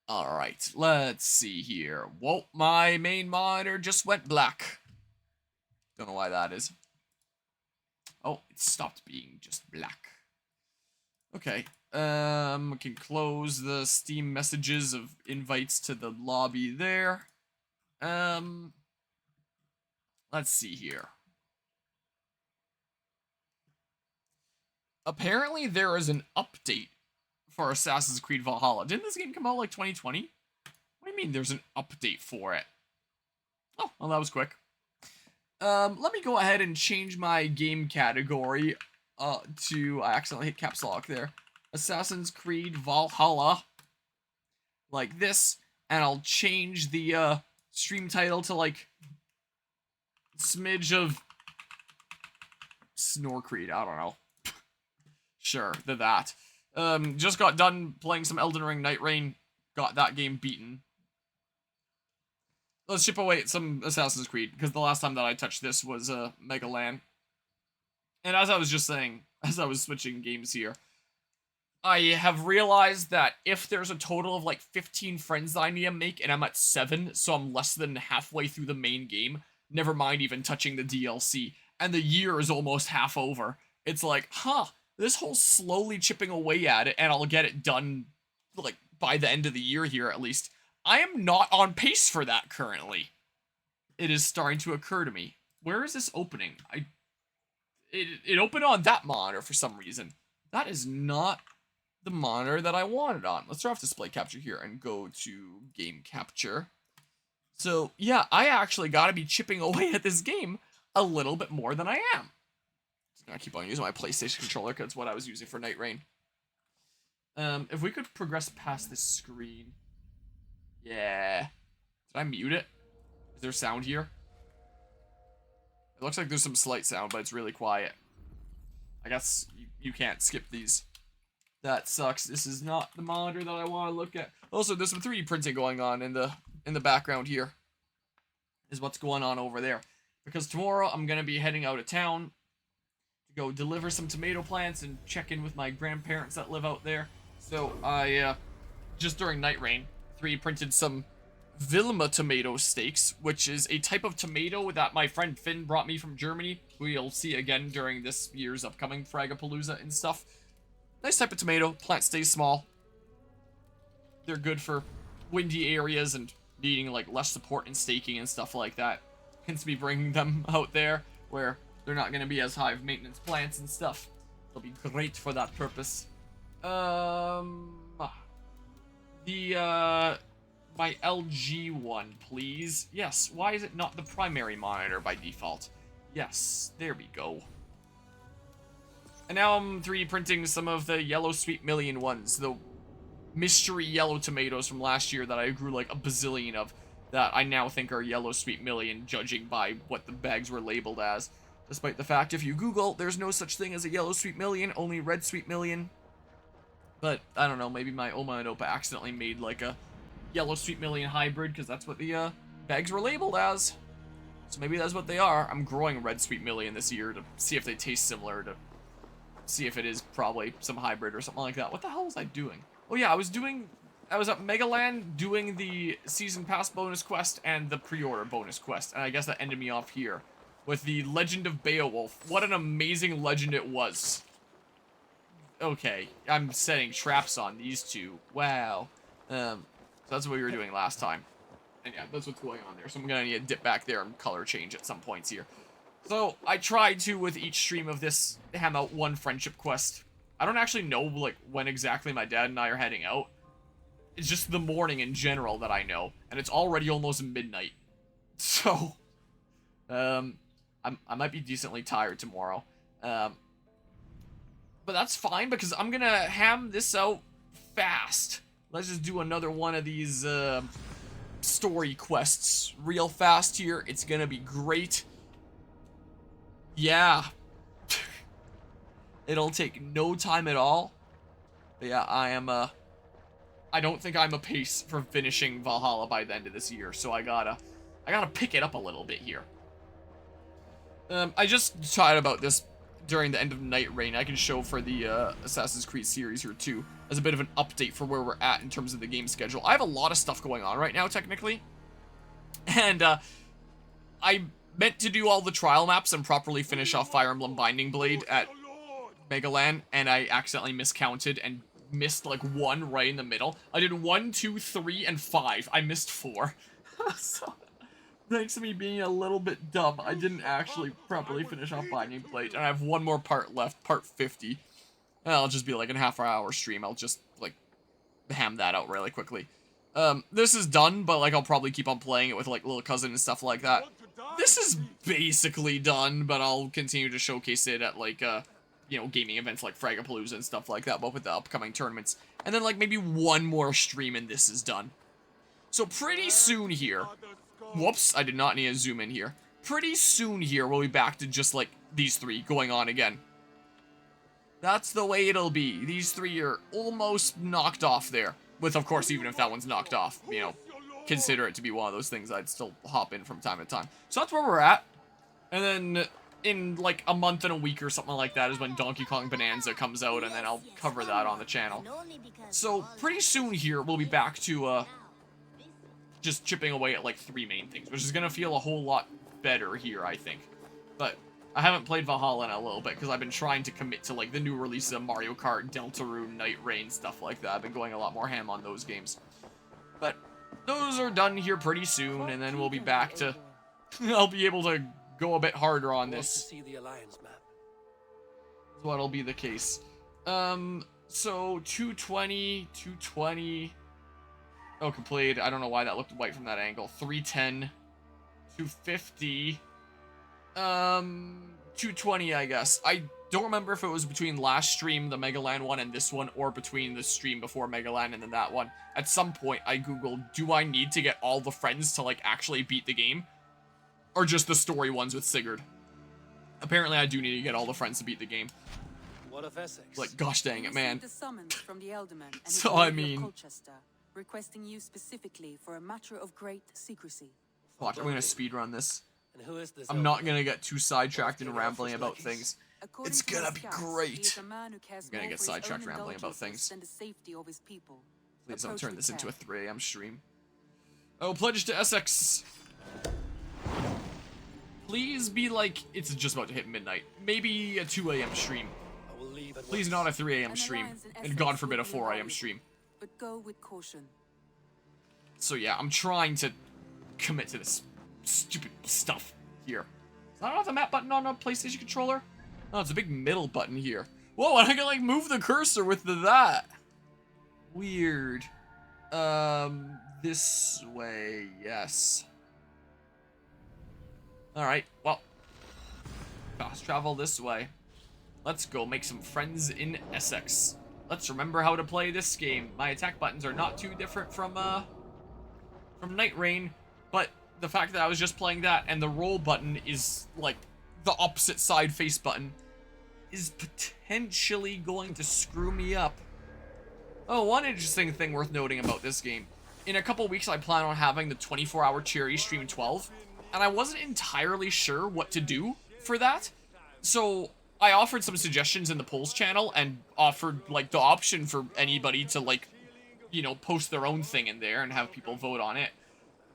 Alright, let's see here. Whoa, my main monitor just went black. Don't know why that is. Oh, it stopped being just black. Okay, we can close the Steam messages of invites to the lobby there. Let's see here. Apparently there is an update for Assassin's Creed Valhalla. Didn't this game come out like 2020? What do you mean there's an update for it? Oh, well, that was quick. Let me go ahead and change my game category to, I accidentally hit caps lock there, Assassin's Creed Valhalla, like this, and I'll change the stream title to like smidge of Snore Creed, I don't know. Sure, that. Just got done playing some Elden Ring Night Rain, got that game beaten. Let's chip away at some Assassin's Creed, because the last time that I touched this was Megaland. And as I was just saying, as I was switching games here, I have realized that if there's a total of like 15 friends that I need to make, and I'm at 7, so I'm less than halfway through the main game, never mind even touching the DLC, and the year is almost half over, it's like, this whole slowly chipping away at it, and I'll get it done, like, by the end of the year here at least. I am not on pace for that currently. It is starting to occur to me. Where is this opening? It opened on that monitor for some reason. That is not the monitor that I wanted on. Let's start off display capture here and go to game capture. So yeah, I actually gotta be chipping away at this game a little bit more than I am. Just gonna keep on using my PlayStation controller because it's what I was using for Night Rain. If we could progress past this screen. Yeah. Did I mute it? Is there sound here? It looks like there's some slight sound, but it's really quiet. I guess you can't skip these. That sucks. This is not the monitor that I want to look at. Also, there's some 3D printing going on in the background here. Is what's going on over there. Because tomorrow I'm going to be heading out of town to go deliver some tomato plants and check in with my grandparents that live out there. So I, just during Night Rain, 3D printed some Vilma tomato steaks, which is a type of tomato that my friend Finn brought me from Germany, who you'll see again during this year's upcoming Fragapalooza and stuff. Nice type of tomato, plant stays small. They're good for windy areas and needing like less support in staking and stuff like that. Hence me bringing them out there where they're not going to be as high of maintenance plants and stuff. They'll be great for that purpose. My LG one, please. Yes, why is it not the primary monitor by default? Yes, there we go. And now I'm 3D printing some of the Yellow Sweet Million ones, the mystery yellow tomatoes from last year that I grew like a bazillion of, that I now think are Yellow Sweet Million, judging by what the bags were labeled as. Despite the fact, if you Google, there's no such thing as a Yellow Sweet Million, only Red Sweet Million. But, I don't know, maybe my Oma and Opa accidentally made like a Yellow Sweet Million hybrid, because that's what the bags were labeled as. So maybe that's what they are. I'm growing Red Sweet Million this year to see if they taste similar, to see if it is probably some hybrid or something like that. What the hell was I doing? Oh yeah, I was at Megaland doing the Season Pass bonus quest and the pre-order bonus quest, and I guess that ended me off here with the Legend of Beowulf. What an amazing legend it was. Okay, I'm setting traps on these two. Wow. So that's what we were doing last time. And yeah, that's what's going on there. So I'm gonna need to dip back there and color change at some points here. So I tried to, with each stream of this, ham out one friendship quest. I don't actually know like when exactly my dad and I are heading out. It's just the morning in general that I know, and it's already almost midnight. So, I might be decently tired tomorrow. But that's fine, because I'm gonna ham this out fast. Let's just do another one of these story quests real fast here. It's gonna be great. Yeah. It'll take no time at all. But yeah, I don't think I'm apace for finishing Valhalla by the end of this year, so I gotta pick it up a little bit here. I just thought about this during the end of Night Rain, I can show for the Assassin's Creed series here too, as a bit of an update for where we're at in terms of the game schedule. I have a lot of stuff going on right now, technically, and I meant to do all the trial maps and properly finish off Fire Emblem Binding Blade at Megaland, and I accidentally miscounted and missed like one right in the middle. I did 1, 2, 3, and 5. I missed 4. So, thanks to me being a little bit dumb, I didn't actually properly finish off Binding Blade, and I have one more part left, part 50. And I'll just be like a half-hour stream. I'll just like ham that out really quickly. This is done, but like I'll probably keep on playing it with like little cousin and stuff like that. This is basically done, but I'll continue to showcase it at like you know, gaming events like Fragapalooza and stuff like that, but with the upcoming tournaments. And then like maybe one more stream and this is done. So pretty soon here, whoops, I did not need to zoom in here. Pretty soon here, we'll be back to just like these three going on again. That's the way it'll be. These three are almost knocked off there. With, of course, even if that one's knocked off, you know, consider it to be one of those things I'd still hop in from time to time. So that's where we're at. And then in like a month and a week or something like that is when Donkey Kong Bonanza comes out, and then I'll cover that on the channel. So pretty soon here, we'll be back to just chipping away at like 3 main things, which is going to feel a whole lot better here, I think. But I haven't played Valhalla in a little bit because I've been trying to commit to like the new releases of Mario Kart, Deltarune, Night Rain, stuff like that. I've been going a lot more ham on those games. But those are done here pretty soon, and then we'll be back to... I'll be able to go a bit harder on this. See the alliance map. That's what'll be the case. So 220, 220... Oh, completed. I don't know why that looked white from that angle. 310, 250... 220, I guess. I don't remember if it was between last stream, the Megaland one, and this one, or between the stream before Megaland and then that one. At some point, I googled, do I need to get all the friends to, like, actually beat the game? Or just the story ones with Sigurd? Apparently, I do need to get all the friends to beat the game. What of Essex? Like, gosh dang it, man. From the Elderman and So, I mean... Colchester, requesting you specifically for a matter of great secrecy. Watch, I'm gonna speedrun this. And who is this? I'm not gonna get too sidetracked and rambling about things. It's gonna be great. I'm gonna get sidetracked rambling about things. Please don't turn this into a 3 AM stream. Oh, pledge to Essex. Please be like, it's just about to hit midnight. Maybe a 2 AM stream. Please not a 3 AM stream. And God forbid a 4 AM stream. But go with caution. So yeah, I'm trying to commit to this stupid stuff here. Is that not the map button on a PlayStation controller? No, it's a big middle button here. Whoa, and I can like move the cursor with that. Weird. This way, yes. Alright, well. Fast travel this way. Let's go make some friends in Essex. Let's remember how to play this game. My attack buttons are not too different from Night Rain, but the fact that I was just playing that and the roll button is like the opposite side face button is potentially going to screw me up. Oh, one interesting thing worth noting about this game. In a couple weeks, I plan on having the 24-hour Cherry Stream 12, and I wasn't entirely sure what to do for that. So I offered some suggestions in the polls channel and offered like the option for anybody to like, you know, post their own thing in there and have people vote on it.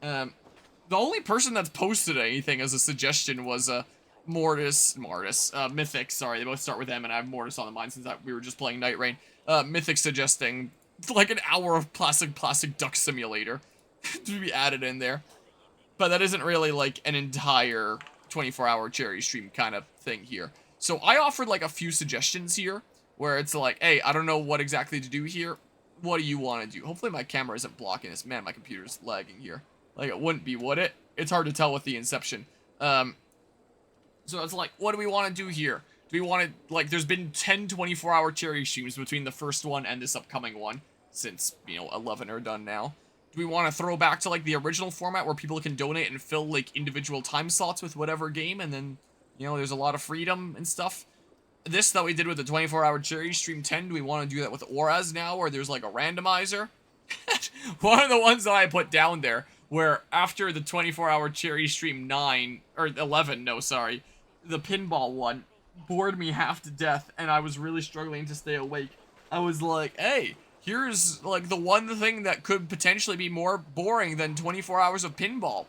The only person that's posted anything as a suggestion was Mythic, sorry, they both start with M and I have Mortis on the mind since we were just playing Night Rain. Mythic suggesting like an hour of plastic duck simulator to be added in there. But that isn't really like an entire 24-hour Cherry stream kind of thing here. So I offered like a few suggestions here where it's like, hey, I don't know what exactly to do here. What do you want to do? Hopefully my camera isn't blocking this. Man, my computer's lagging here. Like, it wouldn't be, would it? It's hard to tell with the Inception. So it's like, what do we want to do here? Do we want to, like, there's been 10 24-hour Cherry streams between the first one and this upcoming one, since, you know, 11 are done now. Do we want to throw back to, like, the original format where people can donate and fill, like, individual time slots with whatever game, and then, you know, there's a lot of freedom and stuff? This that we did with the 24-hour Cherry stream 10, do we want to do that with Auras now, where there's, like, a randomizer? One of the ones that I put down there, where after the 24-hour Cherry stream 9, or 11, no, sorry, the pinball one, bored me half to death and I was really struggling to stay awake, I was like, hey, here's like the one thing that could potentially be more boring than 24 hours of pinball.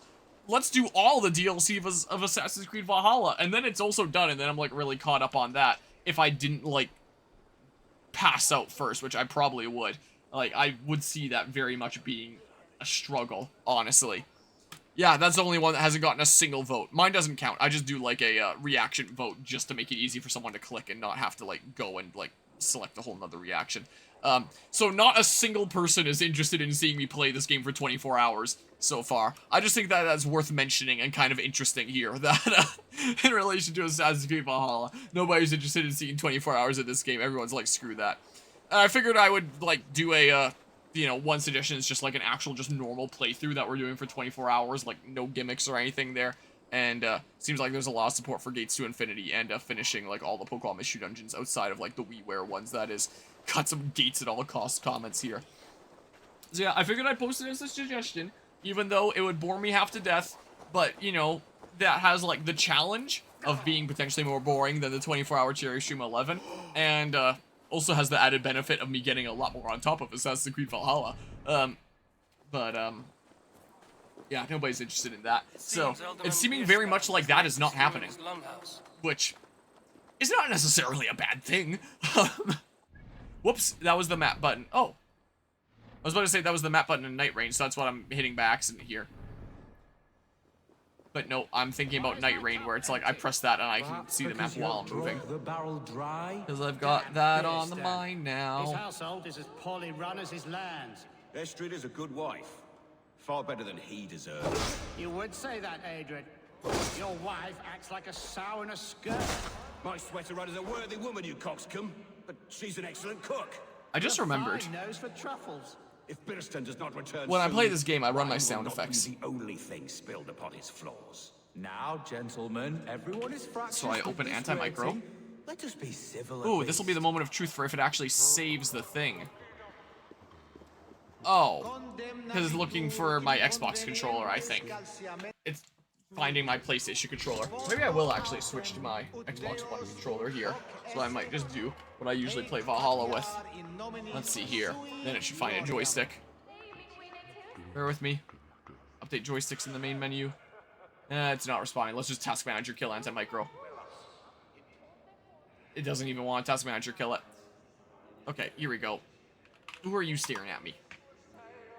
Let's do all the DLC of Assassin's Creed Valhalla, and then it's also done, and then I'm like really caught up on that if I didn't like pass out first, which I probably would. Like, I would see that very much being a struggle, honestly. Yeah, that's the only one that hasn't gotten a single vote. Mine doesn't count. I just do like a reaction vote just to make it easy for someone to click and not have to like go and like select a whole nother reaction. So not a single person is interested in seeing me play this game for 24 hours so far. I just think that that's worth mentioning and kind of interesting here, that in relation to Assassin's Creed Valhalla, nobody's interested in seeing 24 hours of this game. Everyone's like, screw that. And I figured I would like do a, you know, one suggestion is just like an actual just normal playthrough that we're doing for 24 hours, like no gimmicks or anything there. And seems like there's a lot of support for Gates to Infinity and finishing like all the Pokemon Mystery Dungeons outside of like the WiiWare ones. That is, got some Gates at all costs comments here. So yeah, I figured I'd post it as a suggestion, even though it would bore me half to death. But you know, that has like the challenge of being potentially more boring than the 24-hour Cherry Stream 11, and also has the added benefit of me getting a lot more on top of Assassin's Creed Valhalla. Yeah, nobody's interested in that. So, it's seeming very much like that is not happening. Which is not necessarily a bad thing. Whoops, that was the map button. Oh. I was about to say that was the map button in Night Range, so that's what I'm hitting by accident here. But no, I'm thinking about Night Rain, where it's like I press that and I can see the map while I'm moving. Because I've got that on the mind now. His household is as poorly run as his lands. Estrid is a good wife. Far better than he deserves. You would say that, Adrian. Your wife acts like a sow in a skirt. My sweater run is a worthy woman, you coxcomb. But she's an excellent cook. I just remembered. Fine nose for truffles. If Birston does not return when I play soon, this game, I run my wine sound will not be effects. the only thing spilled upon his floors. Now, gentlemen, everyone is fractious. So I open with this anti-micro. rating. Let us be civil. at Ooh, this will be the least. moment of truth for if it actually saves the thing. Oh, because it's looking for my Xbox controller, I think. It's finding my PlayStation controller. Maybe I will actually switch to my Xbox One controller here. So I might just do what I usually play Valhalla with. Let's see here. Then it should find a joystick. Bear with me. Update joysticks in the main menu. It's not responding. Let's just Task Manager kill anti-micro. It doesn't even want Task Manager kill it. Okay, here we go. Who are you staring at me?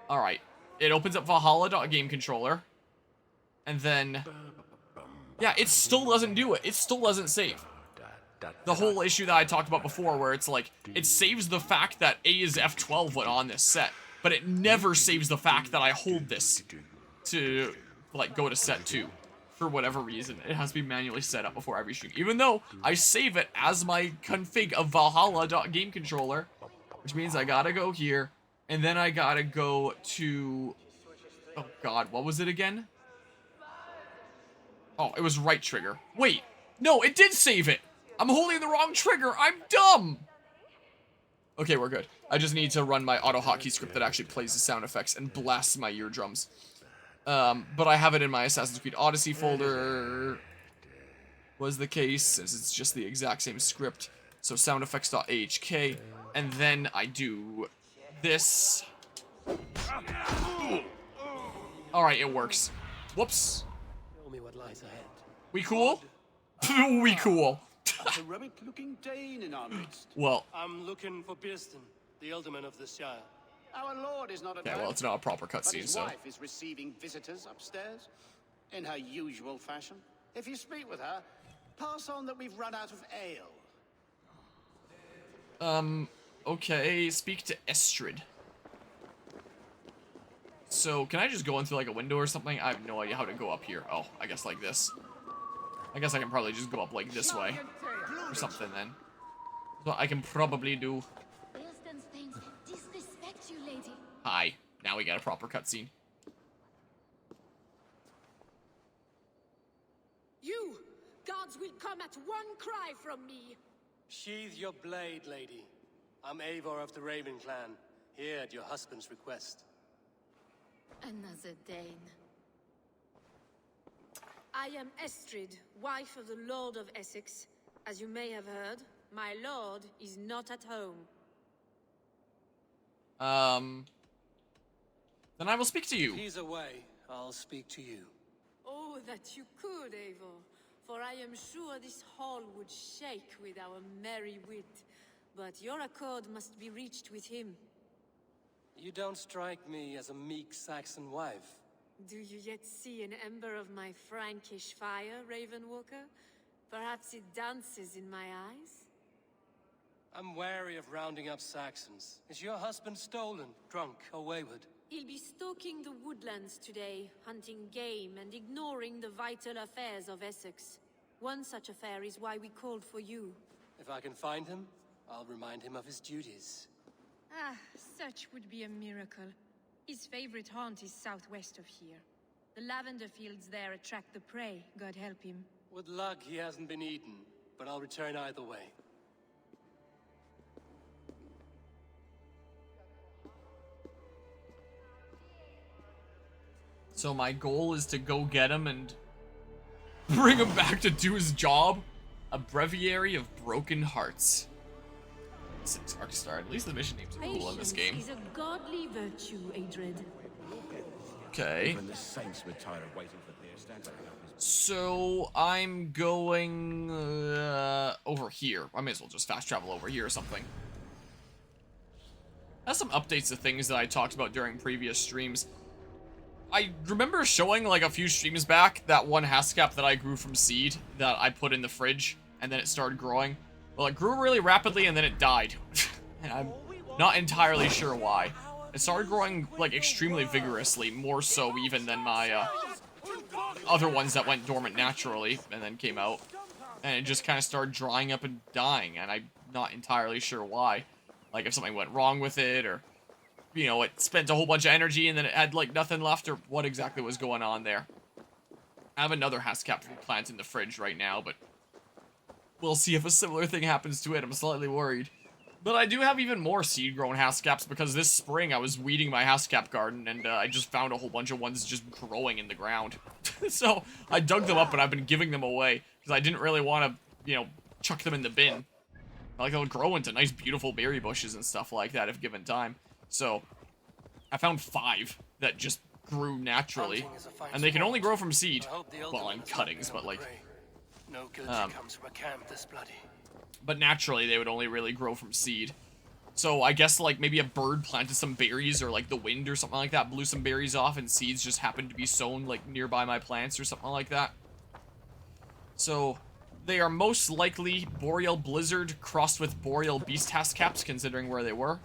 Alright. It opens up Valhalla.game controller. And then... yeah, it still doesn't do it. It still doesn't save. The whole issue that I talked about before, where it's like, it saves the fact that A is F12 when on this set, but it never saves the fact that I hold this to, like, go to set 2. For whatever reason. It has to be manually set up before every stream. Even though I save it as my config of Valhalla.game controller, which means I gotta go here, and then I gotta go to... oh god, what was it again? Oh, it was right trigger. Wait, no, it did save it! I'm holding the wrong trigger, I'm dumb! Okay, we're good. I just need to run my auto hotkey script that actually plays the sound effects and blasts my eardrums. But I have it in my Assassin's Creed Odyssey folder, was the case, since it's just the exact same script. So soundeffects.ahk, and then I do this. Alright, it works. Whoops. Show me what lies ahead. We cool? We cool. A heroic-looking Dane in our midst. Well, I'm looking for Birston, the alderman of the Shire. Our lord is not at yeah, home, well, it's not a proper but cutscene, his so. wife is receiving visitors upstairs in her usual fashion. If you speak with her, pass on that we've run out of ale. Okay, speak to Estrid. So, can I just go in through like a window or something? I have no idea how to go up here. Oh, I guess like this. I guess I can probably just go up like this way. Or something then. So I can probably do. Birston's things disrespect you, lady. Hi. Now we got a proper cutscene. You! Gods will come at one cry from me! Sheathe your blade, lady. I'm Eivor of the Raven clan, here at your husband's request. Another Dane. I am Estrid, wife of the Lord of Essex. As you may have heard, my lord is not at home. Then I will speak to you. If he's away, I'll speak to you. Oh, that you could, Eivor. For I am sure this hall would shake with our merry wit. But your accord must be reached with him. You don't strike me as a meek Saxon wife. Do you yet see an ember of my Frankish fire, Ravenwalker? Perhaps it dances in my eyes? I'm wary of rounding up Saxons. Is your husband stolen, drunk, or wayward? He'll be stalking the woodlands today, hunting game and ignoring the vital affairs of Essex. One such affair is why we called for you. If I can find him, I'll remind him of his duties. Ah, such would be a miracle. His favorite haunt is southwest of here. The lavender fields there attract the prey, God help him. With luck, he hasn't been eaten, but I'll return either way. So my goal is to go get him and bring him back to do his job. A Breviary of Broken Hearts. 6 Arcstar. At least the mission names are cool in this game. Is a godly virtue, Adred. Okay. Even the saints were tired of waiting for their stand. So I'm going over here. I may as well just fast travel over here or something. That's some updates to things that I talked about during previous streams. I remember showing like a few streams back that one Haskap that I grew from seed that I put in the fridge and then it started growing. Well, it grew really rapidly and then it died. And I'm not entirely sure why. It started growing like extremely vigorously, more so even than my other ones that went dormant naturally and then came out. And it just kind of started drying up and dying, and I'm not entirely sure why. Like if something went wrong with it, or you know, it spent a whole bunch of energy and then it had like nothing left, or what exactly was going on there. I have another Haskap plant in the fridge right now, but we'll see if a similar thing happens to it. I'm slightly worried. But I do have even more seed-grown Haskaps because this spring I was weeding my Haskap garden and I just found a whole bunch of ones just growing in the ground. So I dug them up and I've been giving them away because I didn't really want to, you know, chuck them in the bin. Like they'll grow into nice beautiful berry bushes and stuff like that if given time. So I found 5 that just grew naturally, and they can only grow from seed. Well, and cuttings, but like, no good comes from a camp this bloody. But naturally they would only really grow from seed. So I guess like maybe a bird planted some berries, or like the wind or something like that blew some berries off, and seeds just happened to be sown like nearby my plants or something like that. So they are most likely Boreal Blizzard crossed with Boreal Beast Haskaps, considering where they were.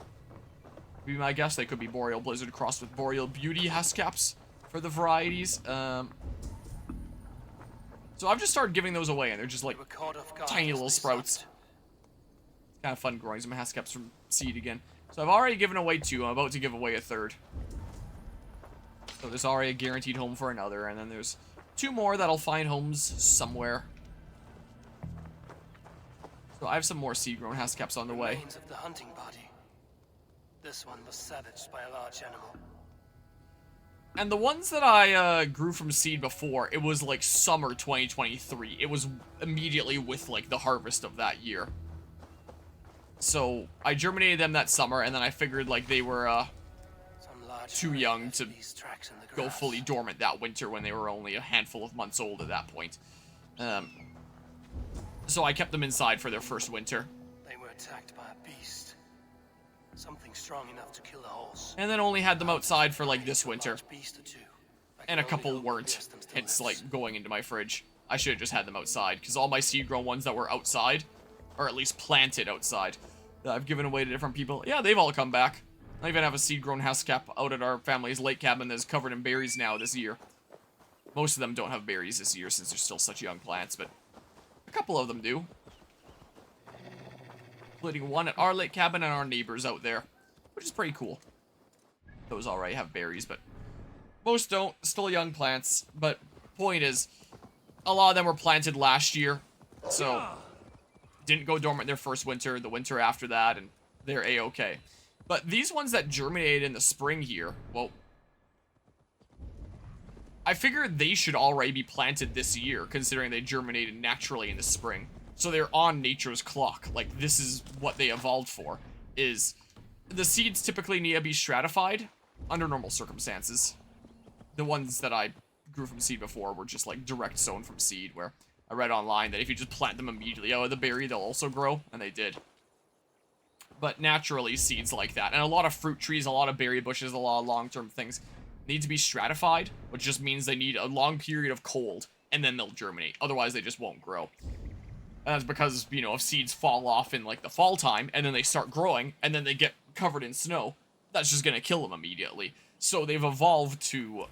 Be my guess. They could be Boreal Blizzard crossed with Boreal Beauty Haskaps for the varieties. So I've just started giving those away, and they're just like tiny little sprouts. Kind of fun growing some Haskaps from seed again. So I've already given away 2. I'm about to give away a 3rd. So there's already a guaranteed home for another, and then there's 2 more that'll find homes somewhere. So I have some more seed-grown Haskaps on the way. Remains of the hunting party. This one was savaged by a large animal. And the ones that I grew from seed before, it was like summer 2023. It was immediately with like the harvest of that year. So I germinated them that summer, and then I figured like they were too young to go fully dormant that winter when they were only a handful of months old at that point. So I kept them inside for their first winter. They were attacked by a beast. Something strong enough to kill a horse. And then only had them outside for like this winter. And a couple weren't, hence like going into my fridge. I should have just had them outside, because all my seed-grown ones that were outside, or at least planted outside, that I've given away to different people, yeah, they've all come back. I even have a seed-grown Haskap out at our family's lake cabin that's covered in berries now this year. Most of them don't have berries this year since they're still such young plants, but a couple of them do. Including one at our lake cabin and our neighbors out there, which is pretty cool. Those already have berries, but most don't. Still young plants, but point is, a lot of them were planted last year, so didn't go dormant their first winter, the winter after that, and they're a-okay. But these ones that germinated in the spring here, well, I figured they should already be planted this year, considering they germinated naturally in the spring. So they're on nature's clock. Like, this is what they evolved for, is the seeds typically need to be stratified under normal circumstances. The ones that I grew from seed before were just, like, direct sown from seed, where I read online that if you just plant them immediately out of the berry, they'll also grow, and they did. But naturally, seeds like that, and a lot of fruit trees, a lot of berry bushes, a lot of long-term things need to be stratified, which just means they need a long period of cold, and then they'll germinate. Otherwise, they just won't grow. And that's because, you know, if seeds fall off in, like, the fall time, and then they start growing, and then they get covered in snow, that's just gonna kill them immediately. So they've evolved to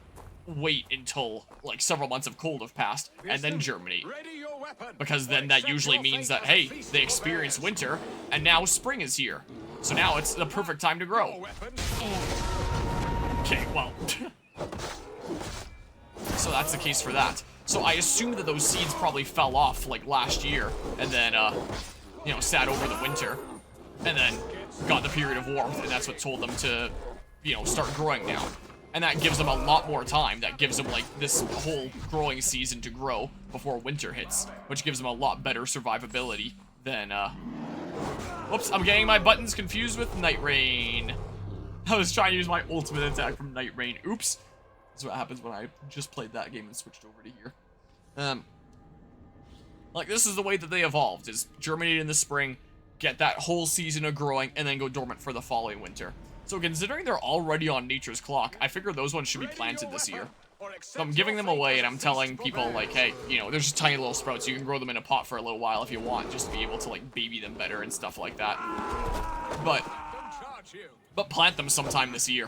wait until, like, several months of cold have passed, and then germinate. Because then that usually means that, hey, they experienced winter, and now spring is here. So now it's the perfect time to grow. Okay, well. So that's the case for that. So I assume that those seeds probably fell off, like, last year, and then, you know, sat over the winter, and then got the period of warmth, and that's what told them to, you know, start growing now. And that gives them a lot more time. That gives them, like, this whole growing season to grow before winter hits, which gives them a lot better survivability than, whoops, I'm getting my buttons confused with Night Rain. I was trying to use my ultimate attack from Night Rain. Oops. That's what happens when I just played that game and switched over to here. Like, this is the way that they evolved, is germinate in the spring, get that whole season of growing, and then go dormant for the following winter. So considering they're already on nature's clock, I figure those ones should be planted this year. So I'm giving them away, and I'm telling people, like, hey, you know, there's just tiny little sprouts. You can grow them in a pot for a little while if you want, just to be able to, like, baby them better and stuff like that. But plant them sometime this year.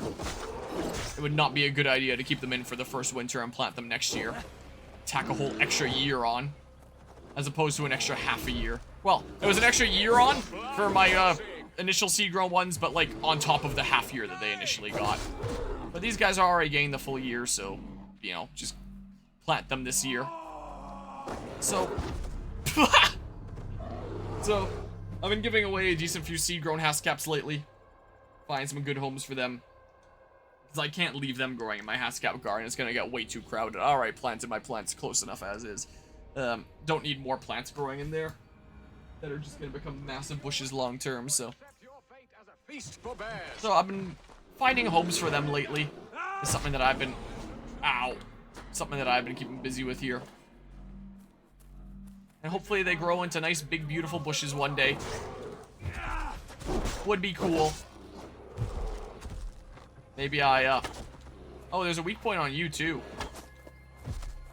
It would not be a good idea to keep them in for the first winter and plant them next year. Tack a whole extra year on, as opposed to an extra half a year. Well, it was an extra year on for my, initial seed-grown ones, but, like, on top of the half year that they initially got. But these guys are already getting the full year, so, you know, just plant them this year. So, so, I've been giving away a decent few seed-grown Hascaps lately. Find some good homes for them. Because I can't leave them growing in my Hascap garden. It's gonna get way too crowded. Alright, planted my plants close enough as is. Don't need more plants growing in there that are just gonna become massive bushes long term, so. So I've been finding homes for them lately. It's something that I've been, something that I've been keeping busy with here. And hopefully they grow into nice, big, beautiful bushes one day. Would be cool. Maybe I, oh, there's a weak point on you, too.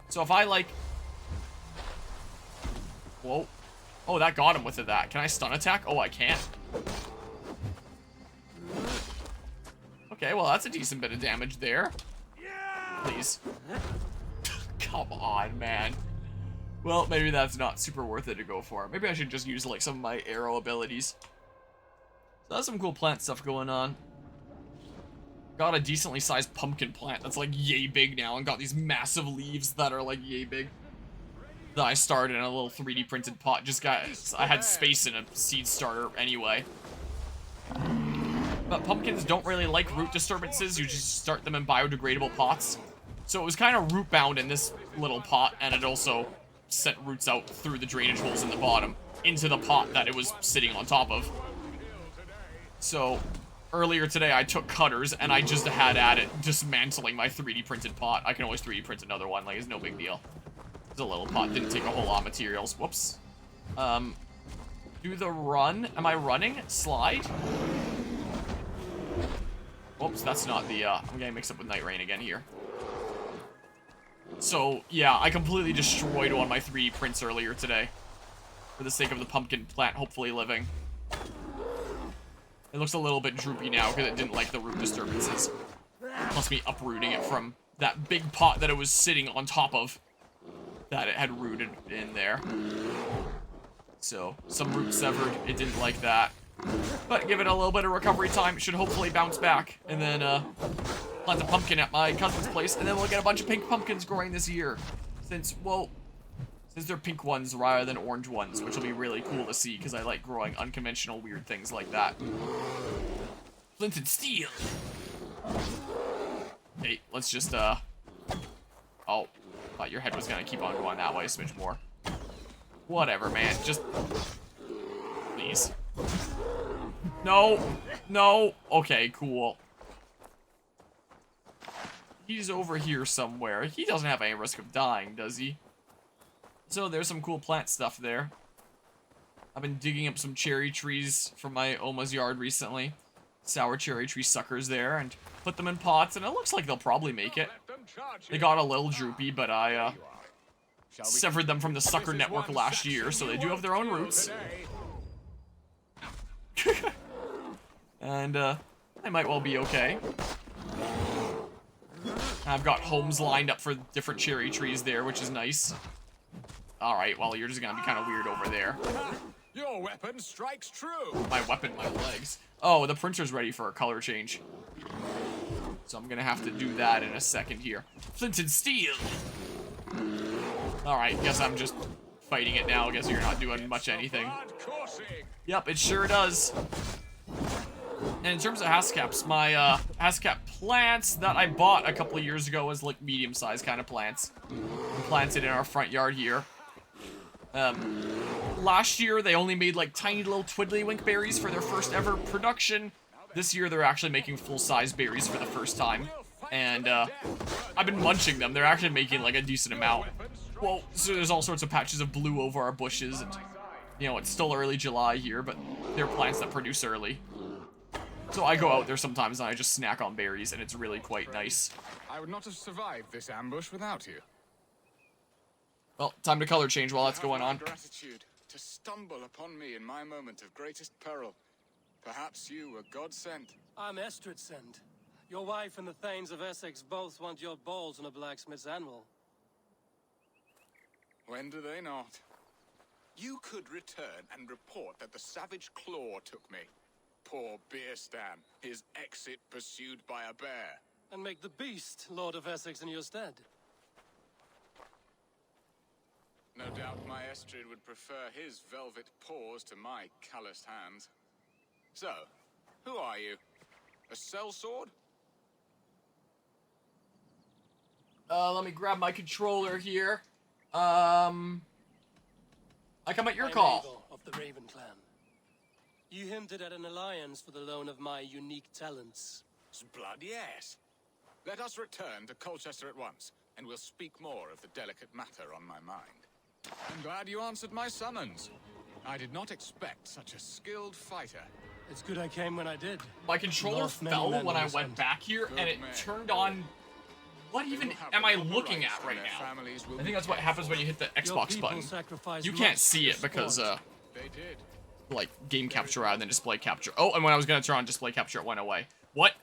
So if I, like, whoa. Oh, that got him with that. Can I stun attack? Oh, I can. Okay, well, that's a decent bit of damage there. Please. Come on, man. Well, maybe that's not super worth it to go for. Maybe I should just use, like, some of my arrow abilities. So that's some cool plant stuff going on. Got a decently sized pumpkin plant that's, like, yay big now, and got these massive leaves that are, like, yay big. That I started in a little 3D printed pot. Just got, I had space in a seed starter anyway. But pumpkins don't really like root disturbances. You just start them in biodegradable pots. So it was kind of root bound in this little pot, and it also sent roots out through the drainage holes in the bottom into the pot that it was sitting on top of. So earlier today I took cutters and I just had at it dismantling my 3D printed pot. I can always 3D print another one, like, it's no big deal. It's a little pot, didn't take a whole lot of materials. Whoops. Do the run. Am I running? Slide? Whoops, that's not the, I'm getting mixed up with Night Rain again here. So, yeah, I completely destroyed one of my 3D prints earlier today. For the sake of the pumpkin plant hopefully living. It looks a little bit droopy now because it didn't like the root disturbances. Plus me uprooting it from that big pot that it was sitting on top of. That it had rooted in there. So, some roots severed. It didn't like that. But give it a little bit of recovery time. It should hopefully bounce back. And then, plant a pumpkin at my cousin's place. And then we'll get a bunch of pink pumpkins growing this year. Since, well, since they're pink ones rather than orange ones. Which will be really cool to see because I like growing unconventional weird things like that. Flint and steel. Hey, let's just, oh. Thought your head was gonna keep on going that way a smidge more. Whatever, man. Just... Please. No. No. Okay, cool. He's over here somewhere. He doesn't have any risk of dying, does he? So there's some cool plant stuff there. I've been digging up some cherry trees from my Oma's yard recently. Sour cherry tree suckers there, and put them in pots, and it looks like they'll probably make it. They got a little droopy, but I severed them from the sucker network last year, so they do have their own roots. And they might well be okay. I've got homes lined up for different cherry trees there, which is nice. Alright, well, you're just gonna be kind of weird over there. Your weapon strikes true. My weapon, my legs. Oh, the printer's ready for a color change. So I'm gonna have to do that in a second here. Flint and steel! Alright, guess I'm just fighting it now. Guess you're not doing much anything. Yep, it sure does. And in terms of Hascaps, my Hascap plants that I bought a couple of years ago was like medium-sized kind of plants. Planted in our front yard here. Last year they only made like tiny little twiddlywink berries for their first ever production. This year they're actually making full-size berries for the first time. And I've been munching them. They're actually making like a decent amount. Well, so there's all sorts of patches of blue over our bushes, and you know, it's still early July here, but they're plants that produce early. So I go out there sometimes and I just snack on berries, and it's really quite nice. I would not have survived this ambush without you. Well, time to color change while that's going on. Gratitude to stumble upon me in my moment of greatest peril. Perhaps you were God sent. I'm Estrid sent. Your wife and the Thanes of Essex both want your balls on a blacksmith's anvil. When do they not? You could return and report that the savage claw took me. Poor Beerstan, his exit pursued by a bear. And make the beast Lord of Essex in your stead. No doubt my Estrid would prefer his velvet paws to my calloused hands. So, who are you? A sellsword? Let me grab my controller here. I come at your call. Eivor of the Raven Clan. You hinted at an alliance for the loan of my unique talents. Blood, yes. Let us return to Colchester at once, and we'll speak more of the delicate matter on my mind. I'm glad you answered my summons. I did not expect such a skilled fighter. It's good I came when I did. My controller Lost many fell men when on I this went hunt. back here, Good and it man. turned on... What even am I looking at right now? I think that's what happens when you hit the Your Xbox people button. sacrificed You can't much see for it because, sport. They did. like, game capture rather than display capture. Oh, and when I was gonna turn on display capture, it went away. What?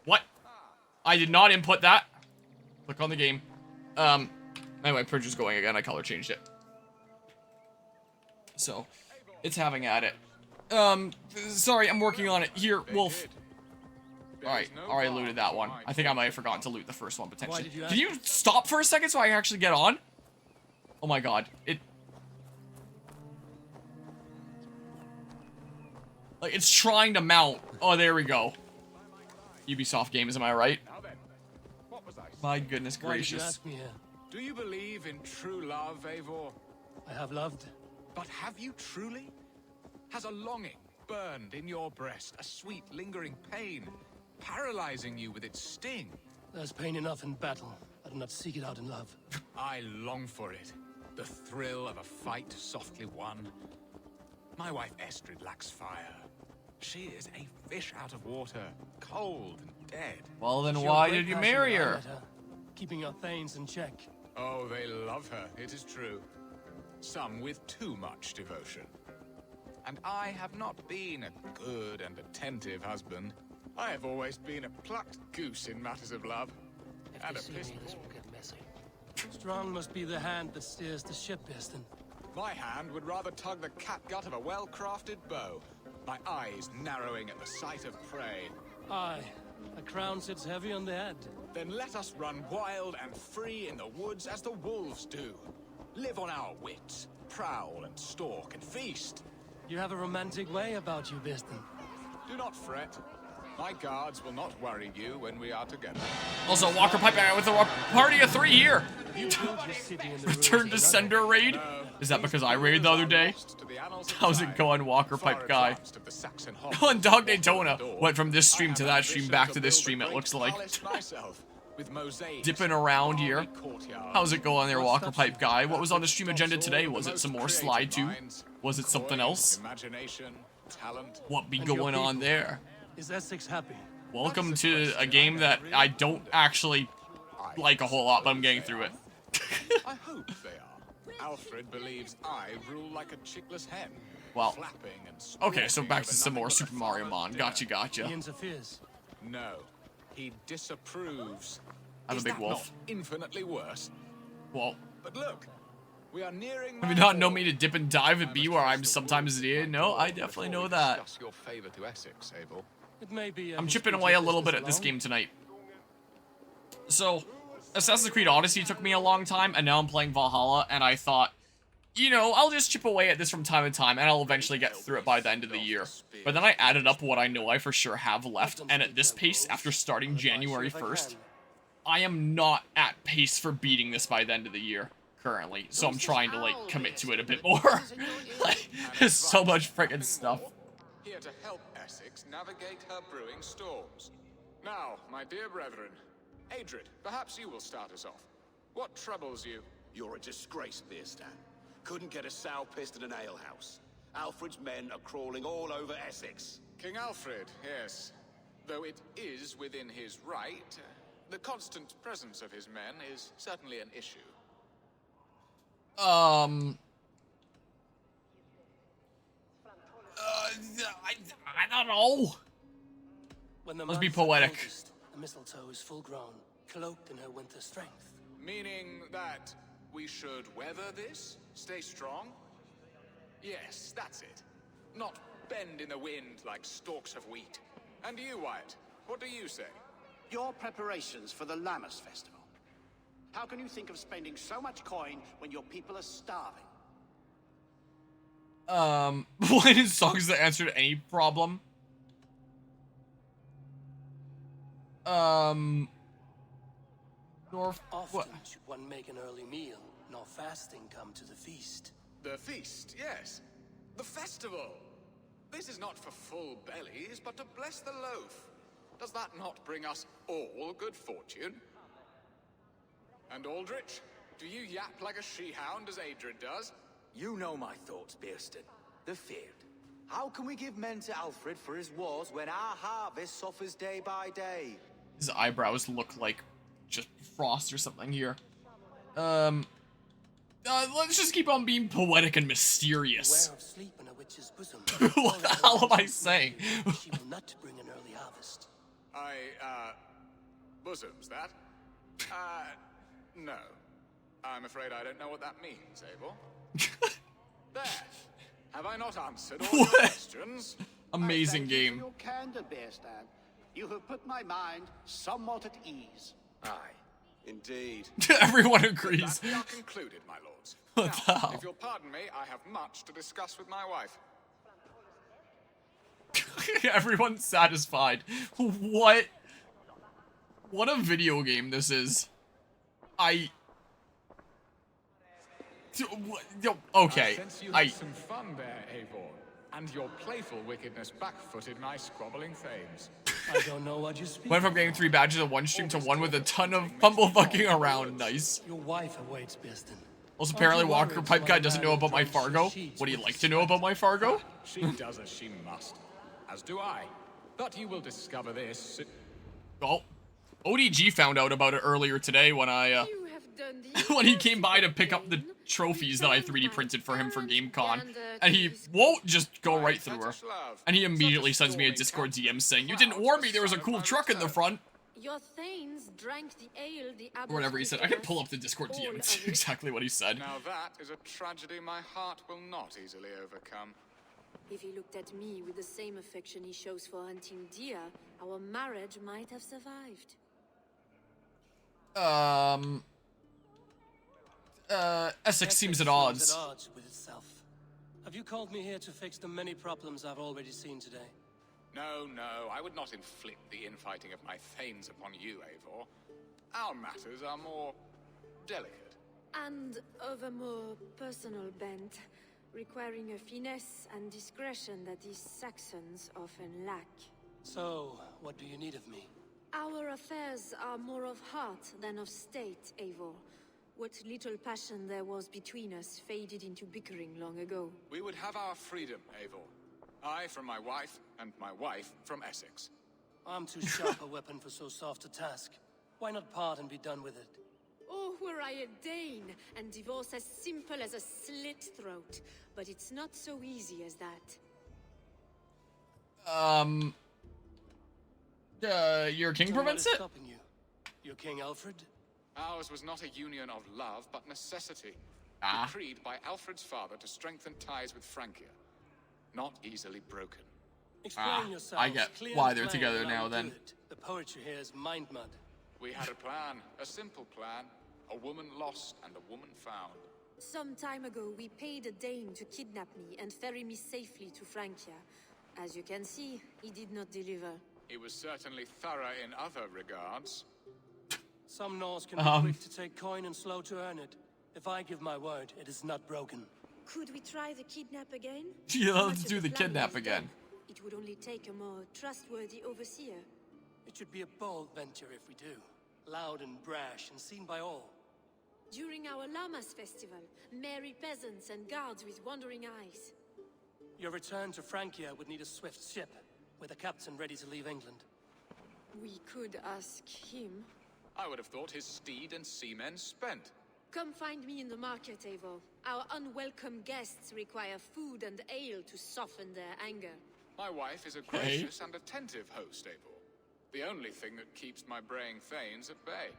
What? I did not input that. Click on the game. Anyway, printer's going again. I color changed it. So, it's having at it. Sorry, I'm working on it. Here, Wolf. Alright, already looted that one. I think I might have forgotten to loot the first one, potentially. did you Can you stop for a second so I can actually get on? Oh my god. Like, it's trying to mount. Oh, there we go. Ubisoft games, am I right? Now then, what was I saying? My goodness Why did you gracious. ask me here? Do you believe in true love, Eivor? I have loved. But have you truly? Has a longing burned in your breast, a sweet, lingering pain, paralyzing you with its sting? There's pain enough in battle. I do not seek it out in love. I long for it. The thrill of a fight softly won. My wife Estrid lacks fire. She is a fish out of water, cold and dead. Well, then Your why great did you passion marry her? behind keeping your Thanes in check. Oh, they love her, it is true. Some with too much devotion. And I have not been a good and attentive husband. I have always been a plucked goose in matters of love. If And they a see me, pistol. this will get messy. Strong must be the hand that steers the ship, Biston. My hand would rather tug the catgut of a well-crafted bow, my eyes narrowing at the sight of prey. Aye, a crown sits heavy on the head. Then let us run wild and free in the woods as the wolves do. Live on our wits, prowl and stalk and feast. You have a romantic way about you, Biston. Do not fret. My guards will not worry you when we are together. Also, Walker Pipe with a party of 3 here. You built your city in the Return ruins to of sender raid? Is that because I raided the other day? How's it going, Walker Pipe guy? Oh, and Dog Daytona went from this stream to that stream back to this stream, it looks like. Dipping around here. How's it going there, Walker Pipe guy? What was on the stream agenda today? Was it some more Slide 2? Was it something else? What be going on there? Is Essex happy? Welcome to a game that I don't actually like a whole lot, but I'm getting through it. I hope they are. Alfred believes I rule like a chickless hen. Well, okay, so back to some more Super Mario Mon. Gotcha. He interferes. No, he disapproves. I'm a big wolf. Infinitely worse. Well, but look, we are nearing. have you not known me to dip and dive and be where I'm sometimes needed? No, I definitely know that. Your favor to Essex, Abel. It may be. I'm chipping away a little bit at this game tonight. So, Assassin's Creed Odyssey took me a long time, and now I'm playing Valhalla, and I thought, you know, I'll just chip away at this from time to time, and I'll eventually get through it by the end of the year. But then I added up what I know I for sure have left, and at this pace, after starting January 1st, I am not at pace for beating this by the end of the year, currently. So I'm trying to, like, commit to it a bit more. Like, there's so much freaking stuff. Here to help Essex navigate her brewing storms. Now, my dear brethren, Adrid, perhaps you will start us off. What troubles you? You're a disgrace, Beerstan. Couldn't get a sow pissed in an alehouse. Alfred's men are crawling all over Essex. King Alfred, yes. Though it is within his right, the constant presence of his men is certainly an issue. I don't know. Let's be poetic. The mistletoe is full grown, cloaked in her winter strength. Meaning that we should weather this? Stay strong? Yes, that's it. Not bend in the wind like stalks of wheat. And you, Wyatt, what do you say? Your preparations for the Lammas festival. How can you think of spending so much coin when your people are starving? Playing songs that answered any problem. Often should one make an early meal, nor fasting come to the feast. The feast, yes. The festival. This is not for full bellies, but to bless the loaf. Does that not bring us all good fortune? And Aldrich, do you yap like a she-hound as Adrid does? You know my thoughts, Beerstan. The feared. How can we give men to Alfred for his wars when our harvest suffers day by day? His eyebrows look like just frost or something here. Let's just keep on being poetic and mysterious. Beware of sleep in a witch's bosom. What the hell am I saying? She will not bring an early harvest. Bosoms, that? No. I'm afraid I don't know what that means, Abel. There. Have I not answered all your questions? Amazing I thank you game. for your candor, Beerstan. You have put my mind somewhat at ease. Aye. Indeed. Everyone With agrees. that, we are concluded, my lords. What Now, the hell? if you'll pardon me, I have much to discuss with my wife. Everyone's satisfied. What? What a video game this is. Okay. I sense you had some fun there, Eivor. And your playful wickedness backfooted my squabbling thames. I don't know what you speak. Went from getting 3 badges in one stream to one with a ton of fumble fucking around. Nice. Your wife awaits, Beerstan. Also, apparently Walker Pipe Guy doesn't know about my Fargo. Would he like to know about my Fargo? She does as she must. As do I. But you will discover this. Well, ODG found out about it earlier today when I, You have done the when he came by to pick up the trophies that I 3D printed for him for GameCon. And he won't just go right through her. And he immediately sends me a Discord DM saying, "You didn't warn me there was a cool truck in the front." Your thanes drank the ale the Or whatever he said. I can pull up the Discord DM and see exactly what he said. Now that is a tragedy my heart will not easily overcome. If he looked at me with the same affection he shows for hunting deer, our marriage might have survived. Essex seems at odds. At odds with itself. Have you called me here to fix the many problems I've already seen today? No, no, I would not inflict the infighting of my thanes upon you, Eivor. Our matters are more delicate. And of a more personal bent, requiring a finesse and discretion that these Saxons often lack. So, what do you need of me? Our affairs are more of heart than of state, Eivor. What little passion there was between us faded into bickering long ago. We would have our freedom, Eivor. I from my wife, and my wife from Essex. I'm too sharp a weapon for so soft a task. Why not part and be done with it? Oh, were I a Dane, and divorce as simple as a slit throat. But it's not so easy as that. Your king So prevents what is it? stopping you? Your King Alfred? Ours was not a union of love, but necessity. Ah. Decreed by Alfred's father to strengthen ties with Francia. Not easily broken. Explain yourself. I get why they're together now then. The poetry here is mind mud. We had a plan, a simple plan. A woman lost and a woman found. Some time ago, we paid a Dane to kidnap me and ferry me safely to Francia. As you can see, he did not deliver. He was certainly thorough in other regards. Some Norse can be quick to take coin and slow to earn it. If I give my word, it is not broken. Could we try the kidnap again? Yeah, How let's much do of the plan kidnap is again. done? It would only take a more trustworthy overseer. It should be a bold venture if we do. Loud and brash and seen by all. During our Llamas festival, merry peasants and guards with wandering eyes. Your return to Francia would need a swift ship, with a captain ready to leave England. We could ask him. I would have thought his steed and seamen spent. Come find me in the market, Eivor. Our unwelcome guests require food and ale to soften their anger. My wife is a gracious and attentive host, Eivor. The only thing that keeps my braying thanes at bay.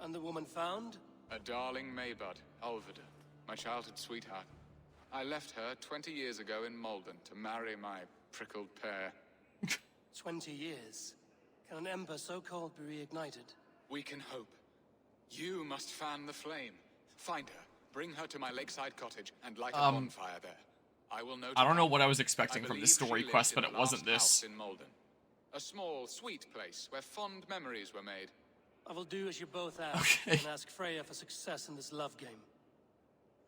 And the woman found? A darling Maybud, Ulvida, my childhood sweetheart. I left her 20 years ago in Malden to marry my prickled pear. 20 years. Can an ember so cold be reignited? We can hope. You must fan the flame. Find her, bring her to my lakeside cottage, and light a bonfire there. I will know. I don't know what I was expecting from this story quest, but it wasn't this. In Malden. A small, sweet place where fond memories were made. I will do as you both ask, Okay. and ask Freya for success in this love game.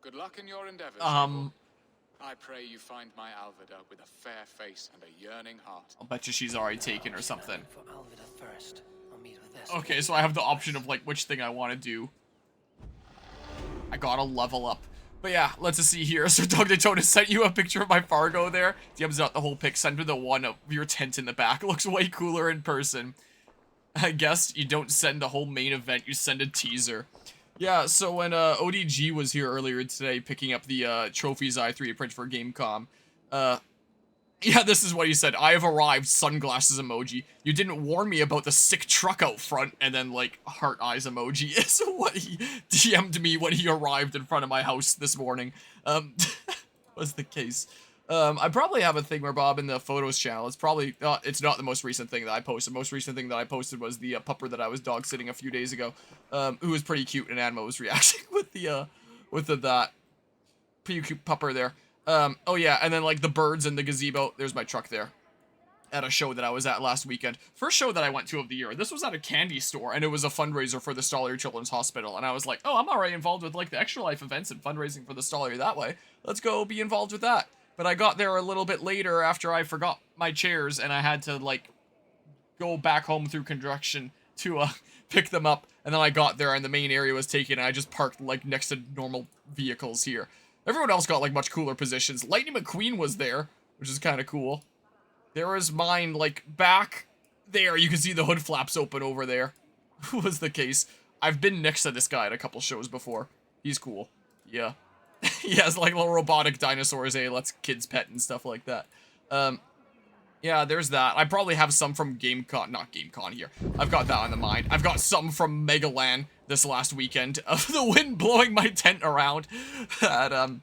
Good luck in your endeavors. I pray you find my Alvida with a fair face and a yearning heart. I'll bet you she's already taken or something. For Alvida first. I'll meet with this. Okay, so I have the option of like which thing I want to do. I gotta level up. But yeah, let's just see here. So Doug Daytona sent you a picture of my Fargo there. DM's not the whole pic. Send her the one of your tent in the back. It looks way cooler in person. I guess you don't send the whole main event. You send a teaser. Yeah, so when ODG was here earlier today picking up the trophies i3 print for Gamecom, yeah, this is what he said. I have arrived, sunglasses emoji. You didn't warn me about the sick truck out front, and then, like, heart eyes emoji is what he DM'd me when he arrived in front of my house this morning. Was the case. I probably have a thing where Bob in the photos channel. It's probably not, it's not the most recent thing that I posted. The most recent thing that I posted was the pupper that I was dog sitting a few days ago, who was pretty cute, and Anmo was reacting with that pretty cute pupper there. Oh yeah, and then like the birds and the gazebo. There's my truck there. At a show that I was at last weekend. First show that I went to of the year. This was at a candy store, and it was a fundraiser for the Stollery Children's Hospital. And I was like, oh, I'm already involved with like the Extra Life events and fundraising for the Stollery that way. Let's go be involved with that. But I got there a little bit later after I forgot my chairs, and I had to like go back home through construction to pick them up. And then I got there, and the main area was taken, and I just parked like next to normal vehicles here. Everyone else got like much cooler positions. Lightning McQueen was there, which is kind of cool. There was mine like back there. You can see the hood flaps open over there. Who was the case? I've been next to this guy at a couple shows before. He's cool. Yeah. He has like little robotic dinosaurs, lets kids pet and stuff like that. Yeah, there's that. I probably have some from GameCon, not GameCon here. I've got that on the mind. I've got some from Megaland this last weekend of the wind blowing my tent around. And,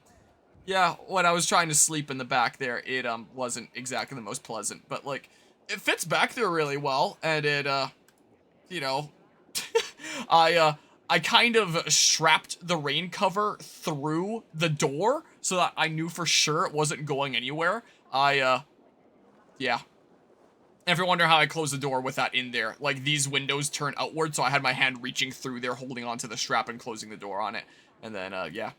yeah, when I was trying to sleep in the back there, it, wasn't exactly the most pleasant. But, like, it fits back there really well. And it, you know, I kind of strapped the rain cover through the door so that I knew for sure it wasn't going anywhere. Yeah, If you wonder how I closed the door with that in there, like these windows turn outward, so I had my hand reaching through there, holding onto the strap and closing the door on it. And then, yeah.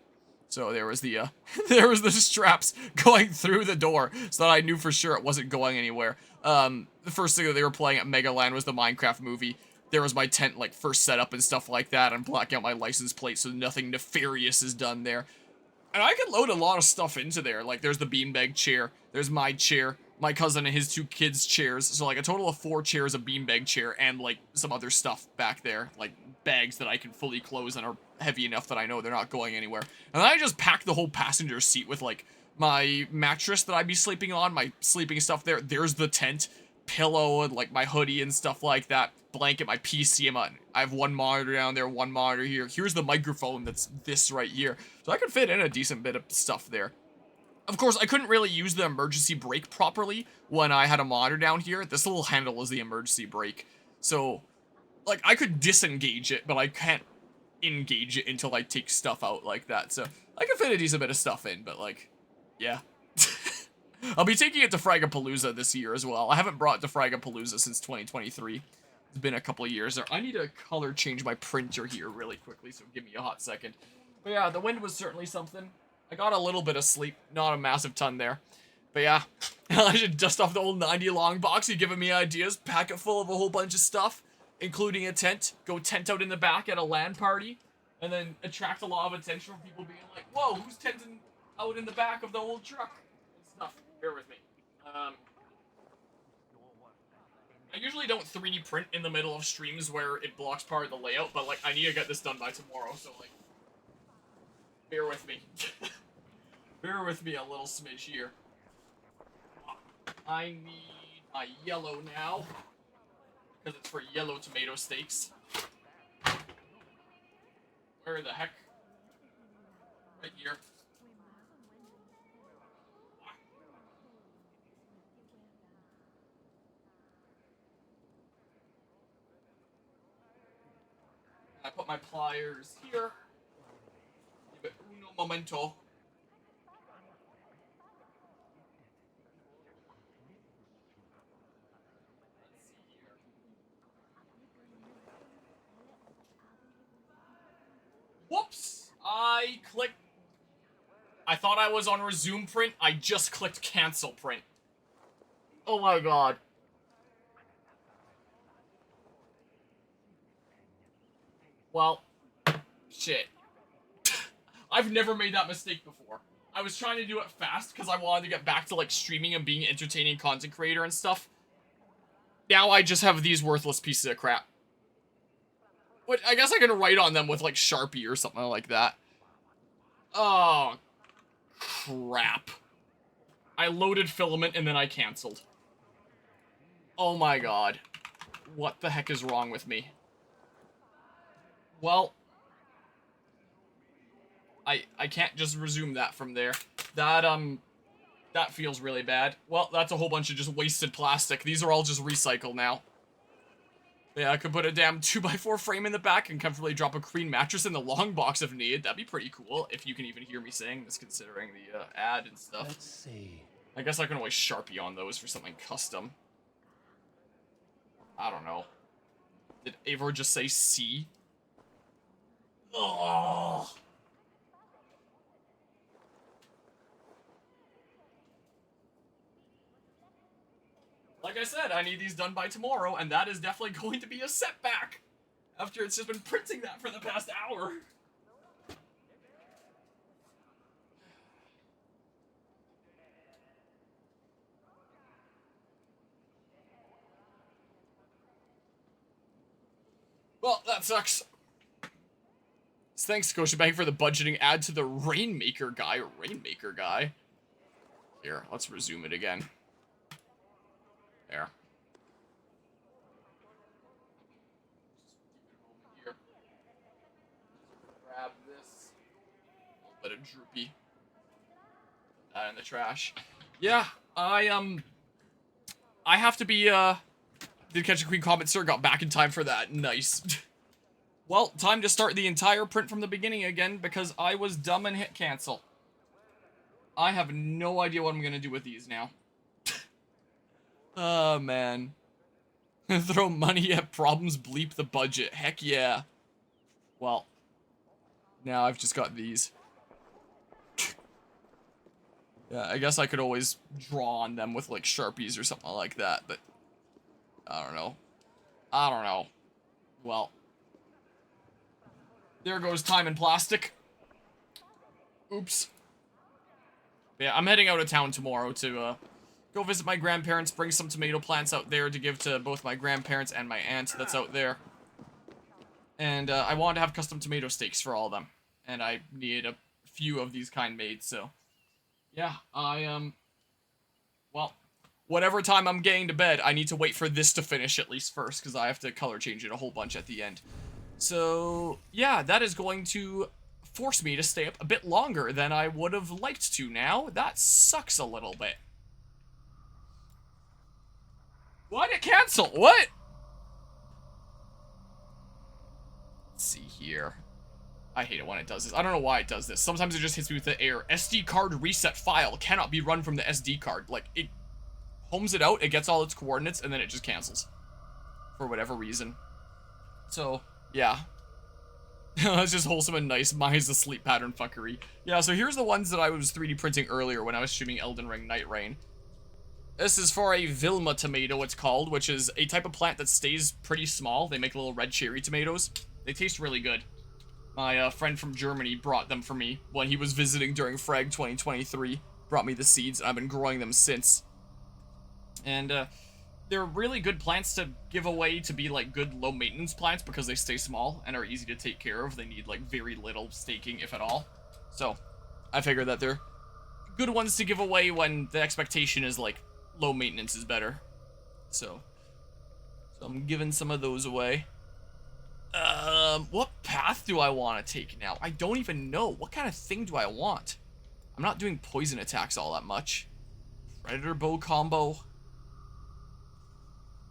So there was the, there was the straps going through the door, so that I knew for sure it wasn't going anywhere. The first thing that they were playing at Megaland was the Minecraft movie. There was my tent, like, first setup and stuff like that. I'm blacking out my license plate so nothing nefarious is done there. And I could load a lot of stuff into there. Like, there's the beanbag chair, there's my chair, my cousin and his 2 kids' chairs. So, like, a total of 4 chairs, a beanbag chair, and, like, some other stuff back there. Like, bags that I can fully close and are heavy enough that I know they're not going anywhere. And then I just packed the whole passenger seat with, like, my mattress that I'd be sleeping on, my sleeping stuff there. There's the tent, pillow, and, like, my hoodie and stuff like that. Blanket, my PC, I have 1 monitor down there, 1 monitor here. Here's the microphone that's this right here. So I could fit in a decent bit of stuff there. Of course, I couldn't really use the emergency brake properly when I had a monitor down here. This little handle is the emergency brake. So, like, I could disengage it, but I can't engage it until I take stuff out like that. So, I could fit a decent bit of stuff in, but, like, yeah. I'll be taking it to Fragapalooza this year as well. I haven't brought it to Fragapalooza since 2023. It's been a couple of years there. I need to color change my printer here really quickly, so give me a hot second. But yeah, the wind was certainly something. I got a little bit of sleep, not a massive ton there. But yeah, I should dust off the old 90 long box. You're giving me ideas. Pack it full of a whole bunch of stuff, including a tent. Go tent out in the back at a LAN party, and then attract a lot of attention from people being like, whoa, who's tenting out in the back of the old truck? And stuff. Bear with me. I usually don't 3D print in the middle of streams where it blocks part of the layout, but, like, I need to get this done by tomorrow, so, like, bear with me. Bear with me a little smidge here. I need a yellow now, because it's for yellow tomato steaks. Where the heck? Right here. I put my pliers here. Give it uno momento. Let's see here. Whoops! I clicked. I thought I was on resume print. I just clicked cancel print. Oh my god. Well, shit. I've never made that mistake before. I was trying to do it fast because I wanted to get back to, like, streaming and being an entertaining content creator and stuff. Now I just have these worthless pieces of crap. But I guess I can write on them with, like, Sharpie or something like that. Oh, crap. I loaded filament and then I canceled. Oh my god. What the heck is wrong with me? Well, I can't just resume that from there. That feels really bad. Well, that's a whole bunch of just wasted plastic. These are all just recycled now. Yeah, I could put a damn 2x4 frame in the back and comfortably drop a queen mattress in the long box if needed. That'd be pretty cool, if you can even hear me saying this, considering the ad and stuff. Let's see. I guess I can always Sharpie on those for something custom. I don't know. Did Eivor just say C? Oh. Like I said, I need these done by tomorrow, and that is definitely going to be a setback. After it's just been printing that for the past hour. Well, that sucks. Thanks, Scotiabank, for the budgeting add to the Rainmaker guy. Rainmaker guy. Here, let's resume it again. There. Here. Grab this. A little bit of droopy. Put that in the trash. Yeah, I have to be, did catch a queen comment, sir. Got back in time for that. Nice. Well, time to start the entire print from the beginning again because I was dumb and hit cancel. I have no idea what I'm gonna do with these now. Oh, man. Throw money at problems, bleep the budget. Heck yeah. Well, now I've just got these. Yeah, I guess I could always draw on them with, like, Sharpies or something like that, but I don't know. I don't know. Well, there goes time and plastic. Oops. Yeah, I'm heading out of town tomorrow to, go visit my grandparents, bring some tomato plants out there to give to both my grandparents and my aunt that's out there. And, I wanted to have custom tomato steaks for all of them. And I needed a few of these kind made, so... Yeah, well, whatever time I'm getting to bed, I need to wait for this to finish at least first, because I have to color change it a whole bunch at the end. So, yeah, that is going to force me to stay up a bit longer than I would have liked to now. That sucks a little bit. Why'd it cancel? What? Let's see here. I hate it when it does this. I don't know why it does this. Sometimes it just hits me with the error. SD card reset file cannot be run from the SD card. Like, it homes it out, it gets all its coordinates, and then it just cancels. For whatever reason. So, yeah. That's just wholesome and nice. Mine's the sleep pattern fuckery. Yeah, so here's the ones that I was 3D printing earlier when I was streaming Elden Ring Night Rain. This is for a Vilma tomato, it's called, which is a type of plant that stays pretty small. They make little red cherry tomatoes. They taste really good. My friend from Germany brought them for me when he was visiting during Frag 2023. Brought me the seeds, and I've been growing them since. And they're really good plants to give away to be like good low maintenance plants because they stay small and are easy to take care of. They need like very little staking, if at all. So I figure that they're good ones to give away when the expectation is like low maintenance is better. So I'm giving some of those away. What path do I want to take now? I don't even know. What kind of thing do I want? I'm not doing poison attacks all that much. Predator bow combo.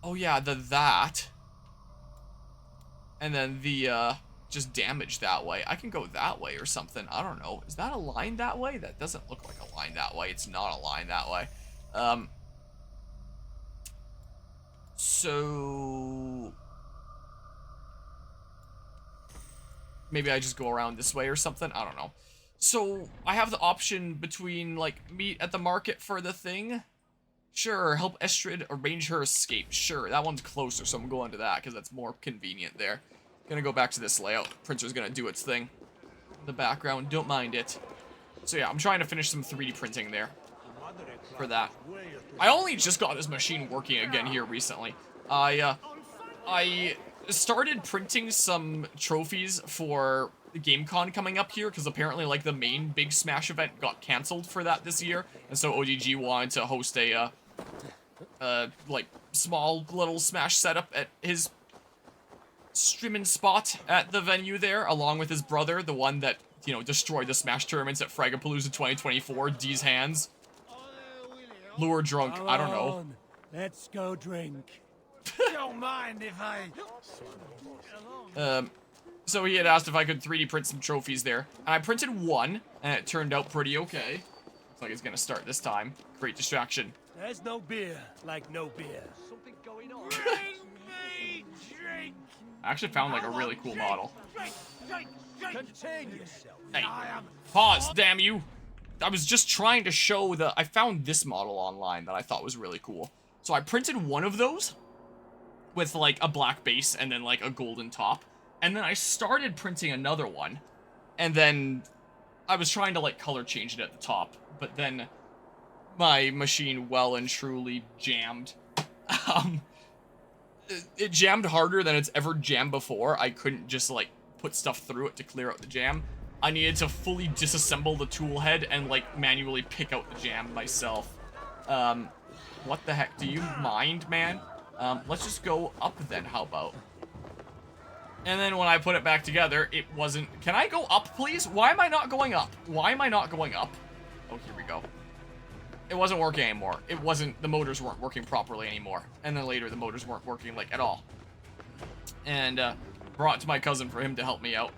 Oh yeah, that. And then the, just damage that way. I can go that way or something. I don't know. Is that a line that way? That doesn't look like a line that way. It's not a line that way. So... maybe I just go around this way or something. I don't know. So, I have the option between, like, meet at the market for the thing. Sure, help Estrid arrange her escape. Sure, that one's closer, so I'm going to that, because that's more convenient there. Gonna go back to this layout. Printer's gonna do its thing. In the background, don't mind it. So yeah, I'm trying to finish some 3D printing there. For that. I only just got this machine working again here recently. I started printing some trophies for the GameCon coming up here, because apparently, like, the main big Smash event got cancelled for that this year, and so ODG wanted to host a, like, small little Smash setup at his streaming spot at the venue there, along with his brother, the one that, you know, destroyed the Smash tournaments at Fragapalooza 2024, D's Hands. Lure drunk, I don't know. Let's go drink. Don't mind if I... So he had asked if I could 3D print some trophies there. And I printed one, and it turned out pretty okay. Looks like it's gonna start this time. Great distraction. There's no beer like no beer. Something going on. Drink. I actually found, like, a really cool model. Contain yourself. Hey, pause, damn you. I was just trying to show I found this model online that I thought was really cool. So I printed one of those with, like, a black base and then, like, a golden top. And then I started printing another one. And then I was trying to, like, color change it at the top. But then my machine well and truly jammed. It jammed harder than it's ever jammed before. I couldn't just, like, put stuff through it to clear out the jam. I needed to fully disassemble the tool head and, like, manually pick out the jam myself. What the heck? Do you mind, man? Let's just go up then, how about? And then when I put it back together, it wasn't... Can I go up, please? Why am I not going up? Why am I not going up? Oh, here we go. It wasn't working anymore. It wasn't... The motors weren't working properly anymore. And then later, the motors weren't working, like, at all. And, brought it to my cousin for him to help me out.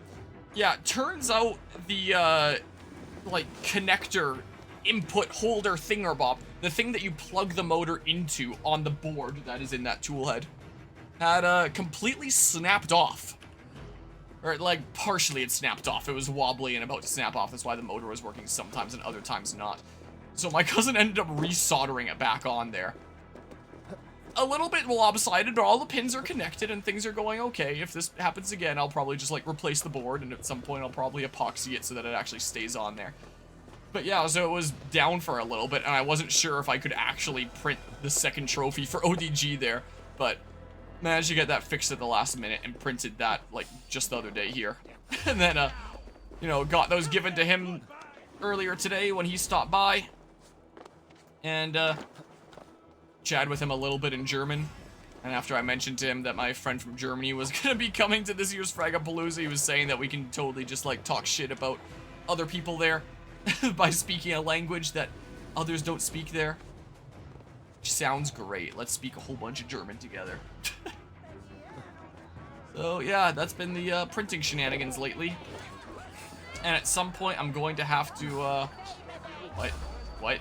Yeah, turns out the, like, connector input holder thingerbob, the thing that you plug the motor into on the board that is in that tool head, had completely snapped off. Or, like, partially it snapped off. It was wobbly and about to snap off. That's why the motor was working sometimes and other times not. So my cousin ended up resoldering it back on there. A little bit lopsided, but all the pins are connected and things are going okay. If this happens again, I'll probably just, like, replace the board, and at some point I'll probably epoxy it so that it actually stays on there. But yeah, so it was down for a little bit, and I wasn't sure if I could actually print the second trophy for ODG there, but managed to get that fixed at the last minute and printed that, like, just the other day here. And then, you know, got those given to him earlier today when he stopped by, and, chatted with him a little bit in German. And after I mentioned to him that my friend from Germany was gonna be coming to this year's Fragapalooza, he was saying that we can totally just, like, talk shit about other people there by speaking a language that others don't speak there. Which sounds great. Let's speak a whole bunch of German together. So, yeah, that's been the printing shenanigans lately. And at some point, I'm going to have to, What?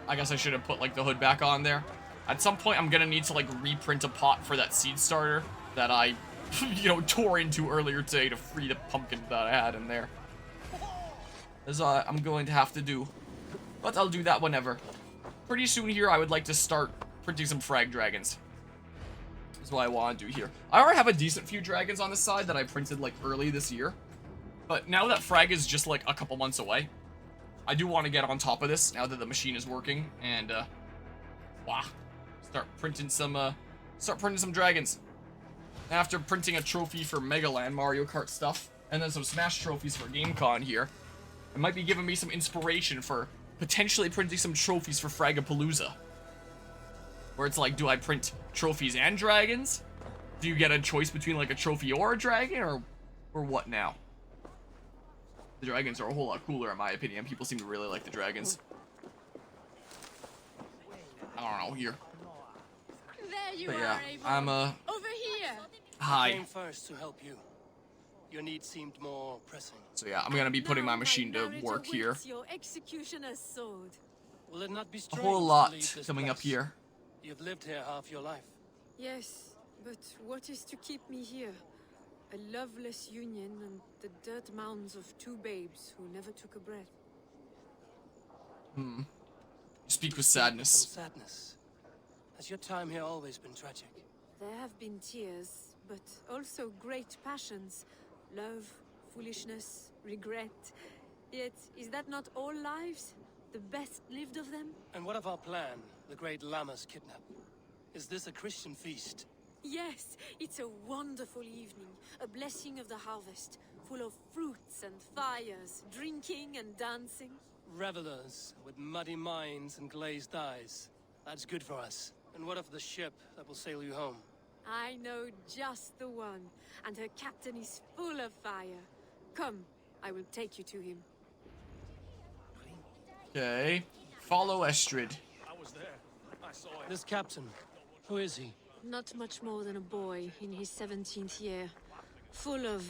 I guess I should have put, like, the hood back on there. At some point, I'm gonna need to, like, reprint a pot for that seed starter that I, you know, tore into earlier today to free the pumpkin that I had in there. As I'm going to have to do. But I'll do that whenever. Pretty soon here, I would like to start printing some frag dragons. That's what I want to do here. I already have a decent few dragons on the side that I printed, like, early this year. But now that frag is just, like, a couple months away, I do want to get on top of this now that the machine is working, and, wow, start printing some dragons. After printing a trophy for Mega Land Mario Kart stuff, and then some Smash trophies for GameCon here, it might be giving me some inspiration for potentially printing some trophies for Fragapalooza. Where it's like, do I print trophies and dragons? Do you get a choice between, like, a trophy or a dragon, or what now? The dragons are a whole lot cooler in my opinion. People seem to really like the dragons. I don't know, here. There you But are, yeah, Abel. I'm, Over here. I hi. came first to help you. Your need seemed more pressing. So yeah, I'm gonna be putting my machine to work here. Your executioner's sword. Will it not be A strange whole to lot leave this coming up place? here. You've lived here half your life. Yes, but what is to keep me here? A loveless union and the dirt mounds of two babes who never took a breath. You speak with Some sadness. sadness. Has your time here always been tragic? There have been tears, but also great passions. Love, foolishness, regret. Yet, is that not all lives? The best lived of them? And what of our plan, the great Llama's kidnap? Is this a Christian feast? Yes, it's a wonderful evening. A blessing of the harvest, full of fruits and fires, drinking and dancing. Revelers with muddy minds and glazed eyes. That's good for us. And what of the ship that will sail you home? I know just the one, and her captain is full of fire. Come, I will take you to him. Okay. Follow Estrid. This captain, who is he? Not much more than a boy in his 17th year, full of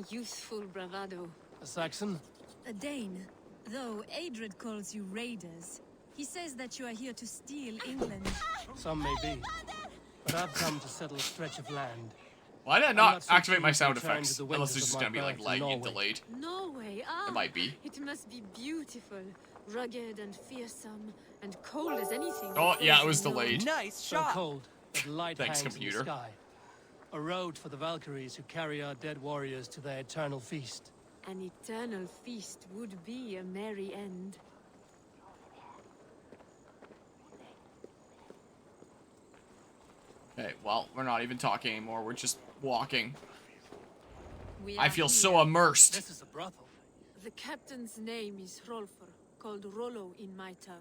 youthful bravado. A Saxon? A Dane, though Adred calls you raiders. He says that you are here to steal England. Some may be. But I've come to settle a stretch of land. Why did I I'm not so activate my keen to sound return to effects? the Unless winters it's just of gonna be, my like, birth laggy in and Norway. delayed. Norway, ah! It might be. It must be beautiful, rugged and fearsome, and cold as anything. Oh, that yeah, grows it was in Norway. delayed. So cold that light Thanks, hangs computer. in the sky. A road for the Valkyries who carry our dead warriors to their eternal feast. An eternal feast would be a merry end. Okay, well, we're not even talking anymore. We're just walking. We I are feel here. so immersed. This is a brothel. The captain's name is Rolfr, called Rollo in my tongue.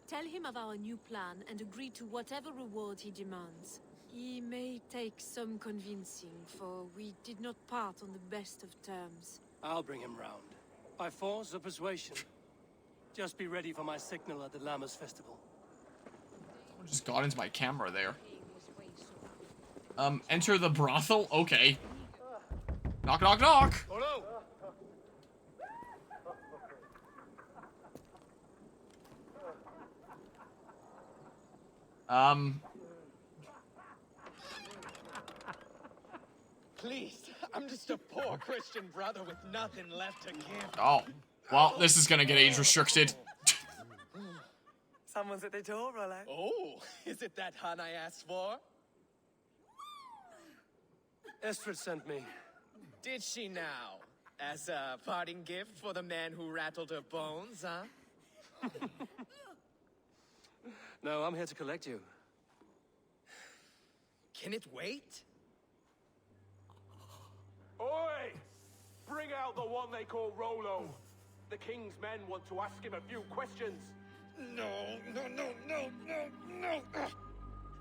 Tell him of our new plan and agree to whatever reward he demands. He may take some convincing, for we did not part on the best of terms. I'll bring him round. By force or persuasion. Just be ready for my signal at the Llamas Festival. I just got into my camera there. Enter the brothel? Okay. Knock, knock, knock! Please, I'm just a poor Christian brother with nothing left to give. Oh. Well, this is gonna get age restricted. Someone's at the door, Rollo. Oh, is it that hun I asked for? Estrid sent me. Did she now? As a parting gift for the man who rattled her bones, huh? No, I'm here to collect you. Can it wait? Oi! Bring out the one they call Rollo. The king's men want to ask him a few questions. No.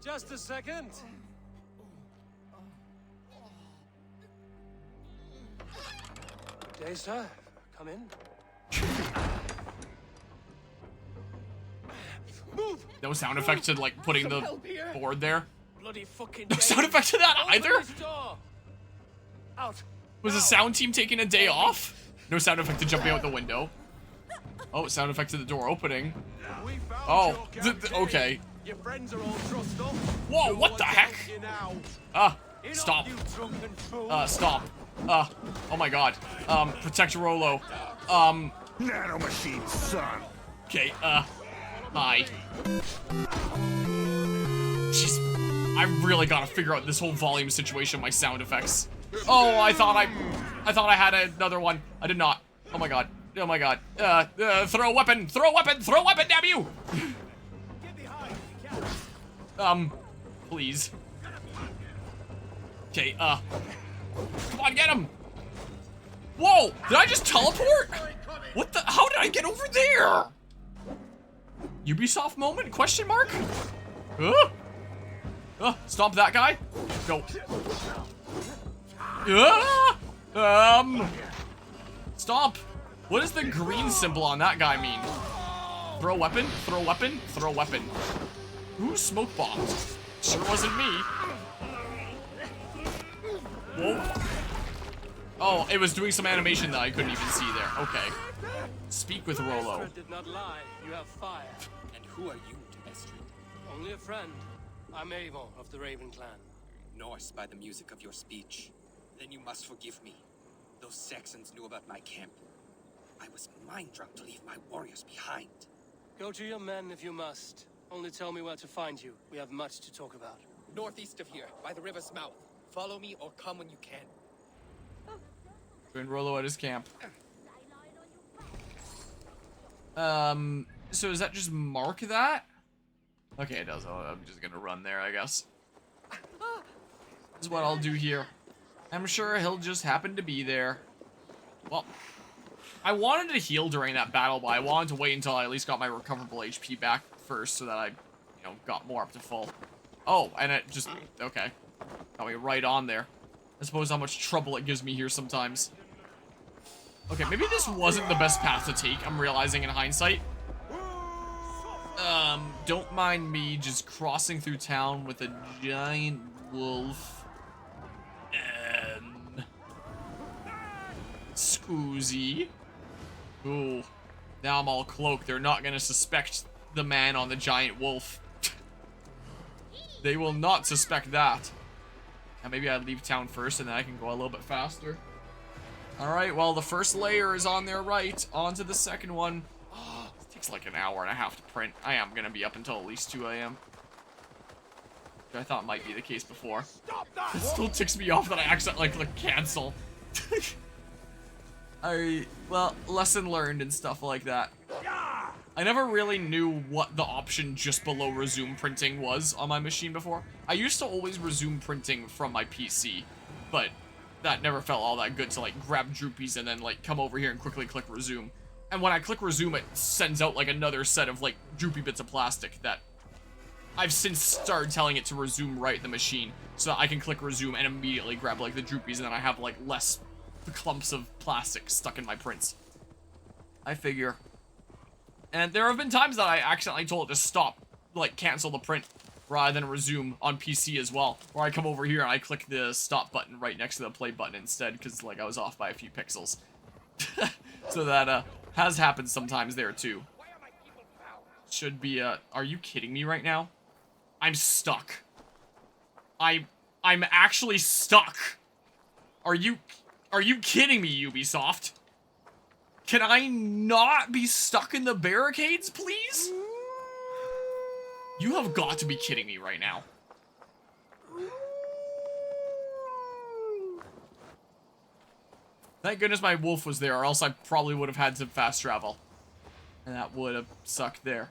Just a second. Good day, sir. Come in. Move! No sound effect to, like, putting the board there. Bloody fucking No sound effect to that either? Open this door. Out. Was the sound team taking a day off? No sound effect to jumping out the window. Oh, sound effect to the door opening. Oh, okay. Your friends are all trussed up. Whoa, what the heck? Stop. Stop. Oh my god. Protect Rollo. Nanomachine, son. Okay, hi. Jeez, I really gotta figure out this whole volume situation, my sound effects. Oh, I thought I had another one. I did not. Oh my god. Oh my god. Throw a weapon! Throw a weapon! Throw a weapon, damn you! Please. Okay, come on, get him! Whoa! Did I just teleport? What the? How did I get over there? Ubisoft moment? Question mark? Stomp that guy? No. Stomp. What does the green symbol on that guy mean? Throw a weapon? Throw a weapon? Throw a weapon. Who smoke bombed? Sure wasn't me. Whoa. Oh, it was doing some animation that I couldn't even see there. Okay. Speak with Rollo. Estrid did not lie. You have fire. And who are you to Estrid? Only a friend. I'm Avon of the Raven clan. Norse by the music of your speech. Then you must forgive me. Those Saxons knew about my camp. I was mind drunk to leave my warriors behind. Go to your men if you must. Only tell me where to find you. We have much to talk about. Northeast of here, by the river's mouth. Follow me or come when you can. Join Rollo at his camp. So does that just mark that? Okay, it does. I'm just gonna run there, I guess. This is what I'll do here. I'm sure he'll just happen to be there. Well, I wanted to heal during that battle, but I wanted to wait until I at least got my recoverable HP back first so that I, got more up to full. Oh, and it just, okay. Got me right on there. I suppose how much trouble it gives me here sometimes. Okay, maybe this wasn't the best path to take, I'm realizing in hindsight. Don't mind me just crossing through town with a giant wolf. Scoozy. Ooh. Now I'm all cloaked. They're not gonna suspect the man on the giant wolf. They will not suspect that. Now maybe I leave town first and then I can go a little bit faster. Alright, well the first layer is on their right. On to the second one. It takes like an hour and a half to print. I am gonna be up until at least 2 AM. I thought might be the case before. It still ticks me off that I accidentally click cancel. Well, lesson learned and stuff like that. I never really knew what the option just below resume printing was on my machine before. I used to always resume printing from my PC, but that never felt all that good to like grab droopies and then like come over here and quickly click resume. And when I click resume, it sends out like another set of like droopy bits of plastic that I've since started telling it to resume right the machine so that I can click resume and immediately grab like the droopies and then I have like less clumps of plastic stuck in my prints. I figure. And there have been times that I accidentally told it to stop, like cancel the print rather than resume on PC as well. Where I come over here and I click the stop button right next to the play button instead because like I was off by a few pixels. So that has happened sometimes there too. Should be are you kidding me right now? I'm stuck. I'm actually stuck. Are you kidding me, Ubisoft? Can I not be stuck in the barricades, please? You have got to be kidding me right now. Thank goodness my wolf was there, or else I probably would have had to fast travel. And that would have sucked there.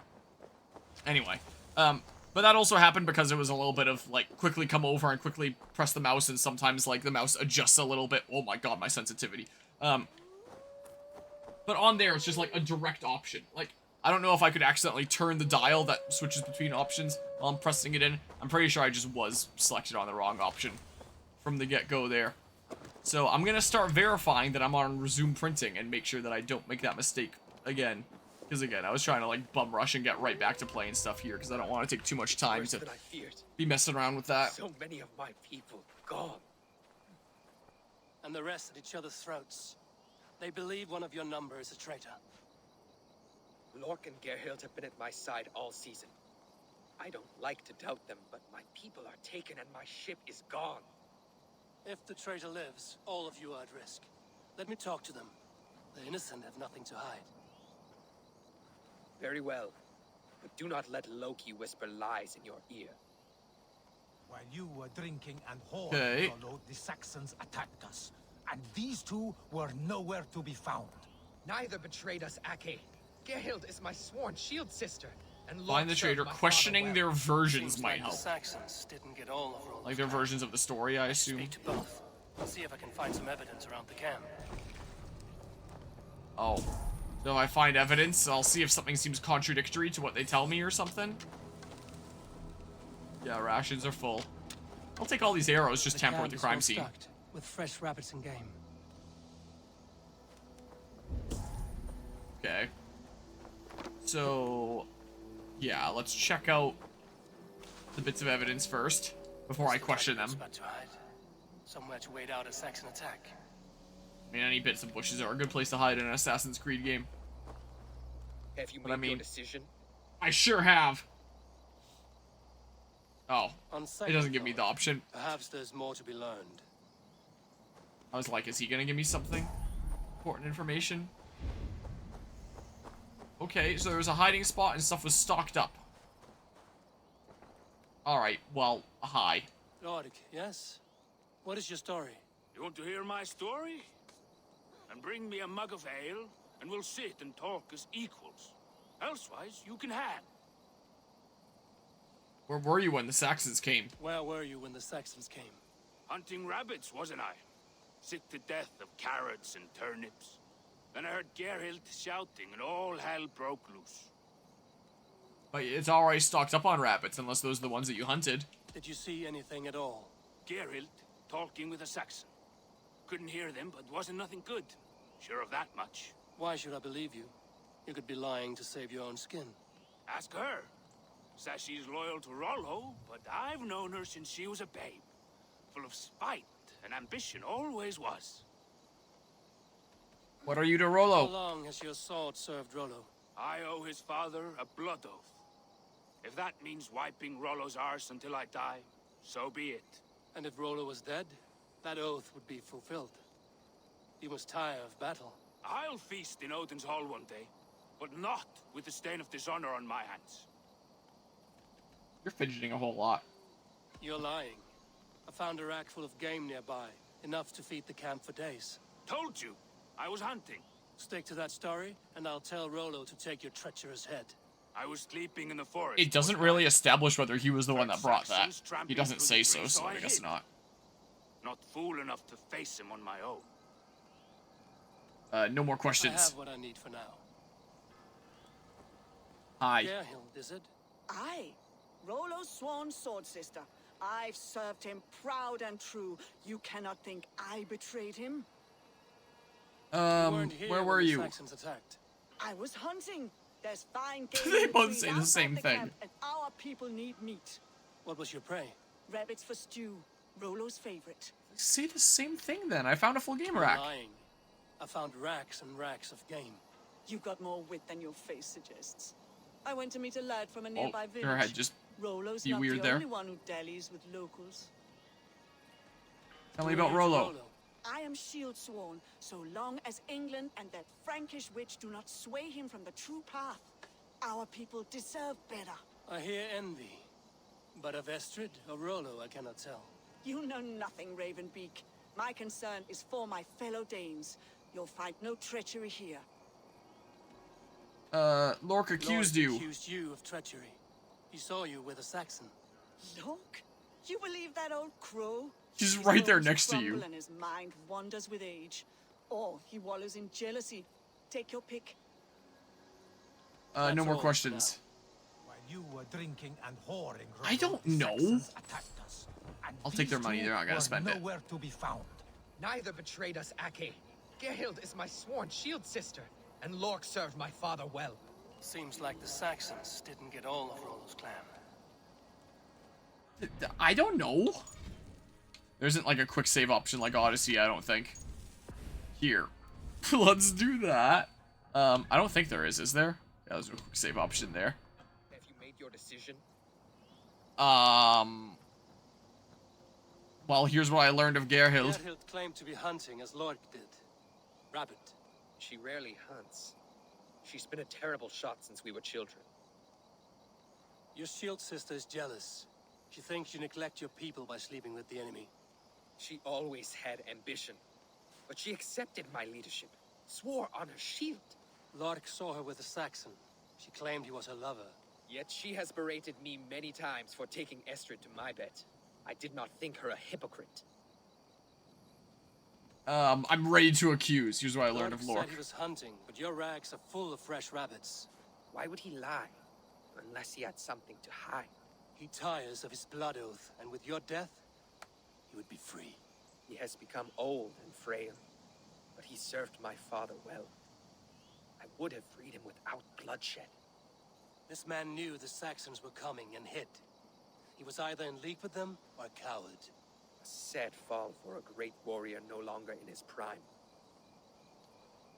Anyway, but that also happened because it was a little bit of, like, quickly come over and quickly press the mouse, and sometimes, like, the mouse adjusts a little bit. Oh my god, my sensitivity. But on there, it's just, like, a direct option. Like, I don't know if I could accidentally turn the dial that switches between options while I'm pressing it in. I'm pretty sure I just was selected on the wrong option from the get-go there. So I'm gonna start verifying that I'm on resume printing and make sure that I don't make that mistake again. Because again, I was trying to like bum rush and get right back to playing stuff here because I don't want to take too much time to be messing around with that. So many of my people gone. And the rest at each other's throats. They believe one of your number is a traitor. Lork and Gerhild have been at my side all season. I don't like to doubt them, but my people are taken and my ship is gone. If the traitor lives, all of you are at risk. Let me talk to them. The innocent have nothing to hide. Very well. But do not let Loki whisper lies in your ear. While you were drinking and whoring, Okay. Rollo, the Saxons attacked us. And these two were nowhere to be found. Neither betrayed us, Ake. Gerhild is my sworn shield sister. And Find the traitor. Questioning their versions might help. The Saxons didn't get all of Rollo's Like their versions of the story, I assume. Speak to both. I'll see if I can find some evidence around the camp. Oh. So if I find evidence, I'll see if something seems contradictory to what they tell me or something. Yeah, rations are full. I'll take all these arrows, just tamper with the crime scene. Stocked with fresh rabbits and game. Okay. So, yeah, let's check out the bits of evidence first before I question them. Spot to hide. Somewhere to wait out a Saxon attack. I mean, any bits of bushes are a good place to hide in an Assassin's Creed game. Have you But made your decision? I sure have. Oh, On it doesn't give me the option. Perhaps there's more to be learned. I was like, is he gonna give me something? Important information? Okay, so there was a hiding spot and stuff was stocked up. Alright, well, hi. Lord, yes? What is your story? You want to hear my story? And bring me a mug of ale, and we'll sit and talk as equals. Elsewise, you can hang. Where were you when the Saxons came? Where were you when the Saxons came? Hunting rabbits, wasn't I? Sick to death of carrots and turnips. Then I heard Gerhild shouting, and all hell broke loose. But it's already stocked up on rabbits, unless those are the ones that you hunted. Did you see anything at all? Gerhild talking with a Saxon. Couldn't hear them, but wasn't nothing good. Sure of that much. Why should I believe you? You could be lying to save your own skin. Ask her. Says she's loyal to Rollo, but I've known her since she was a babe. Full of spite and ambition, always was. What are you to Rollo? How long has your sword served Rollo? I owe his father a blood oath. If that means wiping Rollo's arse until I die, so be it. And if Rollo was dead, that oath would be fulfilled. He must tire of battle. I'll feast in Odin's hall one day, but not with the stain of dishonor on my hands. You're fidgeting a whole lot. You're lying. I found a rack full of game nearby, enough to feed the camp for days. Told you, I was hunting. Stick to that story, and I'll tell Rollo to take your treacherous head. I was sleeping in the forest. It doesn't really establish whether he was the one that brought that. He doesn't say so, so I guess not. Not fool enough to face him on my own. No more I questions. have what I need for now. Hi. Gerhild, is it? Aye. Rollo's sworn sword sister. I've served him proud and true. You cannot think I betrayed him? Where were you? Saxons attacked. I was hunting. There's fine game. They in both trees say the outside same thing. camp, and our people need meat. What was your prey? Rabbits for stew. Rollo's favorite. Say the same thing then. I found a full game You're rack. lying. I found racks and racks of game. You got more wit than your face suggests. I went to meet a lad from a Oh, nearby village. her head just Rollo's Be not weird the there. only one who dallies with locals. Tell me about Rollo. I am shield sworn, so long as England and that Frankish witch do not sway him from the true path. Our people deserve better. I hear envy. But of Estrid or Rollo, I cannot tell. You know nothing, Ravenbeak. My concern is for my fellow Danes. You'll find no treachery here. Lork accused you. Accused you of treachery. He saw you with a Saxon. Look, you believe that old crow? He's His right there bones next to crumble you. And his mind wanders with age. Or he wallows in jealousy. Take your pick. No more questions. While you were drinking and whoring, I don't the know. Saxons attacked us, and I'll take their these money. two They're not gonna were spend it. nowhere to be found. Neither betrayed us, Ake. Gerhild is my sworn shield sister, and Lork served my father well. Seems like the Saxons didn't get all of Rollo's clan. I don't know. There isn't like a quick save option like Odyssey, I don't think. Here. Let's do that. I don't think there is there? Yeah, there's a quick save option there. Have you made your decision? Well, here's what I learned of Gerhild. Gerhild claimed to be hunting as Lork did. Rabbit. She rarely hunts. She's been a terrible shot since we were children. Your shield sister is jealous. She thinks you neglect your people by sleeping with the enemy. She always had ambition, but she accepted my leadership, swore on her shield. Lork saw her with a Saxon. She claimed he was her lover. Yet she has berated me many times for taking Estrid to my bed. I did not think her a hypocrite. I'm ready to accuse. Here's what I learned of Lork Lork. said he was hunting, but your rags are full of fresh rabbits. Why would he lie? Unless he had something to hide. He tires of his blood oath, and with your death, he would be free. He has become old and frail, but he served my father well. I would have freed him without bloodshed. This man knew the Saxons were coming and hid. He was either in league with them or a coward. A sad fall for a great warrior no longer in his prime.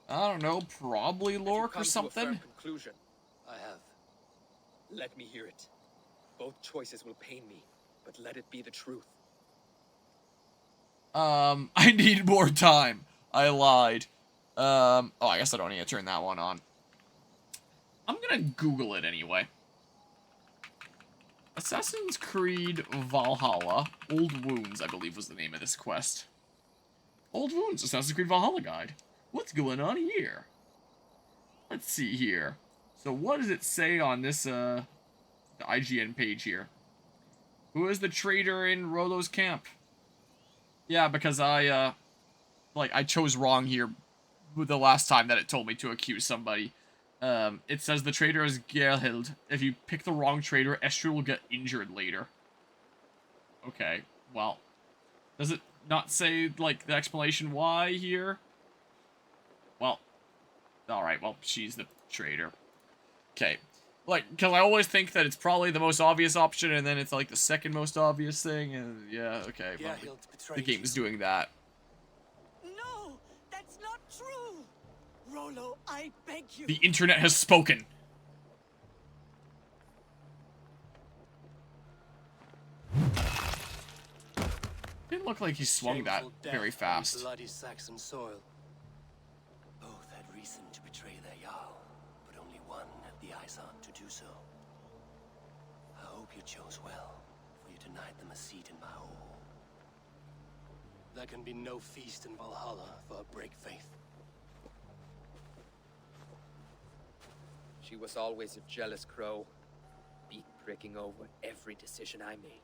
I don't know, probably Lork or something. To a firm conclusion. I have. Let me hear it. Both choices will pain me, but let it be the truth. I need more time. I lied. Oh, I guess I don't need to turn that one on. I'm gonna Google it anyway. Assassin's Creed Valhalla. Old Wounds, I believe, was the name of this quest. Old Wounds, Assassin's Creed Valhalla guide. What's going on here? Let's see here. So what does it say on this, the IGN page here? Who is the traitor in Rollo's camp? Yeah, because I chose wrong here with the last time that it told me to accuse somebody. It says the traitor is Gerhild. If you pick the wrong traitor, Estrid will get injured later. Okay, well. Does it not say, like, the explanation why here? Well. Alright, well, she's the traitor. Okay. Like, because I always think that it's probably the most obvious option, and then it's, like, the second most obvious thing, and, yeah, okay. Well, the game is doing that. No, that's not true. Rollo, I beg you. The internet has spoken. Didn't look like he swung that very fast. Bloody Saxon soil. Both had reason to betray their Jarl, but only one had the eyes on to do so. I hope you chose well, for you denied them a seat in my hall. There can be no feast in Valhalla for a break faith. She was always a jealous crow, beak pricking over every decision I made.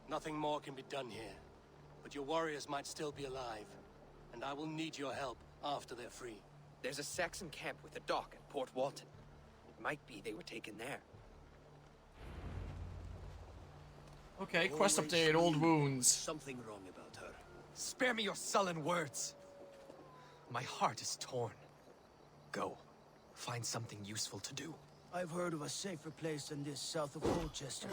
Nothing more can be done here, but your warriors might still be alive, and I will need your help after they're free. There's a Saxon camp with a dock at Port Walton. It might be they were taken there. Okay, quest update, Old Wounds. Something wrong about her. Spare me your sullen words. My heart is torn. Go. Find something useful to do. I've heard of a safer place than this south of Colchester.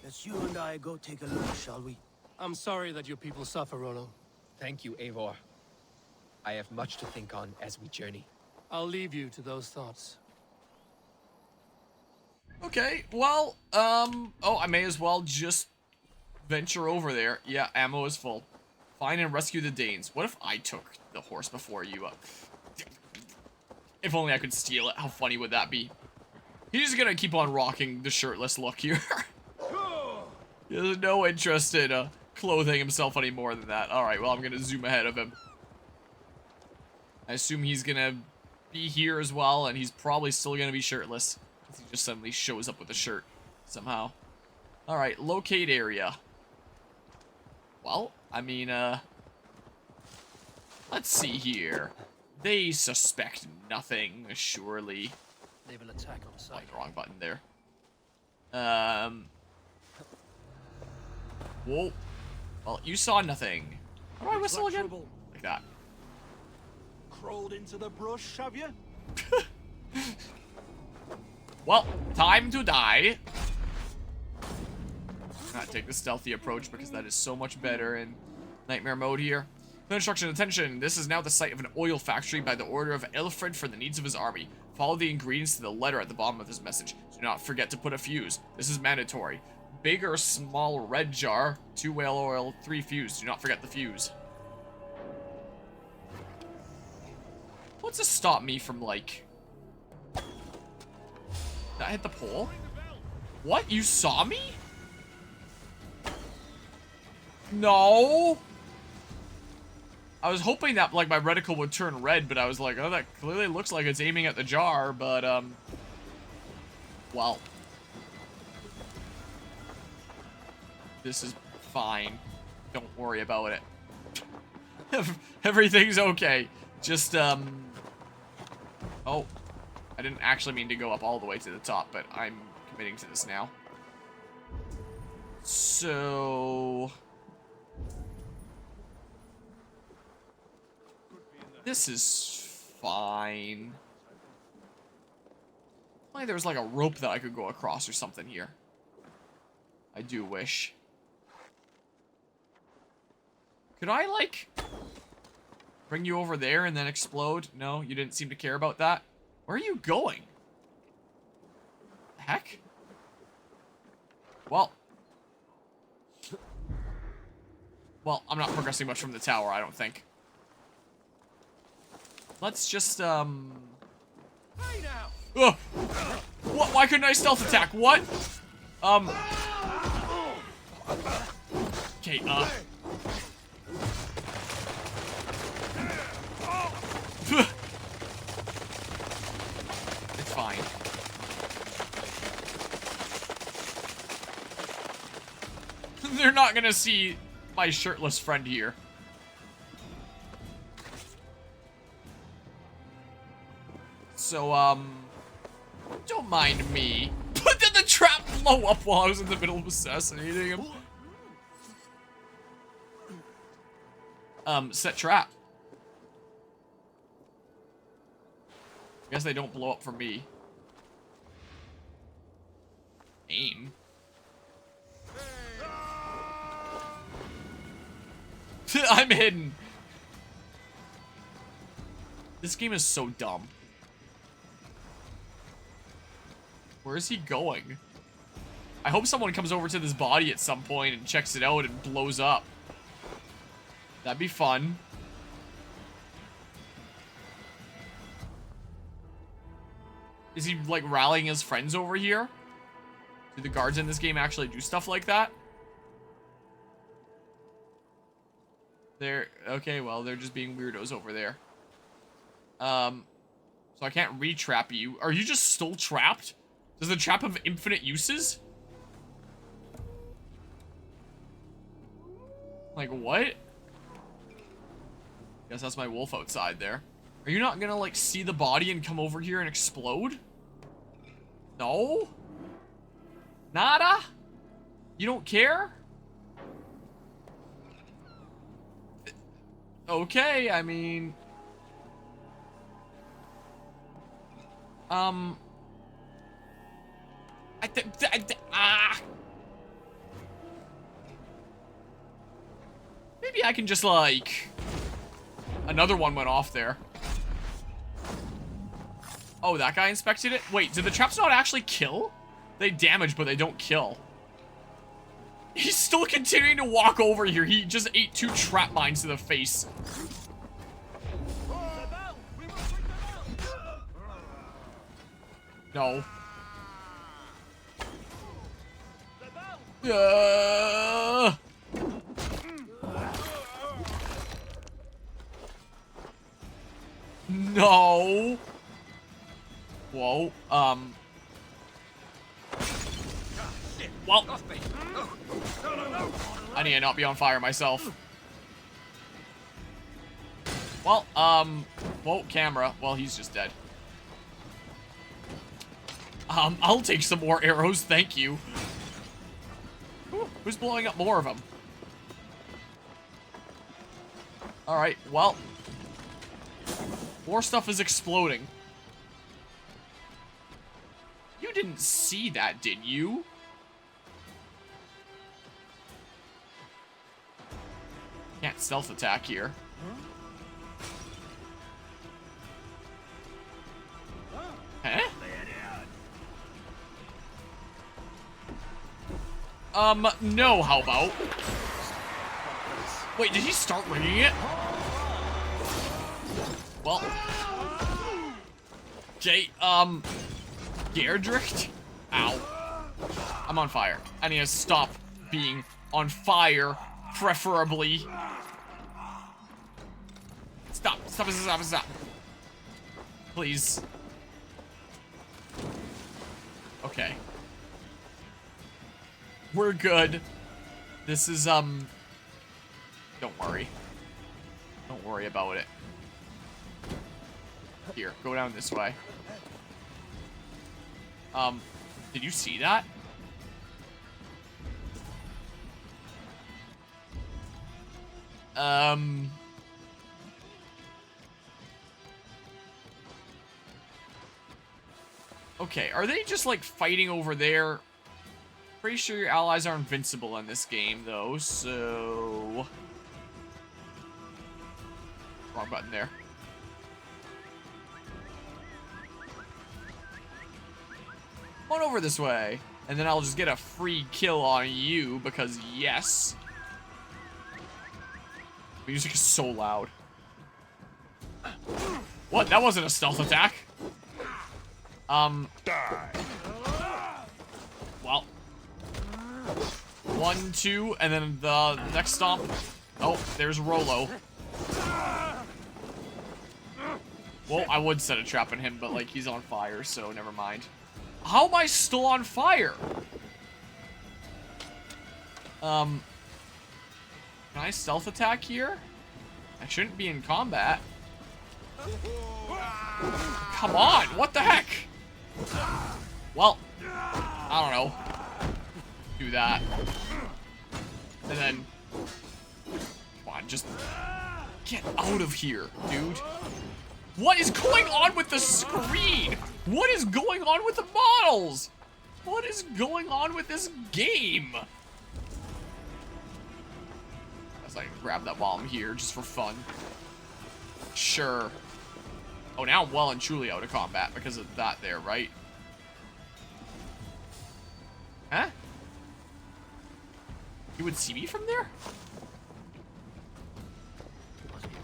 Let's you and I go take a look, shall we? I'm sorry that your people suffer, Rollo. Thank you, Eivor. I have much to think on as we journey. I'll leave you to those thoughts. Okay, well, oh, I may as well just venture over there. Yeah, ammo is full. Find and rescue the Danes. What if I took the horse before you? If only I could steal it. How funny would that be? He's gonna keep on rocking the shirtless look here. He has no interest in clothing himself any more than that. Alright, well, I'm gonna zoom ahead of him. I assume he's gonna be here as well, and he's probably still gonna be shirtless. He just suddenly shows up with a shirt somehow. Alright, locate area. Well, I mean, let's see here. They suspect nothing, surely. They will attack on sight. Oh, wrong button there. Whoa. Well, you saw nothing. How do I whistle again? Like that. Crawled into the brush, have you? Well, time to die. Not take the stealthy approach because that is so much better in nightmare mode here. No instruction, attention. This is now the site of an oil factory by the order of Elfred for the needs of his army. Follow the ingredients to the letter at the bottom of this message. Do not forget to put a fuse. This is mandatory. Big or small red jar, 2 whale oil, 3 fuse. Do not forget the fuse. What's to stop me from, like... Did I hit the pole? What? You saw me? No! I was hoping that, like, my reticle would turn red, but I was like, oh, that clearly looks like it's aiming at the jar, but, well. This is fine. Don't worry about it. Everything's okay. Just, oh. I didn't actually mean to go up all the way to the top, but I'm committing to this now. So... This is fine. Like there was like a rope that I could go across or something here. I do wish. Could I, like, bring you over there and then explode? No, you didn't seem to care about that. Where are you going? Heck? Well, I'm not progressing much from the tower, I don't think. Let's just, Hey now. Ugh. What? Why couldn't I stealth attack? What? Okay, It's fine. They're not gonna see my shirtless friend here. So, don't mind me. But did the trap blow up while I was in the middle of assassinating him? Set trap. I guess they don't blow up for me. Aim. I'm hidden. This game is so dumb. Where is he going? I hope someone comes over to this body at some point and checks it out and blows up. That'd be fun. Is he, like, rallying his friends over here? Do the guards in this game actually do stuff like that? Okay, well, they're just being weirdos over there. So I can't re-trap you. Are you just still trapped? Does the trap have infinite uses? Like, what? Guess that's my wolf outside there. Are you not gonna, like, see the body and come over here and explode? No? Nada? You don't care? Okay, I mean... Maybe I can just, like... Another one went off there. Oh, that guy inspected it? Wait, did the traps not actually kill? They damage, but they don't kill. He's still continuing to walk over here. He just ate 2 trap mines to the face. No. No. Whoa. Well, I need to not be on fire myself. Well, whoa, camera. Well, he's just dead. I'll take some more arrows, thank you. Who's blowing up more of them? Alright, well. More stuff is exploding. You didn't see that, did you? Can't stealth attack here. Huh? No, how about? Wait, did he start ringing it? Well. Okay, Gerdricht? Ow. I'm on fire. I need to stop being on fire, preferably. Stop, stop, stop, stop. Please. Okay. We're good. This is, don't worry. Don't worry about it. Here, go down this way. Did you see that? Okay, are they just, like, fighting over there? Pretty sure your allies are invincible in this game, though, so... Wrong button there. Come on over this way, and then I'll just get a free kill on you, because yes. Music is so loud. What? That wasn't a stealth attack. Well. 1, 2, and then the next stomp. Oh, there's Rollo. Well, I would set a trap on him, but, like, he's on fire, so never mind. How am I still on fire? Can I stealth attack here? I shouldn't be in combat. Come on, what the heck? Well, I don't know. Do that. And then... Come on, just... Get out of here, dude. What is going on with the screen? What is going on with the models? What is going on with this game? Guess I can grab that while I'm here, just for fun. Sure. Oh, now I'm well and truly out of combat because of that there, right? Huh? You would see me from there?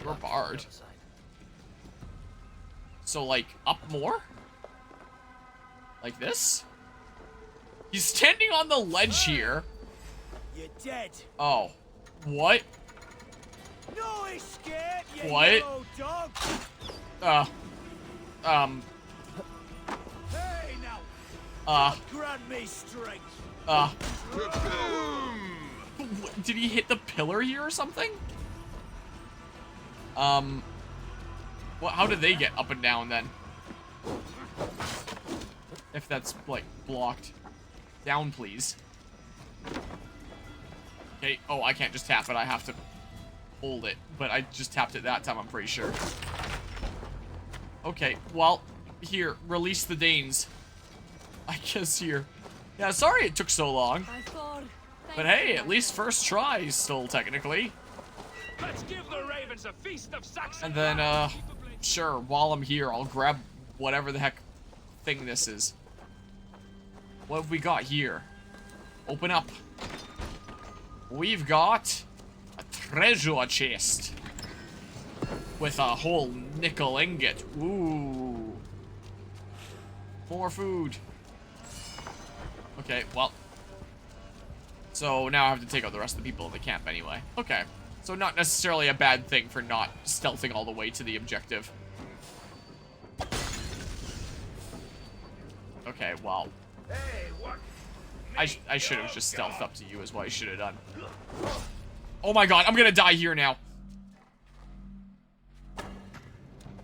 You're barred. So, like, up more? Like this? He's standing on the ledge here. You're dead. Oh. What? No escape, you What? yellow dog. Hey now. Grant me strength. Did he hit the pillar here or something? Well, how did they get up and down then? If that's, like, blocked. Down, please. Okay, oh, I can't just tap it. I have to hold it. But I just tapped it that time, I'm pretty sure. Okay, well, here, release the Danes. I guess here. Yeah, sorry it took so long. But hey, at least first try still, technically. Let's give the ravens a feast of Saxon. And then, sure, while I'm here, I'll grab whatever the heck thing this is. What have we got here? Open up. We've got a treasure chest with a whole nickel ingot. Ooh. More food. Okay, well. So now I have to take out the rest of the people in the camp anyway. Okay. So not necessarily a bad thing for not stealthing all the way to the objective. Okay, well. I should have just stealthed up to you is what I should have done. Oh my god, I'm gonna die here now.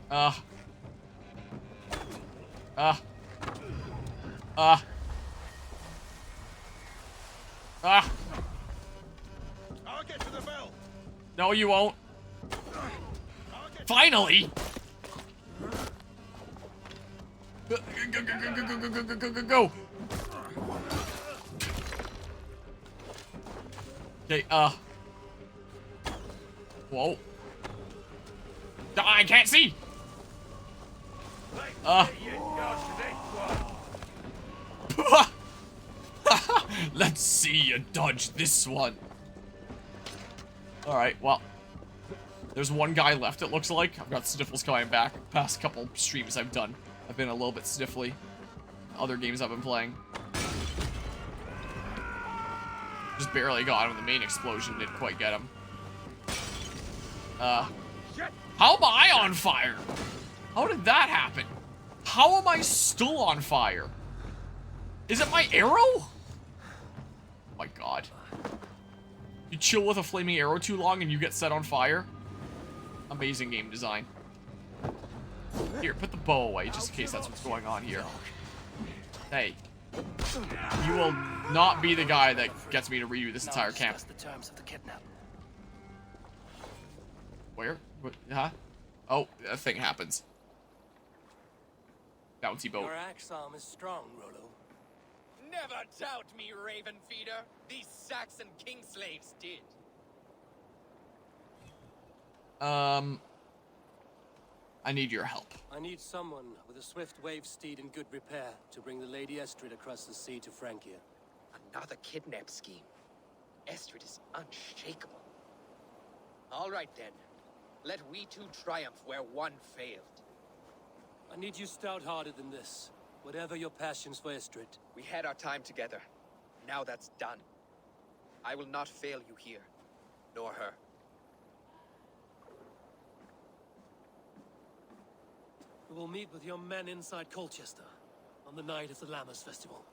I'll get to the bell. No, you won't. Finally! Go. Okay, whoa. I can't see! Let's see you dodge this one. Alright, well. There's one guy left, it looks like. I've got sniffles coming back. Past couple streams I've done, I've been a little bit sniffly. Other games I've been playing. Just barely got him. The main explosion didn't quite get him. How am I on fire? How did that happen? How am I still on fire? Is it my arrow? Oh my god. You chill with a flaming arrow too long and you get set on fire? Amazing game design. Here, put the bow away just in case that's what's going on here. Hey. You will not be the guy that gets me to redo this entire camp. The terms of the kidnap. Where? What? Huh? Oh, that thing happens. Bouncy boat. Your axe arm is strong, Rollo. Never doubt me, Raven Feeder. These Saxon king slaves did. I need your help. I need someone with a swift wave steed in good repair to bring the Lady Estrid across the sea to Francia. Another kidnap scheme. Estrid is unshakable. All right then. Let we two triumph where one failed. I need you stout-hearted than this. Whatever your passions for Estrid. We had our time together. Now that's done. I will not fail you here, nor her. We will meet with your men inside Colchester on the night of the Lammas Festival.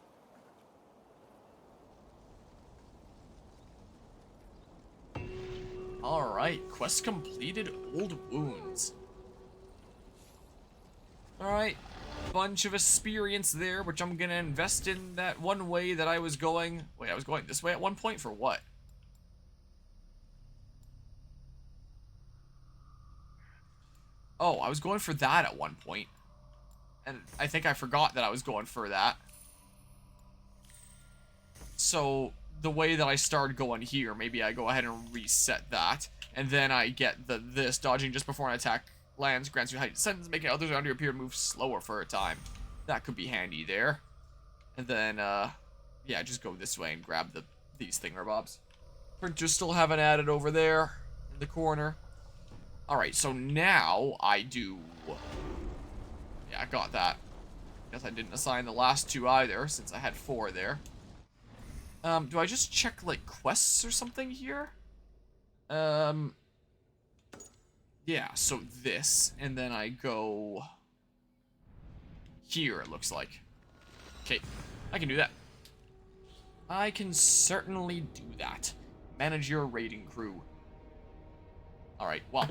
Alright, quest completed, Old Wounds. Alright, bunch of experience there, which I'm gonna invest in that one way that I was going. Wait, I was going this way at one point for what? Oh, I was going for that at one point. And I think I forgot that I was going for that. So, the way that I started going here, maybe I go ahead and reset that. And then I get this, dodging just before an attack lands, grants you heightened sentence, making others under your appear to move slower for a time. That could be handy there. And then, yeah, just go this way and grab these thingamabobs. Printer still haven't added over there in the corner. Alright, so now I do... Yeah, I got that. Guess I didn't assign the last two either, since I had 4 there. Do I just check, like, quests or something here? Yeah, so this, and then I go... here, it looks like. Okay, I can do that. I can certainly do that. Manage your raiding crew. Alright, well...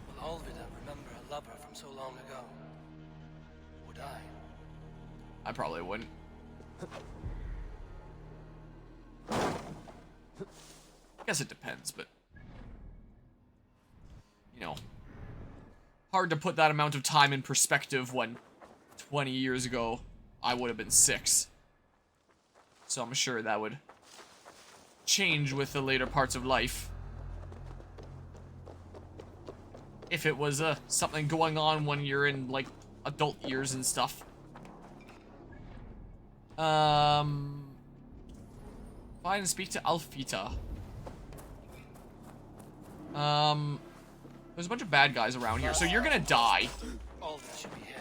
Will Olvida remember a lover from so long ago? Would I? I probably wouldn't. I guess it depends, but... you know... hard to put that amount of time in perspective when 20 years ago I would have been 6. So I'm sure that would change with the later parts of life. If it was something going on when you're in, like, adult years and stuff. Find and speak to Alfita. There's a bunch of bad guys around here, so you're gonna die. All that should be here.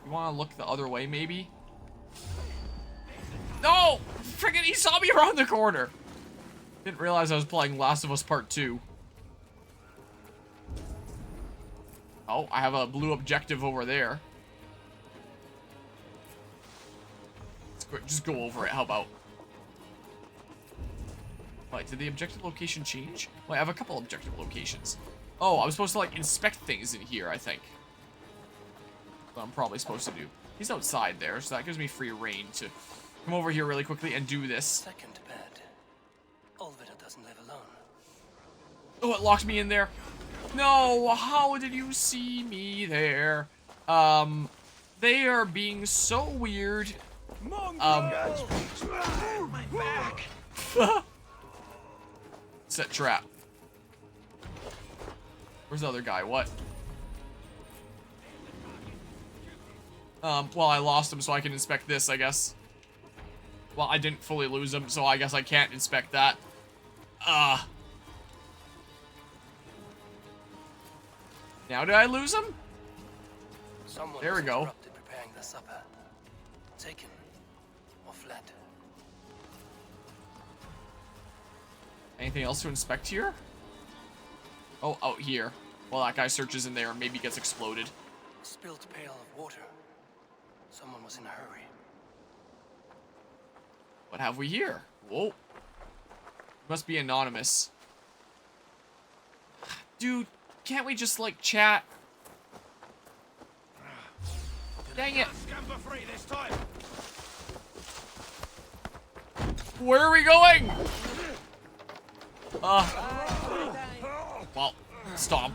You wanna look the other way, maybe? No! Friggin' he saw me around the corner! Didn't realize I was playing Last of Us Part 2. Oh, I have a blue objective over there. Let's just go over it, how about? Wait, did the objective location change? Wait, I have a couple objective locations. Oh, I was supposed to, like, inspect things in here, I think. What I'm probably supposed to do. He's outside there, so that gives me free reign to come over here really quickly and do this. Second bed. Olvida doesn't live alone. Oh, it locked me in there. No, how did you see me there? They are being so weird. My back. Set trap. Where's the other guy? What? Well, I lost him, so I can inspect this, I guess. Well, I didn't fully lose him, so I guess I can't inspect that. Now did I lose him? Someone there we go. interrupted preparing their supper. Taken or fled. Anything else to inspect here? Oh, out here. Well, that guy searches in there and maybe gets exploded. A spilled pail of water. Someone was in a hurry. What have we here? Whoa. Must be anonymous. Dude, can't we just, like, chat? Dang it. Where are we going? Well, stomp.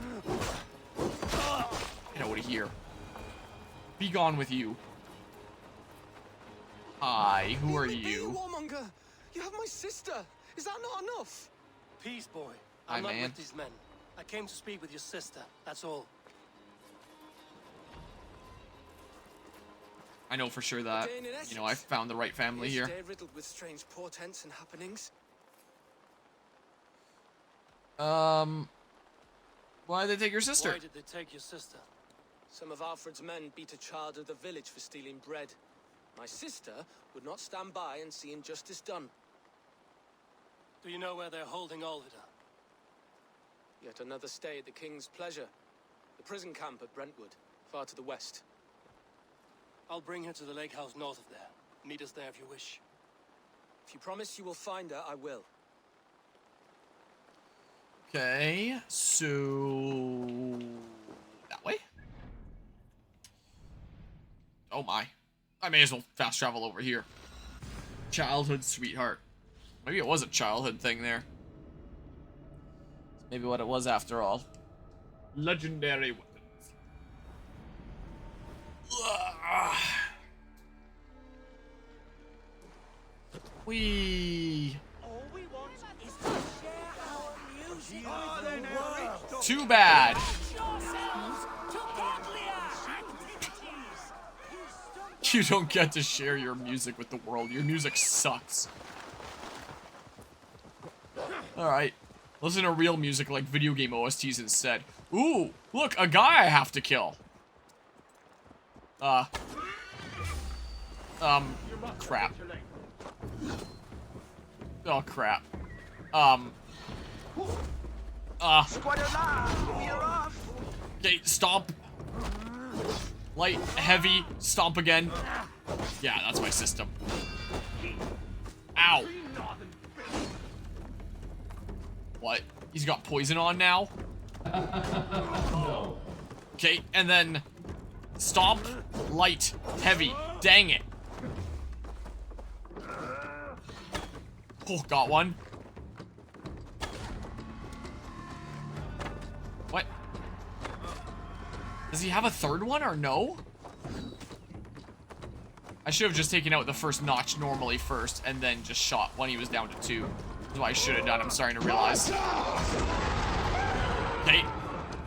Get out of here. Be gone with you. Hi, who are you? Warmonger, you have my sister. Is that not enough? Peace, boy. Hi, I'm not man. with these men. I came to speak with your sister. That's all. I know for sure that, you know, I found the right family here. Day riddled with strange portents and happenings. Why did they take your sister? Why did they take your sister? Some of Alfred's men beat a child of the village for stealing bread. My sister would not stand by and see injustice done. Do you know where they're holding Olvida? Yet another stay at the king's pleasure. The prison camp at Brentwood, far to the west. I'll bring her to the lake house north of there. Meet us there if you wish. If you promise you will find her, I will. Okay, so that way? Oh my. I may as well fast travel over here. Childhood sweetheart. Maybe it was a childhood thing there. Maybe what it was after all. Legendary weapons. Wee. All we want is to share our music with the world. Too bad. You don't get to share your music with the world. Your music sucks. Alright. Listen to real music like video game OSTs instead. Ooh, look, a guy I have to kill. Crap. Oh, crap. Okay, stomp. Light, heavy, stomp again. Yeah, that's my system. Ow. What? He's got poison on now? No. Okay, and then stomp, light, heavy. Dang it. Oh, got one. What? Does he have a third one or no? I should have just taken out the first notch normally first and then just shot when he was down to 2. That's what I should have done, I'm starting to realize. Okay.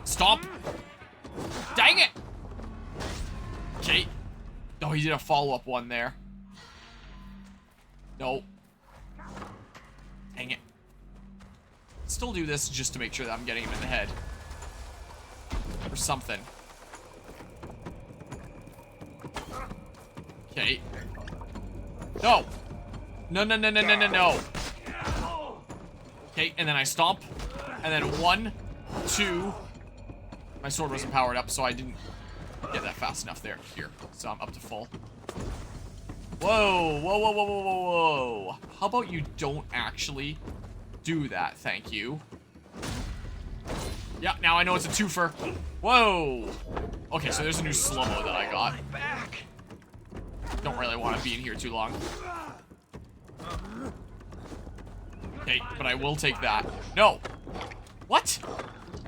Stomp. Dang it! Okay. Oh, he did a follow-up one there. No. Dang it. Still do this just to make sure that I'm getting him in the head. Or something. Okay. No! No, no, no, no, no, no, no. Okay, and then I stomp. And then 1, 2. My sword wasn't powered up, so I didn't get that fast enough there. Here. So I'm up to full. Whoa, whoa, whoa, whoa, whoa, whoa, whoa. How about you don't actually do that? Thank you. Yeah, now I know it's a twofer. Whoa. Okay, so there's a new slow-mo that I got. Don't really want to be in here too long. Okay, but I will take that. No. What?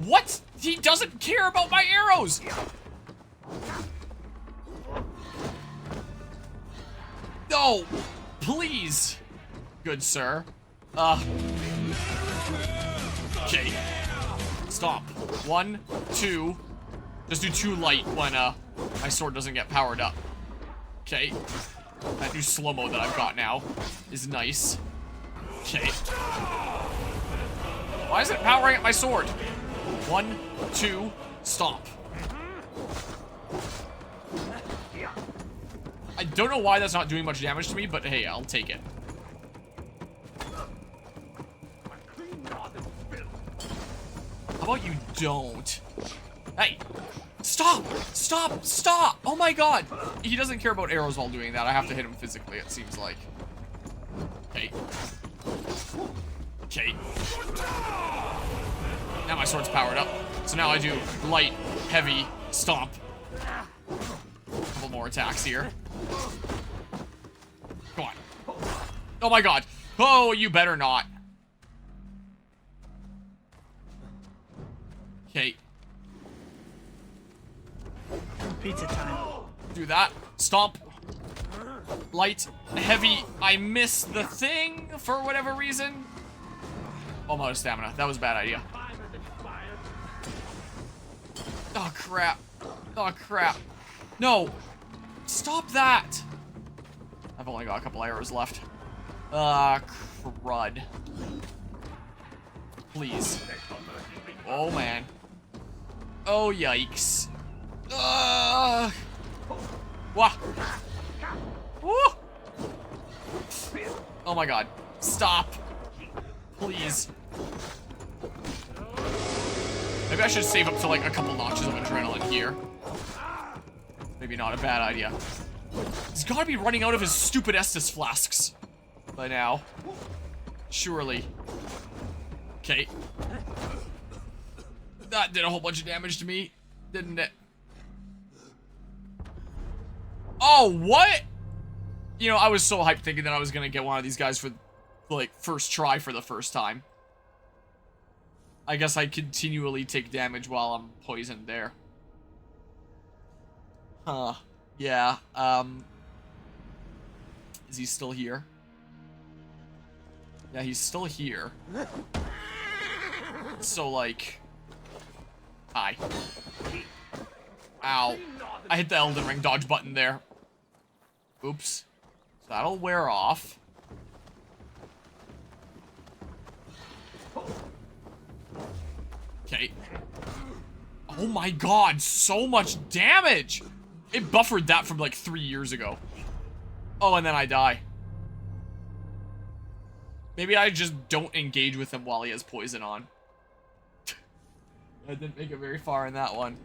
What? He doesn't care about my arrows. No. Please. Good sir. Okay. Stop. 1, 2. Just do 2 light when my sword doesn't get powered up. Okay. That new slow-mo that I've got now is nice. Okay. Why is it powering up my sword? 1, 2, stomp. I don't know why that's not doing much damage to me, but hey, I'll take it. How about you don't? Hey! Stop! Stop! Stop! Oh my god! He doesn't care about arrows while doing that. I have to hit him physically, it seems like. Okay. Okay. Now my sword's powered up. So now I do light, heavy, stomp. A couple more attacks here. Come on. Oh my god. Oh, you better not. Okay. Pizza time. Do that. Stomp. Light. Heavy. I missed the thing for whatever reason. Oh, I'm out of stamina. That was a bad idea. Oh, crap. Oh, crap. No. Stop that. I've only got a couple arrows left. Crud. Please. Oh, man. Oh, yikes. Wah. Woo. Oh my god. Stop. Please. Maybe I should save up to like a couple notches of adrenaline here. Maybe not a bad idea. He's gotta be running out of his stupid Estus flasks by now. Surely. Okay. That did a whole bunch of damage to me, didn't it? Oh, what? You know, I was so hyped thinking that I was gonna get one of these guys for, like, first try for the first time. I guess I continually take damage while I'm poisoned there. Huh. Yeah, is he still here? Yeah, he's still here. So, like... Hi. Ow. I hit the Elden Ring dodge button there. Oops. So that'll wear off. Okay. Oh my god, so much damage! It buffered that from like 3 years ago. Oh, and then I die. Maybe I just don't engage with him while he has poison on. I didn't make it very far in that one.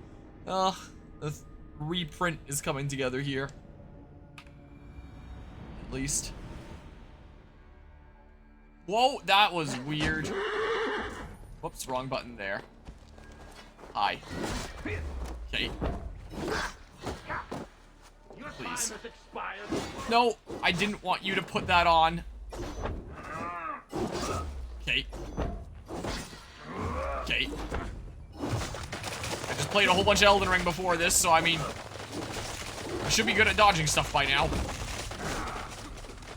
Ugh, the reprint is coming together here. At least. Whoa, that was weird. Whoops, wrong button there. Hi. Okay. Please. No, I didn't want you to put that on. Okay. Okay. I just played a whole bunch of Elden Ring before this, so I mean... I should be good at dodging stuff by now.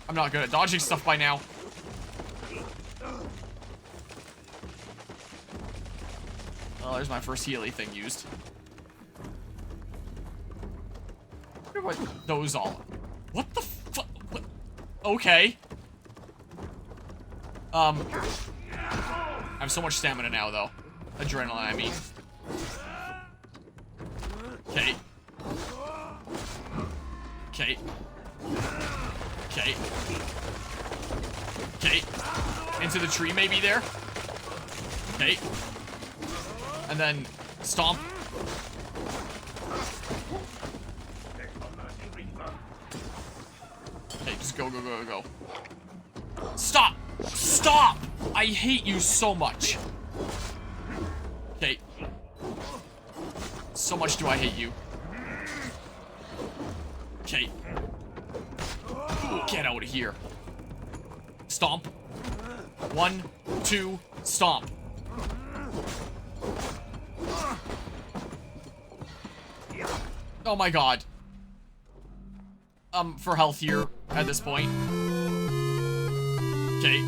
I'm not good at dodging stuff by now. Oh, there's my first Healy thing used. wonder what those all... What the fuck? Okay. I have so much stamina now, though. Adrenaline, I mean. Okay. Okay. Okay. Okay. Into the tree, maybe there. Okay. And then stomp. Okay, just go, go, go, go. Stop! Stop! I hate you so much. Okay. So much do I hate you. Okay. Get out of here. Stomp. 1, 2, stomp. Oh my god. For health here at this point. Okay.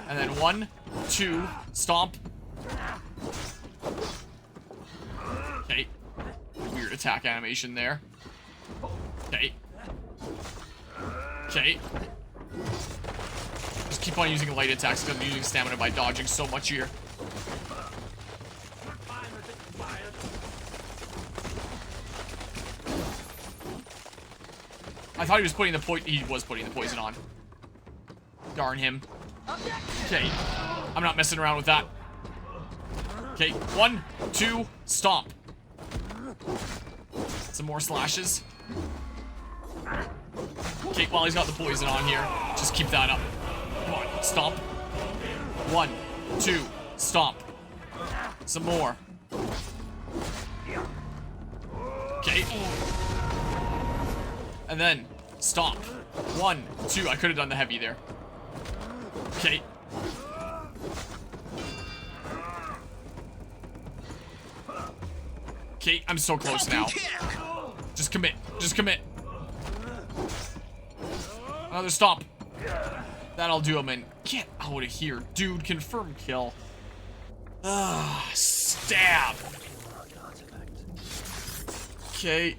And then 1, 2, stomp. Okay. Weird attack animation there. Okay. Okay. Just keep on using light attacks because I'm using stamina by dodging so much here. I thought he was putting the poison on. Darn him. Okay. I'm not messing around with that. Okay, 1, 2, stomp. Some more slashes. Okay, while he's got the poison on here, just keep that up. Come on, stomp. 1, 2, stomp. Some more. Okay. And then, stomp. 1, 2. I could have done the heavy there. Okay. Okay, I'm so close now. Just commit. Just commit. Another stomp. That'll do him in. Get out of here, dude. Confirm kill. Stab. Okay.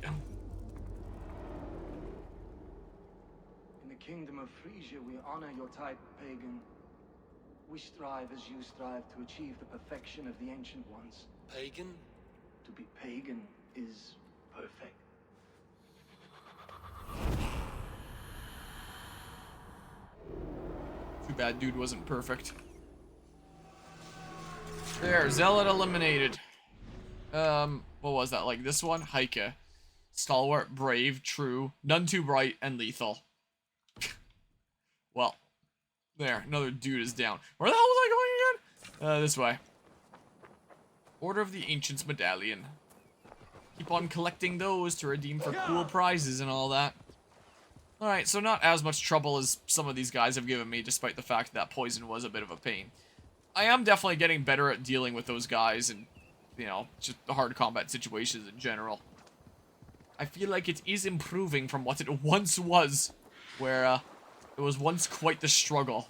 In the kingdom of Frisia, we honor your type, pagan. We strive as you strive to achieve the perfection of the ancient ones. Pagan? To be pagan is perfect. Too bad dude wasn't perfect. There, Zealot eliminated. What was that? Like this one? Heike. Stalwart, brave, true, none too bright, and lethal. Well, there, another dude is down. Where the hell was I going again? This way. Order of the Ancients Medallion. Keep on collecting those to redeem for cool prizes and all that. Alright, so not as much trouble as some of these guys have given me, despite the fact that poison was a bit of a pain. I am definitely getting better at dealing with those guys and, you know, just the hard combat situations in general. I feel like it is improving from what it once was, where, it was once quite the struggle.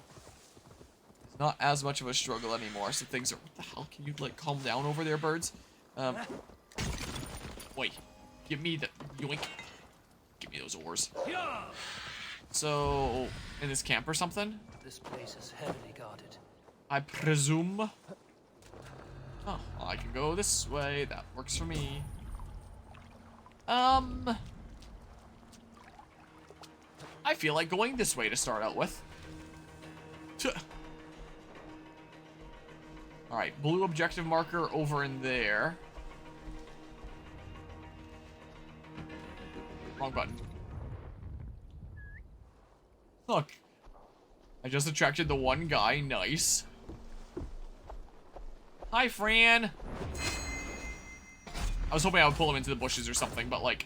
It's not as much of a struggle anymore, so things are... What the hell? Can you, like, calm down over there, birds? Wait. Give me the... Yoink. Give me those ores. So, in this camp or something? This place is heavily guarded. I presume. Oh, well, I can go this way. That works for me. I feel like going this way to start out with. Alright, blue objective marker over in there. Wrong button. Look. I just attracted the one guy. Nice. Hi, Fran. I was hoping I would pull him into the bushes or something, but like...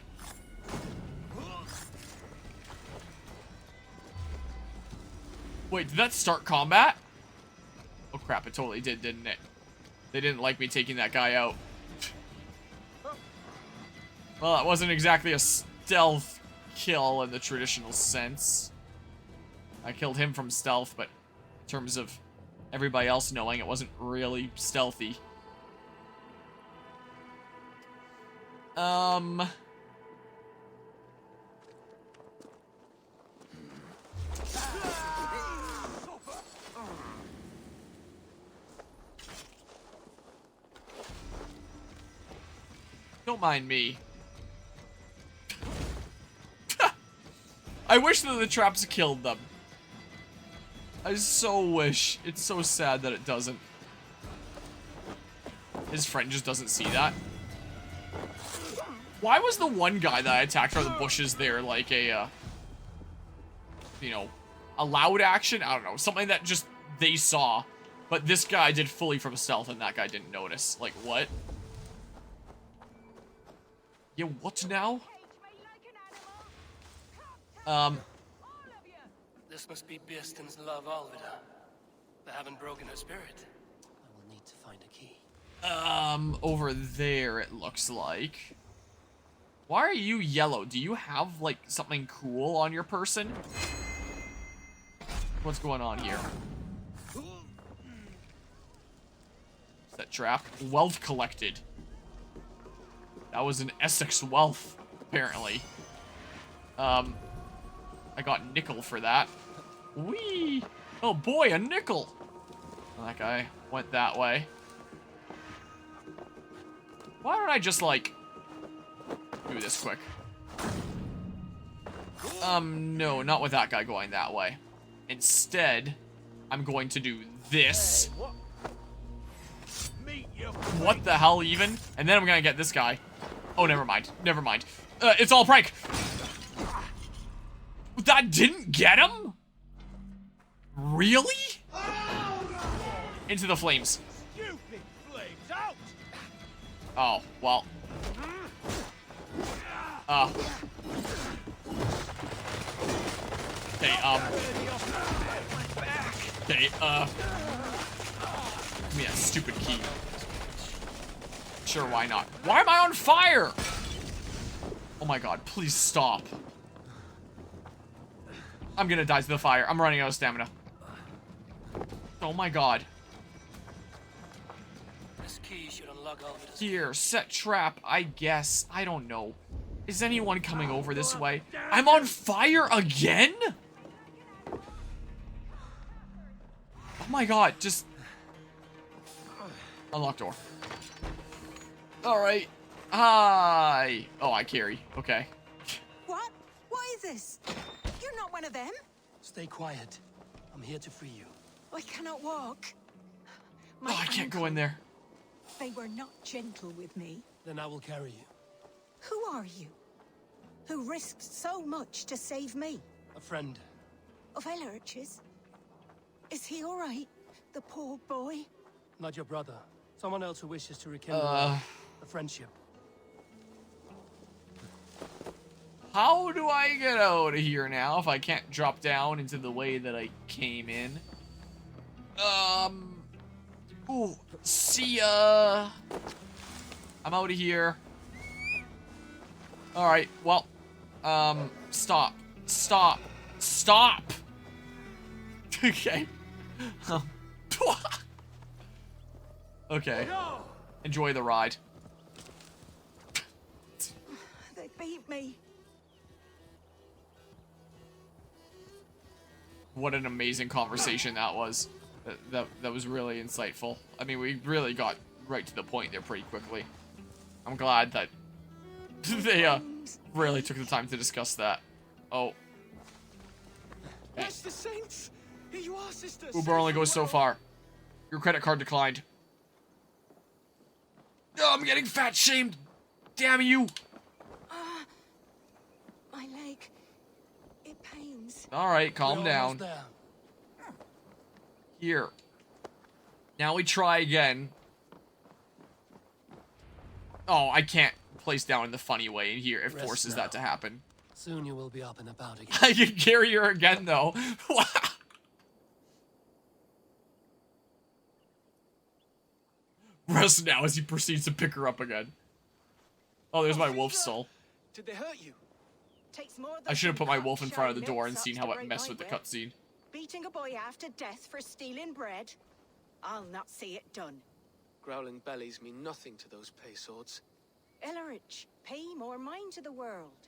Wait, did that start combat? Oh crap, it totally did, didn't it? They didn't like me taking that guy out. Well, that wasn't exactly a stealth kill in the traditional sense. I killed him from stealth, but in terms of everybody else knowing, it wasn't really stealthy. Don't mind me. I wish that the traps killed them. I so wish. It's so sad that it doesn't. His friend just doesn't see that. Why was the one guy that I attacked from the bushes there like a, you know, a loud action? I don't know. Something that just they saw. But this guy did fully from stealth and that guy didn't notice. Like, what? Yeah, what now? This must be Bearston's love, Alvida. They haven't broken her spirit. I will need to find a key. Over there it looks like. Why are you yellow? Do you have, like, something cool on your person? What's going on here? Set trap. Wealth collected. That was an Essex wealth, apparently. I got nickel for that. Whee! Oh boy, a nickel! Well, that guy went that way. Why don't I just, like, do this quick? No, not with that guy going that way. Instead, I'm going to do this. What the hell, even? And then I'm gonna get this guy. Oh, never mind. Never mind. It's all prank. That didn't get him? Really? Into the flames. Oh, well. Okay, okay, give me that stupid key. Sure, why not? Why am I on fire? Oh my god, please stop. I'm gonna die to the fire. I'm running out of stamina. Oh my god. This key should unlock Alvida's. Here, set trap, I guess. I don't know. Is anyone coming over this way? I'm on fire again? Oh my god, just... Unlock door. Alright. Hi. Oh, I carry. Okay. What? What is this? You're not one of them? Stay quiet. I'm here to free you. I cannot walk. Oh, I can't go in there. They were not gentle with me. Then I will carry you. Who are you? Who risked so much to save me? A friend. Of Ellerch's? Is he all right? The poor boy? Not your brother. Someone else who wishes to rekindle a friendship. How do I get out of here now if I can't drop down into the way that I came in? Ooh, see ya. I'm out of here. Alright, well, stop. Stop. Stop! Okay. Okay. Enjoy the ride. They beat me. What an amazing conversation that was. That was really insightful. I mean, we really got right to the point there pretty quickly. I'm glad that they really took the time to discuss that. Oh. Yes, the saints. Here you are, sister. Uber only goes so far. Your credit card declined. Oh, I'm getting fat shamed. Damn you. My leg. It pains. Alright, calm down. Here. Now we try again. Oh, I can't place down in the funny way in here. It Rest forces now. that to happen. Soon you will be up and about again. I can carry her again, though. Wow. Rest now as he proceeds to pick her up again. Oh, there's my wolf soul. Did they hurt you? Takes more than I should have put my some wolf in front of the cockshy door and milksops seen to how it break messed my with the will. cutscene. Beating a boy half to death for stealing bread? I'll not see it done. Growling bellies mean nothing to those pay swords. Ellerich, pay more mind to the world.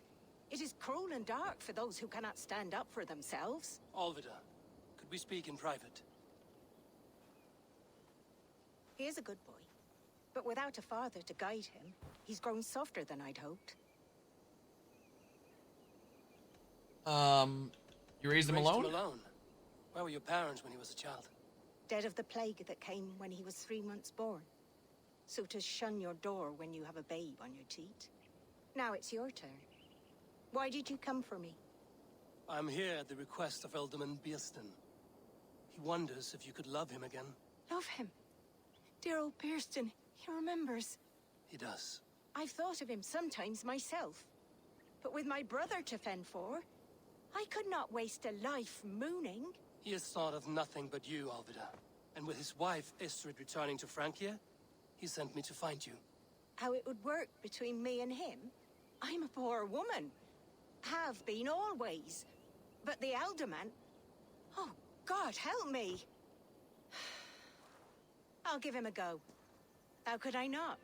It is cruel and dark for those who cannot stand up for themselves. Alvida, could we speak in private? He is a good boy. But without a father to guide him, he's grown softer than I'd hoped. You raised him Raised alone? him alone? Where were your parents when he was a child? Dead of the plague that came when he was 3 months born. So to shun your door when you have a babe on your teat. Now it's your turn. Why did you come for me? I'm here at the request of Alderman Beerston. He wonders if you could love him again. Love him. Dear old Beerston, he remembers. He does. I've thought of him sometimes myself. But with my brother to fend for, I could not waste a life mooning. He has thought of nothing but you, Alvida. And with his wife, Istrid, returning to Francia, he sent me to find you. How it would work between me and him? I'm a poor woman. Have been always. But the alderman... Oh, God, help me. I'll give him a go. How could I not?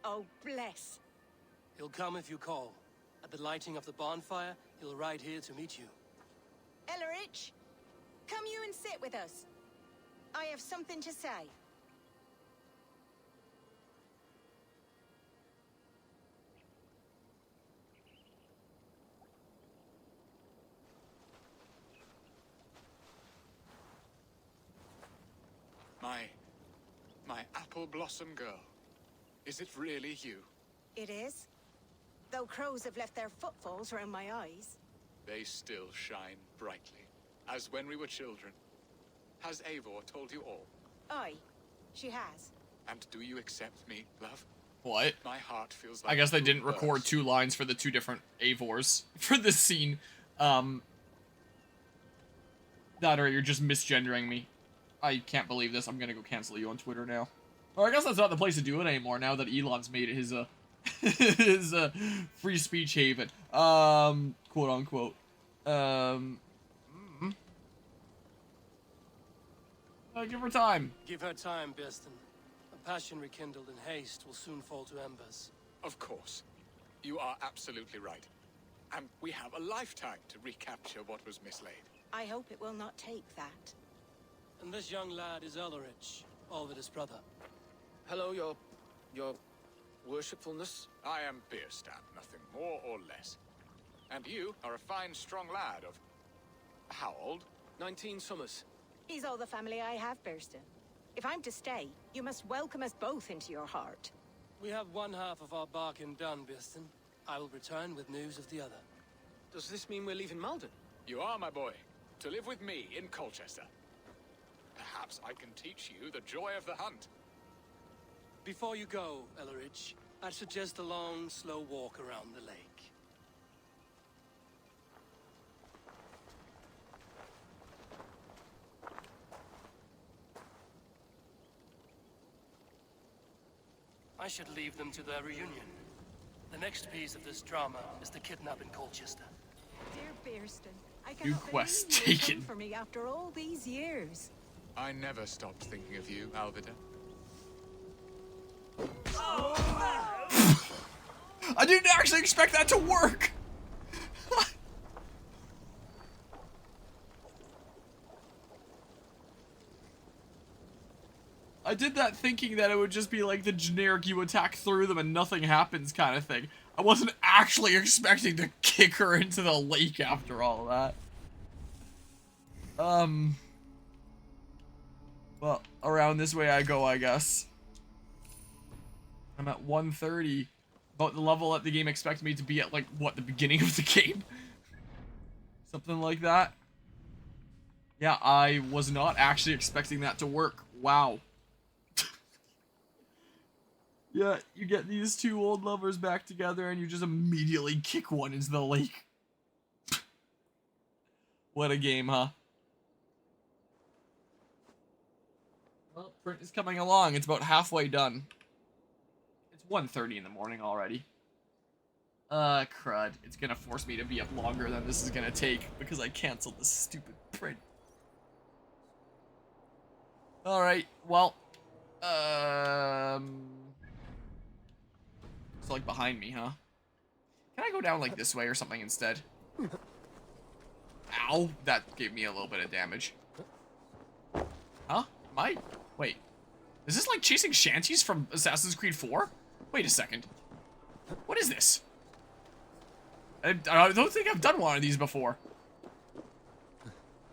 Oh, bless. He'll come if you call. At the lighting of the bonfire, he'll ride here to meet you. Ellerich, come you and sit with us. I have something to say. My apple blossom girl. Is it really you? It is. Though crows have left their footfalls around my eyes. They still shine brightly, as when we were children. Has Eivor told you all? Aye, she has. And do you accept me, love? What? My heart feels like I guess they a didn't full record burst. 2 lines for the 2 different Eivors for this scene. That or you're just misgendering me. I can't believe this. I'm gonna go cancel you on Twitter now. Or I guess that's not the place to do it anymore now that Elon's made it his, his, free speech haven. Quote unquote. Give her time. Give her time, Beerston. A passion rekindled in haste will soon fall to embers. Of course. You are absolutely right. And we have a lifetime to recapture what was mislaid. I hope it will not take that. And this young lad is Ellerich, Alvida's brother. Hello, your worshipfulness. I am Beerstan, nothing more or less. And you are a fine, strong lad of... how old? 19 summers. He's all the family I have, Beerston. If I'm to stay, you must welcome us both into your heart. We have one half of our bargain done, Beerston. I will return with news of the other. Does this mean we're leaving Malden? You are, my boy, to live with me in Colchester. Perhaps I can teach you the joy of the hunt. Before you go, Ellerich, I'd suggest a long, slow walk around the lake. I should leave them to their reunion. The next piece of this drama is the kidnap in Colchester. Dear Beerston, I New cannot quest believe you have taken. come for me after all these years. I never stopped thinking of you, Alvida. I didn't actually expect that to work. I did that thinking that it would just be like the generic you attack through them and nothing happens kind of thing. I wasn't actually expecting to kick her into the lake after all of that. Well, around this way I go, I guess. I'm at 130. About the level that the game expected me to be at, like, what, the beginning of the game? Something like that. Yeah, I was not actually expecting that to work. Wow. Yeah, you get these 2 old lovers back together and you just immediately kick one into the lake. What a game, huh? Well, print is coming along. It's about halfway done. It's 1:30 in the morning already. Crud. It's gonna force me to be up longer than this is gonna take because I canceled this stupid print. Alright, well, it's like behind me, huh? Can I go down like this way or something instead? Ow, that gave me a little bit of damage. Huh? Wait. Is this like chasing shanties from Assassin's Creed 4? Wait a second. What is this? I don't think I've done one of these before.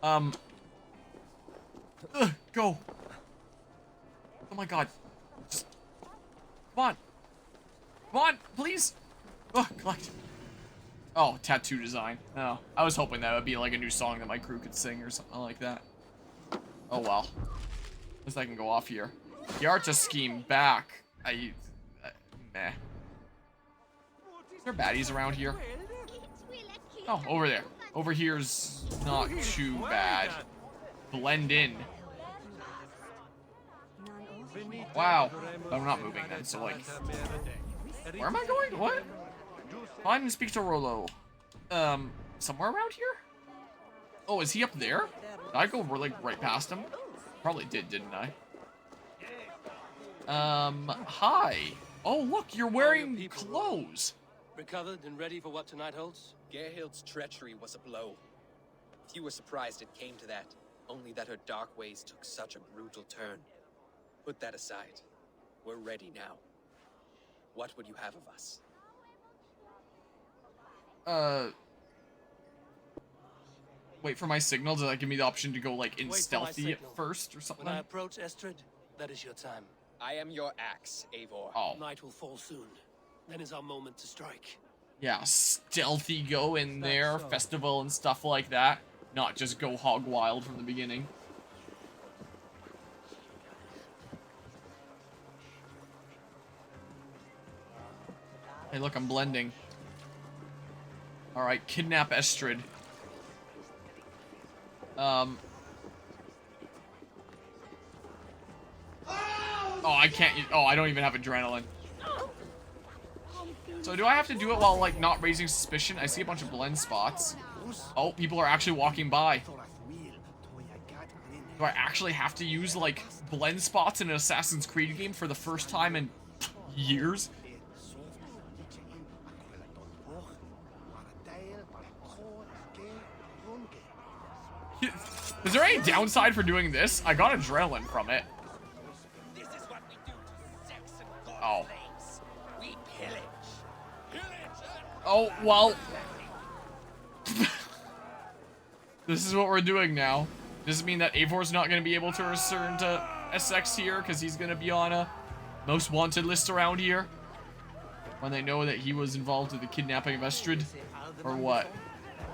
Go. Oh my god. Just, come on. Come on, please. Oh, collect. Oh, tattoo design. Oh, I was hoping that would be like a new song that my crew could sing or something like that. Oh well. At least I can go off here. The artist scheme back. Meh. Is there baddies around here? Oh, over there. Over here's not too bad. Blend in. Wow. I'm not moving then, so like... Where am I going? What? Find and speak to Rollo. Somewhere around here? Oh, is he up there? Did I go like right past him? Probably did, didn't I? Hi. Oh, look, you're wearing clothes. Recovered and ready for what tonight holds? Gerhild's treachery was a blow. Few were surprised it came to that, only that her dark ways took such a brutal turn. Put that aside. We're ready now. What would you have of us? Wait for my signal. Does that give me the option to go like in stealthy at first or something? When I approach Estrid, that is your time. I am your axe, Eivor. Oh. Night will fall soon. Then is our moment to strike. Yeah, stealthy go in there, festival and stuff like that. Not just go hog wild from the beginning. Hey, look, I'm blending. Alright, kidnap Estrid. Oh, I can't. Oh, I don't even have adrenaline. So do I have to do it while, like, not raising suspicion? I see a bunch of blend spots. Oh, people are actually walking by. Do I actually have to use, like, blend spots in an Assassin's Creed game for the first time in years? Is there any downside for doing this? I got adrenaline from it. Oh. Oh, well. This is what we're doing now. Does it mean that Eivor's not going to be able to return to SX here because he's going to be on a most wanted list around here? When they know that he was involved with the kidnapping of Estrid? Or what?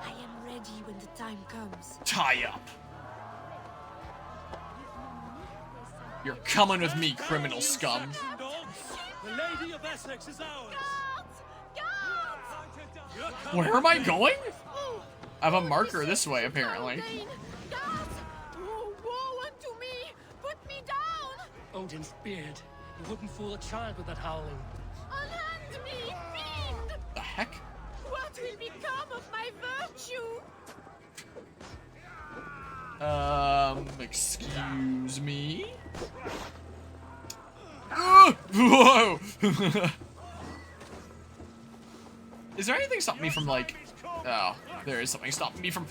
I am ready when the time comes. Tie up. You're coming with me, criminal scum. The Lady of Essex is ours. Where am I going? I have a marker this way, apparently. Odin's beard. You wouldn't fool a child with that howling. Unhand me, fiend! The heck? What will become of my virtue? Excuse me? Whoa! Is there anything stopping me from, like... Oh, there is something stopping me from...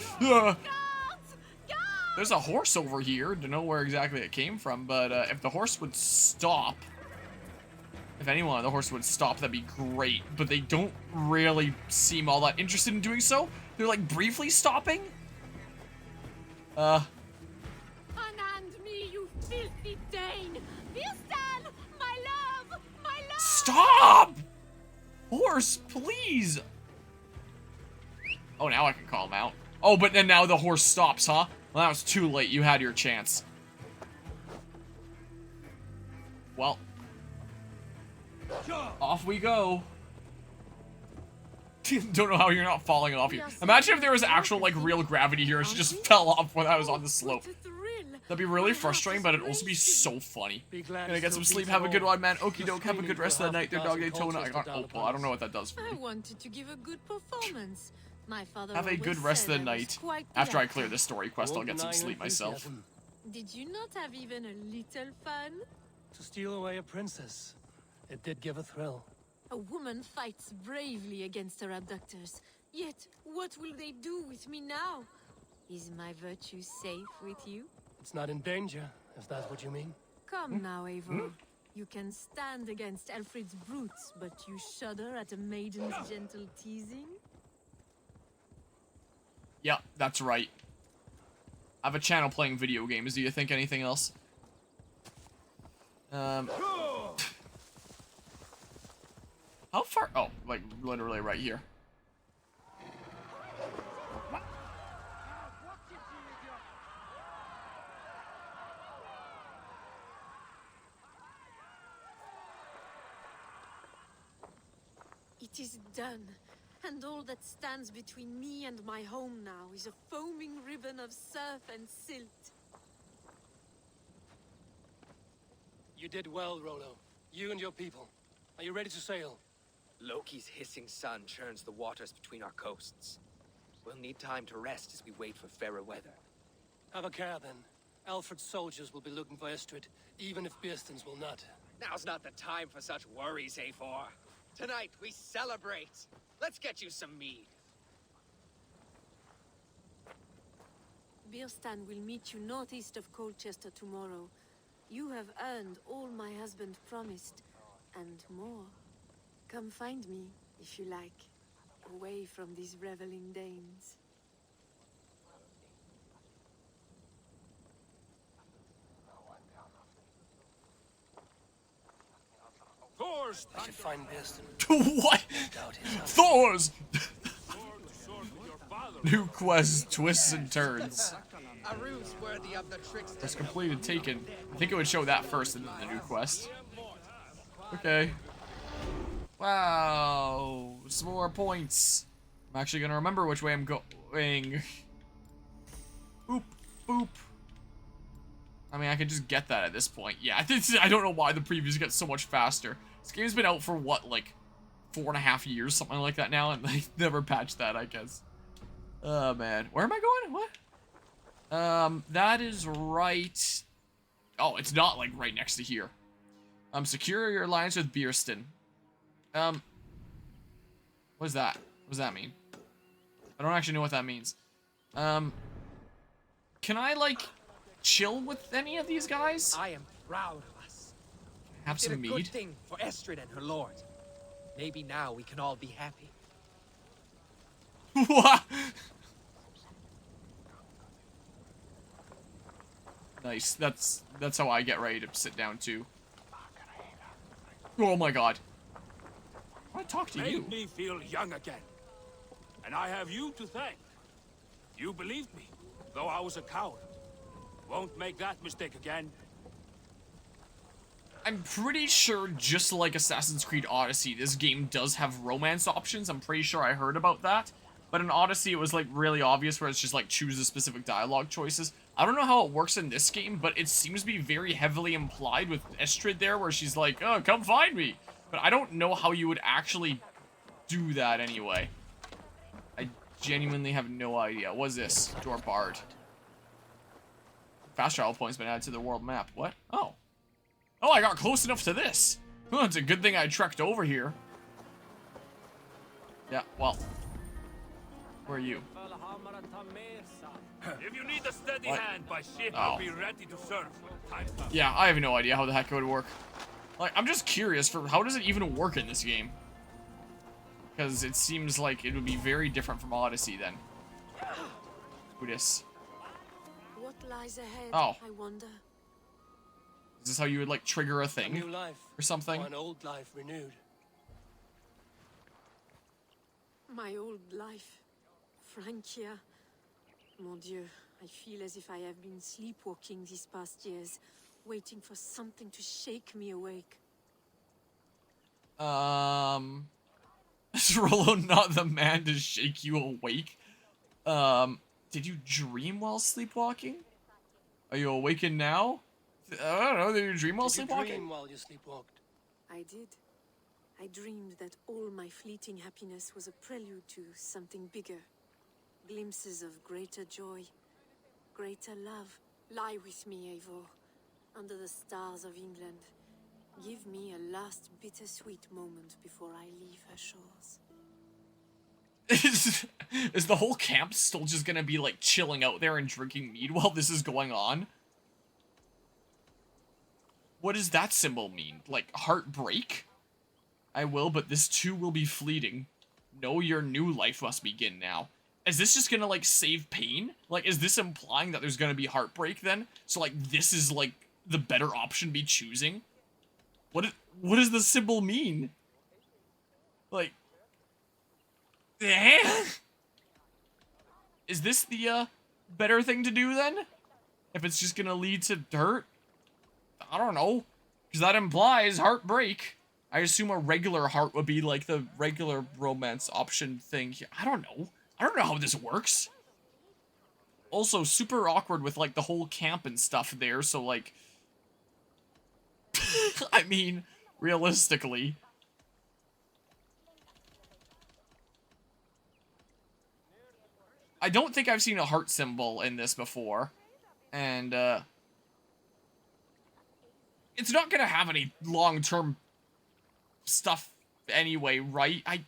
There's a horse over here. Don't know where exactly it came from, but if the horse would stop... If anyone, the horse would stop, that'd be great. But they don't really seem all that interested in doing so. They're, like, briefly stopping. Unhand me, you filthy Dane! Vistan, my love! My love! Stop! Horse, please! Oh, now I can call him out. Oh, but then now the horse stops, huh? Well, that was too late. You had your chance. Well. Off we go. Don't know how you're not falling off here. Imagine if there was actual, like, real gravity here and she just fell off when I was on the slope. That'd be really frustrating, but it'd also be so funny. Gonna get some sleep. Have a good one, man. Okie doke. Have a good rest of the night. Their dog Daytona. I got Opal. I don't know what that does for I me. wanted to give a good performance. My father Have a always good rest of said the I was night. quite After I lucky. clear this story quest, I'll get some sleep myself. Did you not have even a little fun? To steal away a princess. It did give a thrill. A woman fights bravely against her abductors. Yet, what will they do with me now? Is my virtue safe with you? It's not in danger, if that's what you mean. Come now, Eivor. You can stand against Alfred's brutes, but you shudder at a maiden's gentle teasing? Yeah, that's right. I have a channel playing video games. Do you think anything else? How far? Oh, like literally right here. It is done, and all that stands between me and my home now is a foaming ribbon of surf and silt. You did well, Rollo. You and your people. Are you ready to sail? Loki's hissing sun churns the waters between our coasts. We'll need time to rest as we wait for fairer weather. Have a care, then. Alfred's soldiers will be looking for Estrid, even if Beersten's will not. Now's not the time for such worries, Eivor. Tonight, we celebrate. Let's get you some mead. Bierstan will meet you northeast of Colchester tomorrow. You have earned all my husband promised, and more. Come find me, if you like, away from these reveling Danes. Thor's! I should find Bierstan. What? Thor's! New quest, twists and turns. A ruse worthy of the tricks. Quest completed, taken. I think it would show that first and then the new quest. Okay. Wow. Some more points. I'm actually gonna remember which way I'm going. Boop, boop. I mean, I could just get that at this point. Yeah, I don't know why the previews get so much faster. This game's been out for, what, like 4.5 years, something like that now, and they never patched that, I guess. Oh, man. Where am I going? What? That is right... Oh, it's not, like, right next to here. Secure your alliance with Bierstan. What is that? What does that mean? I don't actually know what that means. Can I, like, chill with any of these guys? I am proud of us. Have some did a mead. good thing for Estrid and her lord. Maybe now we can all be happy. What? Nice. That's how I get ready to sit down too. Oh my god. I talk to you. Made me feel young again. And I have you to thank. You believed me, though I was a coward. Won't make that mistake again. I'm pretty sure, just like Assassin's Creed Odyssey, this game does have romance options. I'm pretty sure I heard about that. But in Odyssey, it was, like, really obvious where it's just, like, choose the specific dialogue choices. I don't know how it works in this game, but it seems to be very heavily implied with Estrid there, where she's like, oh, come find me. But I don't know how you would actually do that anyway. I genuinely have no idea. What is this? Door barred. Fast travel points been added to the world map. What? Oh. Oh, I got close enough to this. Well, it's a good thing I trekked over here. Yeah, well. Where are you? If you need a steady What? hand by ship, Oh. I'll be ready to serve. Time's up. Yeah, I have no idea how the heck it would work. Like, I'm just curious for how does it even work in this game? Because it seems like it would be very different from Odyssey then. Who this? What lies ahead, Oh. I wonder? Is this how you would, like, trigger a A thing? new life. Or something? Or an old life renewed. My old life. Francia. Mon Dieu, I feel as if I have been sleepwalking these past years, waiting for something to shake me awake. Is Rollo not the man to shake you awake? Did you dream while sleepwalking? Are you awakened now? I don't know, did you dream while Did you sleepwalking? dream while you sleepwalked? I did. I dreamed that all my fleeting happiness was a prelude to something bigger. Glimpses of greater joy, greater love. Lie with me, Eivor, under the stars of England. Give me a last bittersweet moment before I leave her shores. Is the whole camp still just gonna be, like, chilling out there and drinking mead while this is going on? What does that symbol mean? Like, heartbreak? I will, but this too will be fleeting. Know your new life must begin now. Is this just gonna, like, save pain? Like, is this implying that there's gonna be heartbreak then? So, like, this is, like, the better option to be choosing? What does the symbol mean? Like... Is this the, better thing to do then? If it's just gonna lead to hurt? I don't know. Because that implies heartbreak. I assume a regular heart would be like the regular romance option thing. I don't know. I don't know how this works. Also, super awkward with like the whole camp and stuff there, so like... I mean, realistically... I don't think I've seen a heart symbol in this before. And, it's not gonna have any long-term stuff anyway, right? I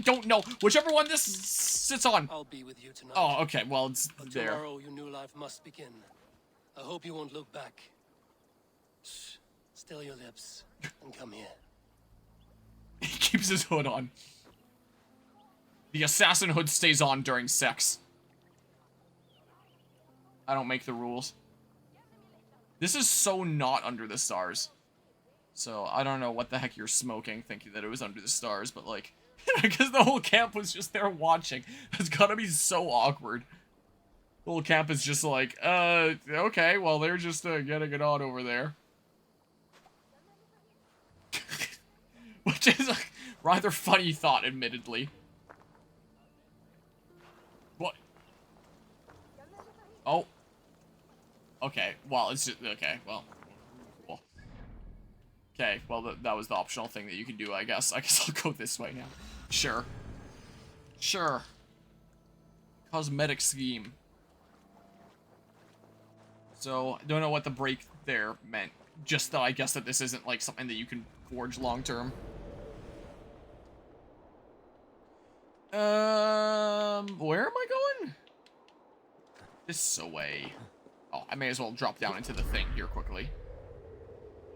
don't know. Whichever one this sits on. I'll be with you tonight. Oh, okay. Well, it's But there. tomorrow your new life must begin. I hope you won't look back. Shh. Still your lips and come here. He keeps his hood on. The assassin hood stays on during sex. I don't make the rules. This is so not under the stars. So, I don't know what the heck you're smoking, thinking that it was under the stars, but like... Because the whole camp was just there watching. It's gotta be so awkward. The whole camp is just like, okay, well, they're just, getting it on over there. Which is a rather funny thought, admittedly. What? Oh. Okay, well, it's just, okay, well. Cool. Okay, well, that was the optional thing that you can do, I guess. I guess I'll go this way now. Sure. Sure. Cosmetic scheme. So, I don't know what the break there meant. Just that I guess that this isn't, like, something that you can forge long-term. Where am I going? This way. Oh, I may as well drop down into the thing here quickly.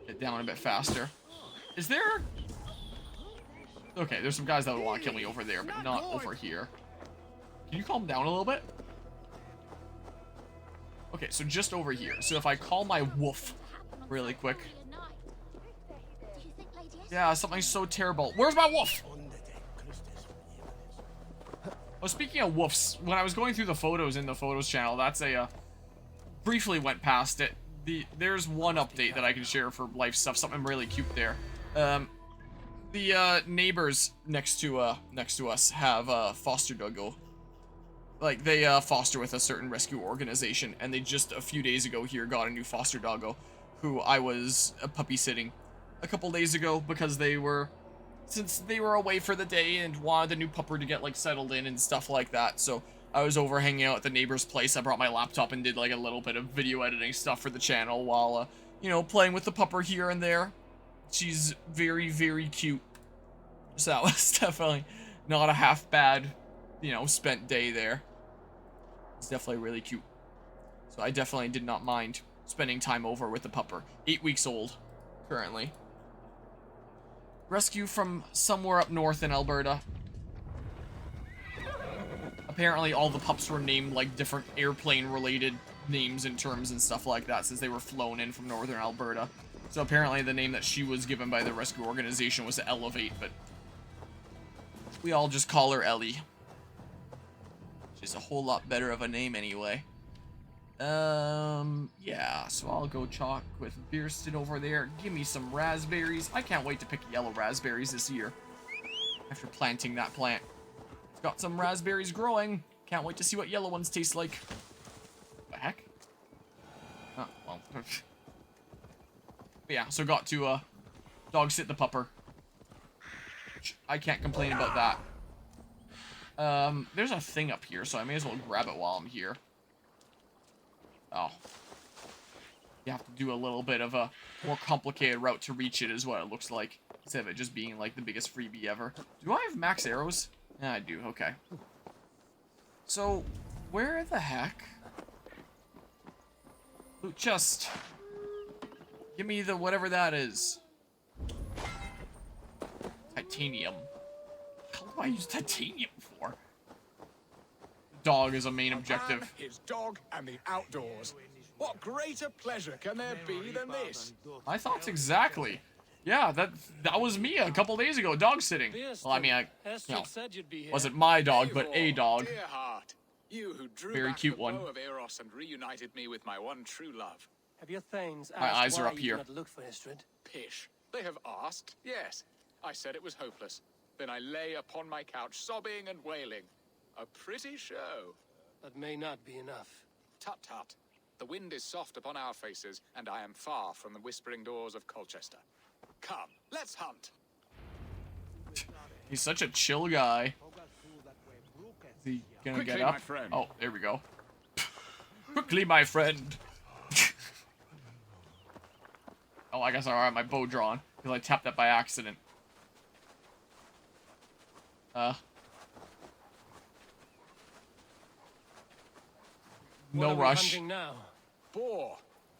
Get down a bit faster. Is there... Okay, there's some guys that would want to kill me over there, but not over here. Can you calm down a little bit? Okay, so just over here. So if I call my wolf really quick. Yeah, something so terrible. Where's my wolf? Well, speaking of woofs, when I was going through the photos in the photos channel, that's a, briefly went past it. There's one update that I can share for life stuff, something really cute there. The neighbors next to us have a foster doggo. Like, they foster with a certain rescue organization, and they just a few days ago here got a new foster doggo, who I was puppy sitting a couple days ago because since they were away for the day and wanted the new pupper to get like settled in and stuff like that. So I was over hanging out at the neighbor's place. I brought my laptop and did like a little bit of video editing stuff for the channel while, you know, playing with the pupper here and there. She's very, very cute. So that was definitely not a half bad, you know, spent day there. It's definitely really cute. So I definitely did not mind spending time over with the pupper. 8 weeks old, currently. Rescue from somewhere up north in Alberta. Apparently all the pups were named like different airplane-related names and terms and stuff like that since they were flown in from northern Alberta. So apparently the name that she was given by the rescue organization was Elevate, but we all just call her Ellie. She's a whole lot better of a name anyway. Yeah, so I'll go talk with Beerston over there. Give me some raspberries. I can't wait to pick yellow raspberries this year. After planting that plant. It's got some raspberries growing. Can't wait to see what yellow ones taste like. The heck? Oh, well. But yeah, so got to, dog sit the pupper. I can't complain about that. There's a thing up here, so I may as well grab it while I'm here. Oh. You have to do a little bit of a more complicated route to reach it is what it looks like. Instead of it just being like the biggest freebie ever. Do I have max arrows? Yeah, I do. Okay. So, where the heck? Loot chest. Give me the whatever that is. Titanium. What do I use titanium for? Dog is a main objective. Man, his dog, and the outdoors. What greater pleasure can there be than this? My thoughts exactly. Yeah, that was me a couple days ago, dog sitting. Well, I mean, wasn't my dog, but a dog. Dear heart, you who drew Very back cute the one. bow of Eros and reunited me with my one true love. Have your thanes My asked eyes are why up you here. do not look for Istrid? Pish. They have asked, yes. I said it was hopeless. Then I lay upon my couch, sobbing and wailing. A pretty show. That may not be enough. Tut tut. The wind is soft upon our faces, and I am far from the whispering doors of Colchester. Come, let's hunt. He's such a chill guy. Is he gonna Quickly, get up? my friend. Oh, there we go. Quickly, my friend. Oh, I guess I already have my bow drawn because I tapped that by accident. What No are we rush. hunting now? Boar.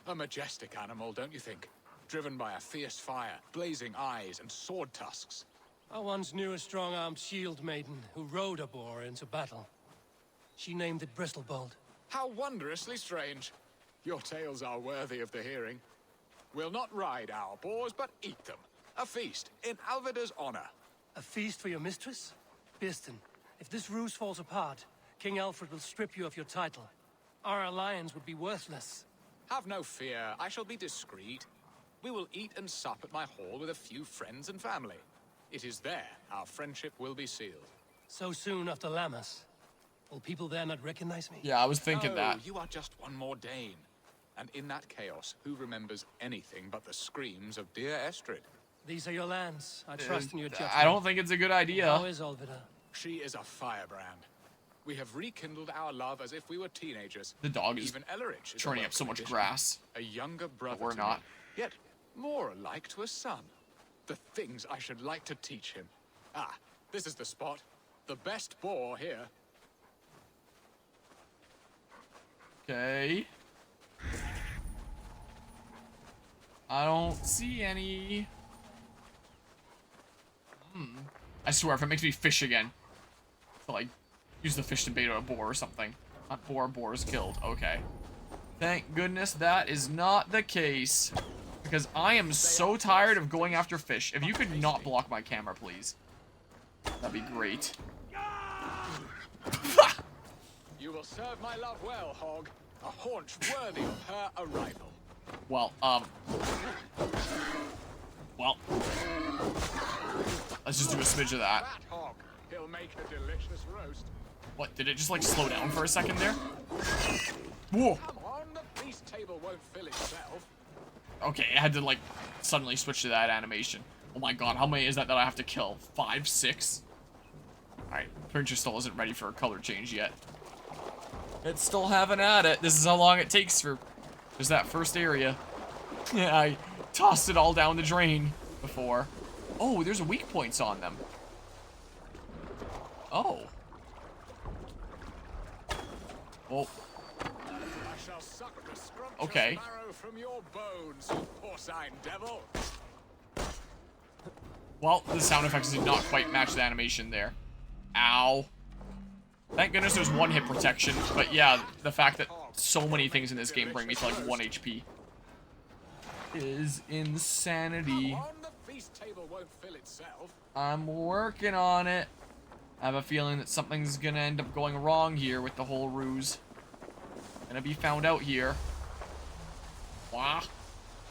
A majestic animal, don't you think? Driven by a fierce fire, blazing eyes, and sword tusks. I once knew a strong-armed shield maiden who rode a boar into battle. She named it Bristlebolt. How wondrously strange. Your tales are worthy of the hearing. We'll not ride our boars, but eat them. A feast in Alvida's honor. A feast for your mistress? Biston, if this ruse falls apart, King Alfred will strip you of your title. Our alliance would be worthless. Have no fear, I shall be discreet. We will eat and sup at my hall with a few friends and family. It is there our friendship will be sealed. So soon after Lammas, will people there not recognize me? Yeah, I was thinking No, that. You are just one more Dane. And in that chaos, who remembers anything but the screams of dear Estrid? These are your lands. I trust in your judgment. I don't think it's a good idea. How is Alvida? She is a firebrand. We have rekindled our love as if we were teenagers. The dog is Even Ellerich is churning a up so much welcome grass. addition. A younger brother we're to not. me, yet more alike to a son. The things I should like to teach him. Ah, this is the spot. The best boar here. Okay. I don't see any. I swear, if it makes me fish again, to like use the fish to bait a boar or something. Not boar, boar is killed. Okay. Thank goodness that is not the case. Because I am so tired of going after fish. If you could not block my camera, please. That'd be great. You will serve my love well, Hog. A haunch worthy of her arrival. Well, let's just do a smidge of that. That hog, he'll make a delicious roast. What, did it just like slow down for a second there? Whoa. Come on, the feast table won't fill itself. Okay, I had to like suddenly switch to that animation. Oh my god, how many is that I have to kill? 5, 6? Alright, Printer still isn't ready for a color change yet. It's still having at it. This is how long it takes for just that first area. Yeah, I tossed it all down the drain before. Oh, there's weak points on them. Oh. Oh. I shall suck the scrumptious Okay. marrow from your bones, you porcine devil. Well, the sound effects did not quite match the animation there. Ow. Thank goodness there's one hit protection, but yeah, the fact that so many things in this game bring me to like 1 HP is insanity. Come on, the feast table won't fill itself. I'm working on it. I have a feeling that something's gonna end up going wrong here with the whole ruse. Gonna be found out here. Wow.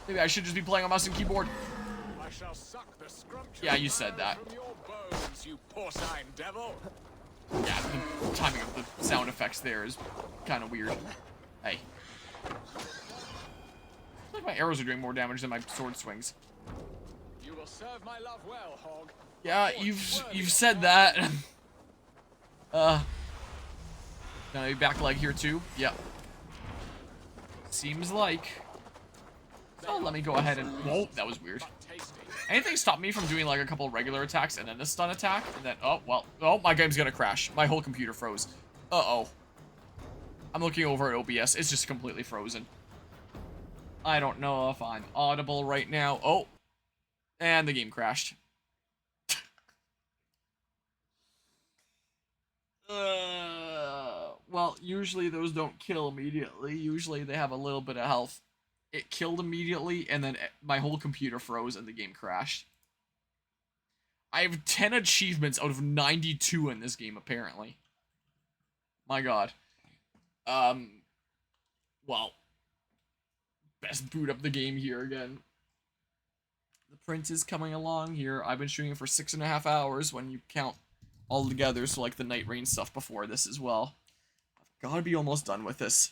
Maybe I should just be playing on mouse and keyboard. I shall suck the scrumptious Yeah, you said that. from your bones, you porcine devil. Yeah, the timing of the sound effects there is kind of weird. Hey. I feel like my arrows are doing more damage than my sword swings. You will serve my love well, Hog. Yeah, you've said that. Gonna be back leg here too. Yep. Seems like. So let me go ahead and. Whoa, that was weird. Anything stop me from doing like a couple regular attacks and then the stun attack? And then, oh, well, oh, my game's gonna crash. My whole computer froze. Uh-oh. I'm looking over at OBS. It's just completely frozen. I don't know if I'm audible right now. Oh, and the game crashed. Well, usually those don't kill immediately. Usually they have a little bit of health. It killed immediately, and then my whole computer froze and the game crashed. I have 10 achievements out of 92 in this game, apparently. My god. Well, best boot up the game here again. The print is coming along here. I've been streaming for 6.5 hours when you count all together, so like the Night Rain stuff before this as well. I've got to be almost done with this.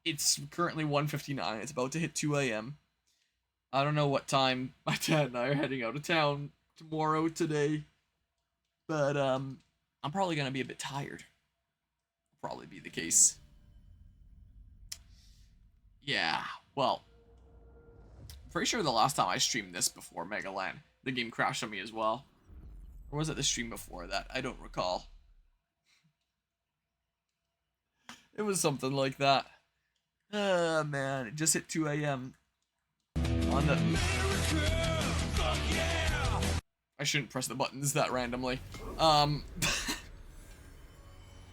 It's currently 1:59. It's about to hit 2 a.m. I don't know what time my dad and I are heading out of town tomorrow, today. But, I'm probably going to be a bit tired. Probably be the case. Yeah, well, pretty sure the last time I streamed this before Megaland, the game crashed on me as well. Or was it the stream before that? I don't recall. It was something like that. Man, it just hit 2 a.m. on the... I shouldn't press the buttons that randomly.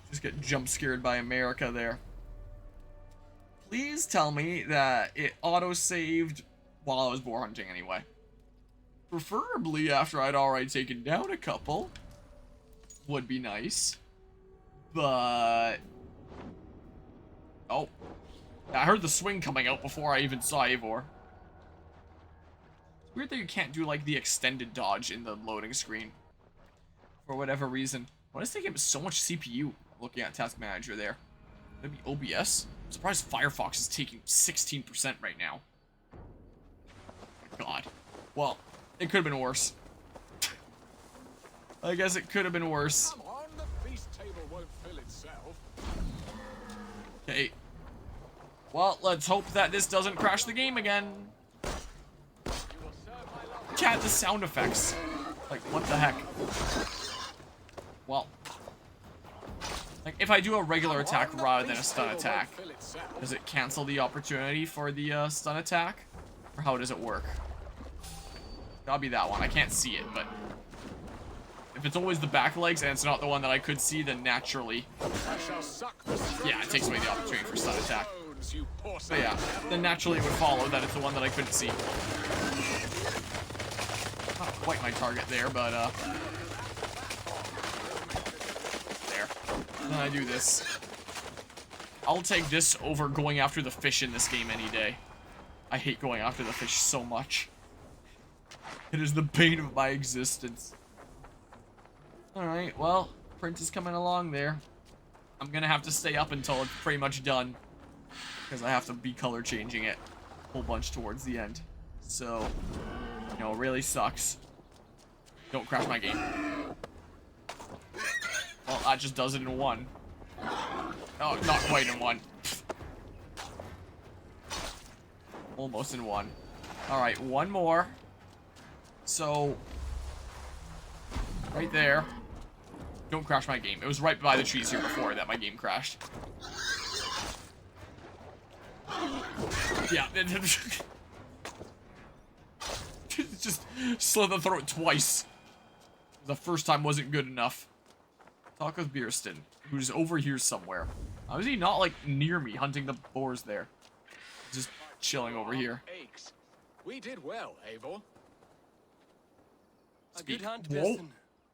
Just get jump scared by America there. Please tell me that it auto-saved while I was boar hunting anyway. Preferably after I'd already taken down a couple. Would be nice. But... oh. I heard the swing coming out before I even saw Eivor. It's weird that you can't do like the extended dodge in the loading screen. For whatever reason. Why does it take him so much CPU looking at Task Manager there? Maybe OBS? I'm surprised Firefox is taking 16% right now. God. Well, it could have been worse. I guess it could have been worse. Come on, the feast table won't fill itself. Okay. Well, let's hope that this doesn't crash the game again. Cat, the sound effects. Like, what the heck? Well. Like, if I do a regular attack rather than a stun attack, does it cancel the opportunity for the stun attack? Or how does it work? That'll be that one. I can't see it, but... if it's always the back legs and it's not the one that I could see, then naturally... yeah, it takes away the opportunity for stun attack. But yeah, then naturally it would follow that it's the one that I couldn't see. Not quite my target there, but there. Then I do this. I'll take this over going after the fish in this game any day. I hate going after the fish so much. It is the bane of my existence. Alright, well, print is coming along there. I'm gonna have to stay up until it's pretty much done. Because I have to be color changing it a whole bunch towards the end. So, you know, it really sucks. Don't crash my game. Well, that just does it in one. Oh, not quite in one. Almost in one. Alright, one more. So, right there. Don't crash my game. It was right by the trees here before that my game crashed. Yeah. Just slit the throat twice. The first time wasn't good enough. Talk with Bierston, who's over here somewhere. How is he not, like, near me, hunting the boars there? Just chilling over here. We did well, Eivor. A good hunt, Whoa. Bierston.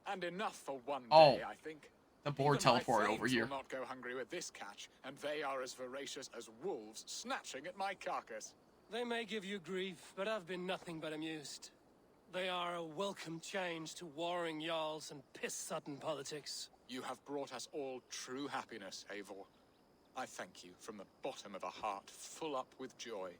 And enough for one Oh. day, I think. The boar Even my teleported over thanes here. will not go hungry with this catch, and they are as voracious as wolves snatching at my carcass. They may give you grief, but I've been nothing but amused. They are a welcome change to warring jarls and piss-sudden politics. You have brought us all true happiness, Eivor. I thank you from the bottom of a heart full up with joy.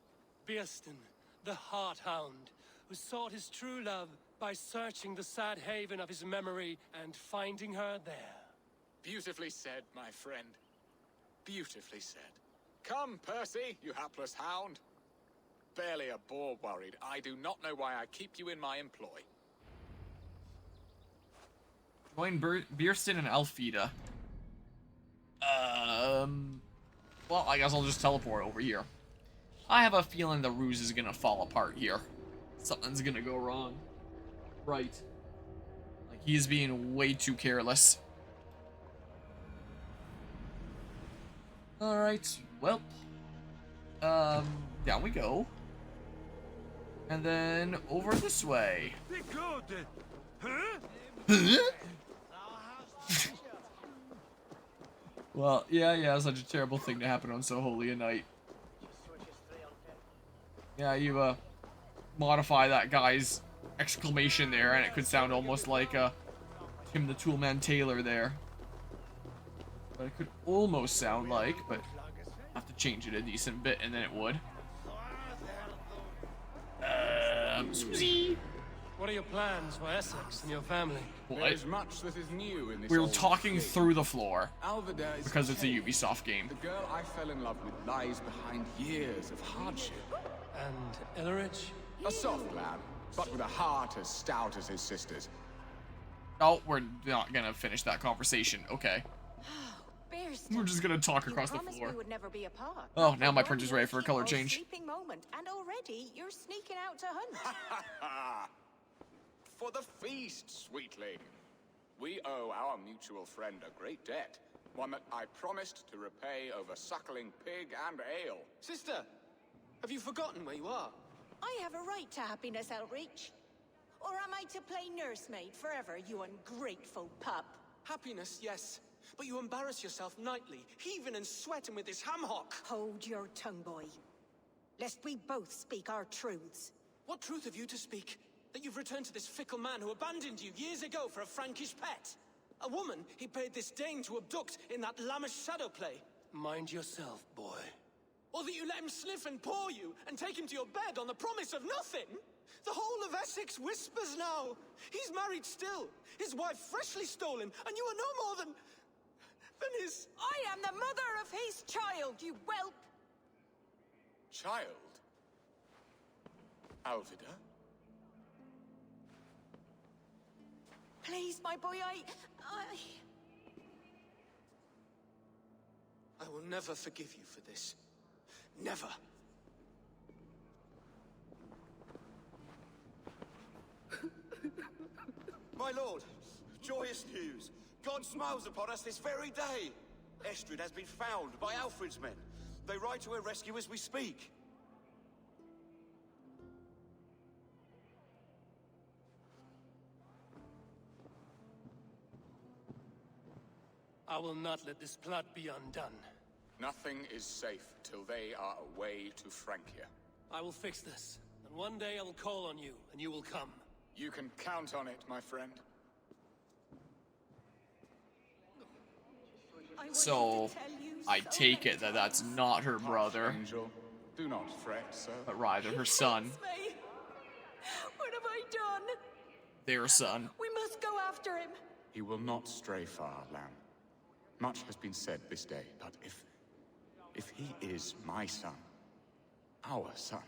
Bierston, the Heart Hound, who sought his true love by searching the sad haven of his memory and finding her there. Beautifully said, my friend. Beautifully said. Come, Percy, you hapless hound. Barely a boar worried. I do not know why I keep you in my employ. Join Bierston and Alfida. Well, I guess I'll just teleport over here. I have a feeling the ruse is gonna fall apart here. Something's gonna go wrong. Right. Like, he's being way too careless. Alright, well. Down we go. And then over this way. Well, yeah, such a terrible thing to happen on so holy a night. Yeah, you, modify that guy's exclamation there, and it could sound almost like, Tim the Toolman Taylor there. But it could almost sound like, but I have to change it a decent bit, and then it would. Susie! What are your plans for Essex and your family? There is much that is new in this We were old talking fleet. through the floor. Alvida is Because it's a changed. Ubisoft game. The girl I fell in love with lies behind years of hardship. And Elleridge? A soft lad, but with a heart as stout as his sister's. Oh, we're not gonna finish that conversation. Okay. Bearston, We're just gonna talk across the you promised floor. we would never be apart. Oh, now my printer's ready for a color Your change. sleeping moment, and already you're sneaking out to hunt. For the feast, sweetling. We owe our mutual friend a great debt. One that I promised to repay over suckling pig and ale. Sister, have you forgotten where you are? I have a right to happiness, Outreach. Or am I to play nursemaid forever, you ungrateful pup? Happiness, yes. But you embarrass yourself nightly, heaving and sweating with this ham hock. Hold your tongue, boy. Lest we both speak our truths. What truth have you to speak? That you've returned to this fickle man who abandoned you years ago for a Frankish pet? A woman he paid this Dane to abduct in that lammish shadow play? Mind yourself, boy. Or that you let him sniff and paw you and take him to your bed on the promise of nothing? The whole of Essex whispers now. He's married still. His wife freshly stolen, and you are no more than his... I am the mother of his child, you whelp! Child? Alvida? Please, my boy, I will never forgive you for this. Never. My lord, joyous news. God smiles upon us this very day. Estrid has been found by Alfred's men. They ride to her rescue as we speak. I will not let this plot be undone. Nothing is safe till they are away to Francia. I will fix this, and one day I will call on you, and you will come. You can count on it, my friend. So, I take it that that's not her brother, Angel, do not fret, sir. but rather her son. me. What have I done? Their son. We must go after him. He will not stray far, lamb. Much has been said this day, but if he is my son, our son,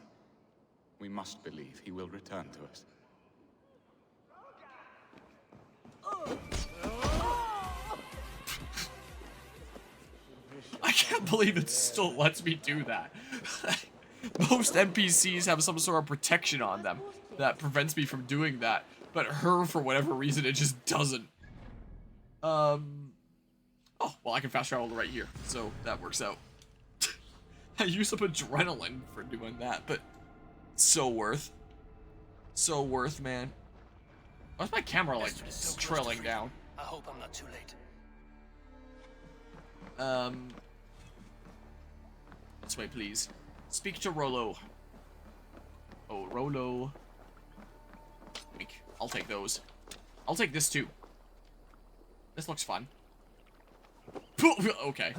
we must believe he will return to us. I can't believe it still lets me do that. Most NPCs have some sort of protection on them that prevents me from doing that, but her, for whatever reason, it just doesn't. Oh, well, I can fast travel to right here, so that works out. I use up adrenaline for doing that, but so worth. So worth, man. Why's my camera, like, trailing down? I hope I'm not too late. This way, please. Speak to Rollo. Oh, Rollo. I'll take those. I'll take this, too. This looks fun. Okay.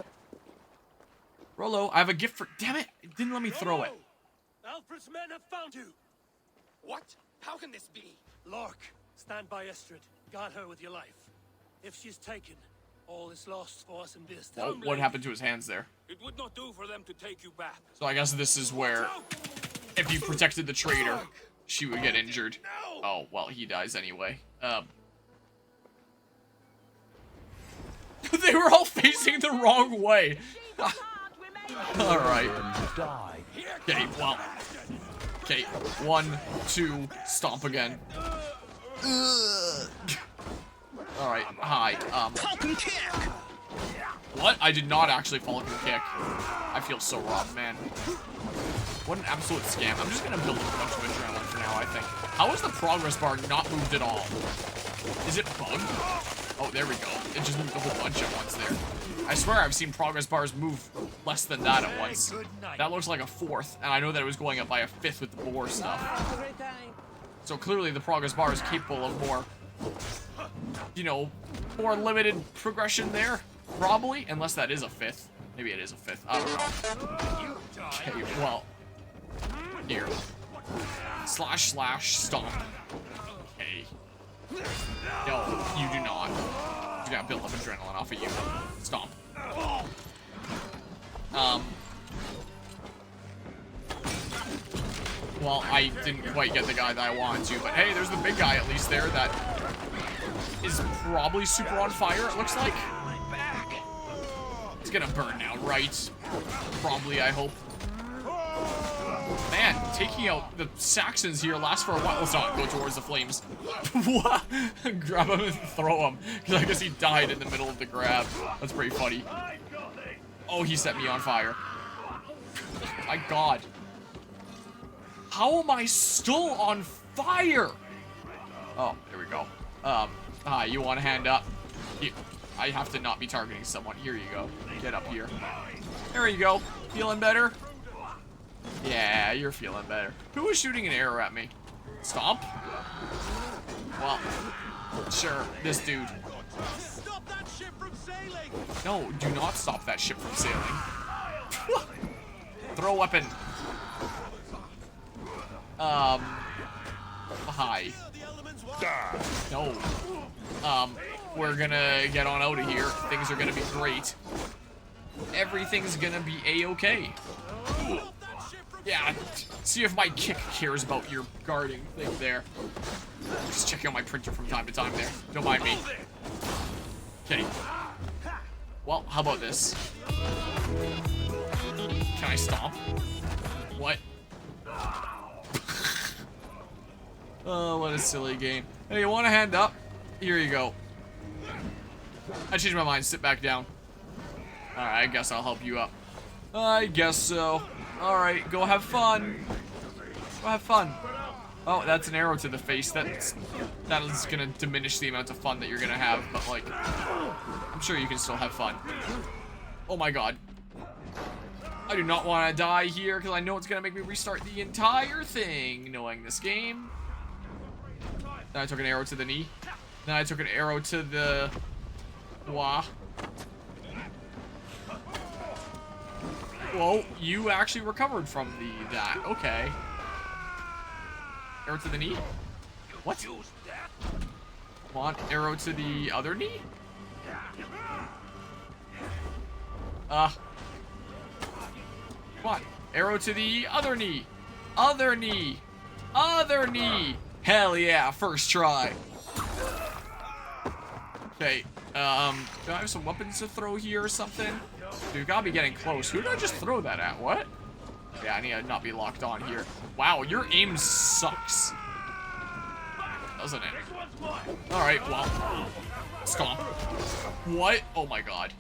Rollo, I have a gift for... Damn it! It didn't let me throw it. Alfred's men have found you! What? How can this be? Lark, stand by Estrid. Guard her with your life. If she's taken, all is lost for us in Bearston. Well, what happened to his hands there? It would not do for them to take you back. So I guess this is where, if you protected the traitor, she would get injured. Oh, well, he dies anyway. They were all facing the wrong way. Alright. Okay, well. Okay, 1, 2, stomp again. Alright, hi. What? I did not actually Falcon Kick. I feel so robbed, man. What an absolute scam. I'm just gonna build a bunch of adrenaline for now, I think. How is the progress bar not moved at all? Is it bugged? Oh, there we go. It just moved a whole bunch at once there. I swear I've seen progress bars move less than that at once. That looks like a 4th, and I know that it was going up by a 5th with the boar stuff. So clearly the progress bar is capable of more, you know, more limited progression there. Probably, unless that is a 5th. Maybe it is a 5th. I don't know. Okay, well. Here. Slash, stomp. Okay. No, you do not. You gotta build up adrenaline off of you. Stomp. Well, I didn't quite get the guy that I wanted to, but hey, there's the big guy at least there that is probably super on fire, it looks like. It's gonna burn now, right? Probably, I hope. Man, taking out the Saxons here lasts for a while. Let's not go towards the flames. What? Grab him and throw him. Because I guess he died in the middle of the grab. That's pretty funny. Oh, he set me on fire. My god. How am I still on fire? Oh, there we go. Hi, you want a hand up? Here. I have to not be targeting someone. Here you go. Get up here. There you go. Feeling better? Yeah, you're feeling better. Who was shooting an arrow at me? Stomp? Well, sure, this dude. Stop that ship from sailing! No, do not stop that ship from sailing. Throw a weapon. Hi. No. We're gonna get on out of here. Things are gonna be great. Everything's gonna be a-okay. Yeah, see if my kick cares about your guarding thing there. Just checking out my printer from time to time there. Don't mind me. Okay. Well, how about this? Can I stomp? What? Oh, what a silly game. Hey, you want a hand up? Here you go. I changed my mind. Sit back down. Alright, I guess I'll help you up. I guess so. Alright, go have fun. Go have fun. Oh, that's an arrow to the face. That is gonna diminish the amount of fun that you're gonna have, but like, I'm sure you can still have fun. Oh my god. I do not want to die here, because I know it's gonna make me restart the entire thing, knowing this game. Then I took an arrow to the knee. Then I took an arrow to the... Wah. Whoa, you actually recovered from that. Okay. Arrow to the knee? What? Come on, arrow to the other knee? Come on, arrow to the other knee. Other knee. Other knee. Hell yeah, first try. Okay, do I have some weapons to throw here or something? Dude, you gotta be getting close. Who did I just throw that at? What? Yeah, I need to not be locked on here. Wow, your aim sucks. Doesn't it? Alright, well. Stomp. What? Oh my god.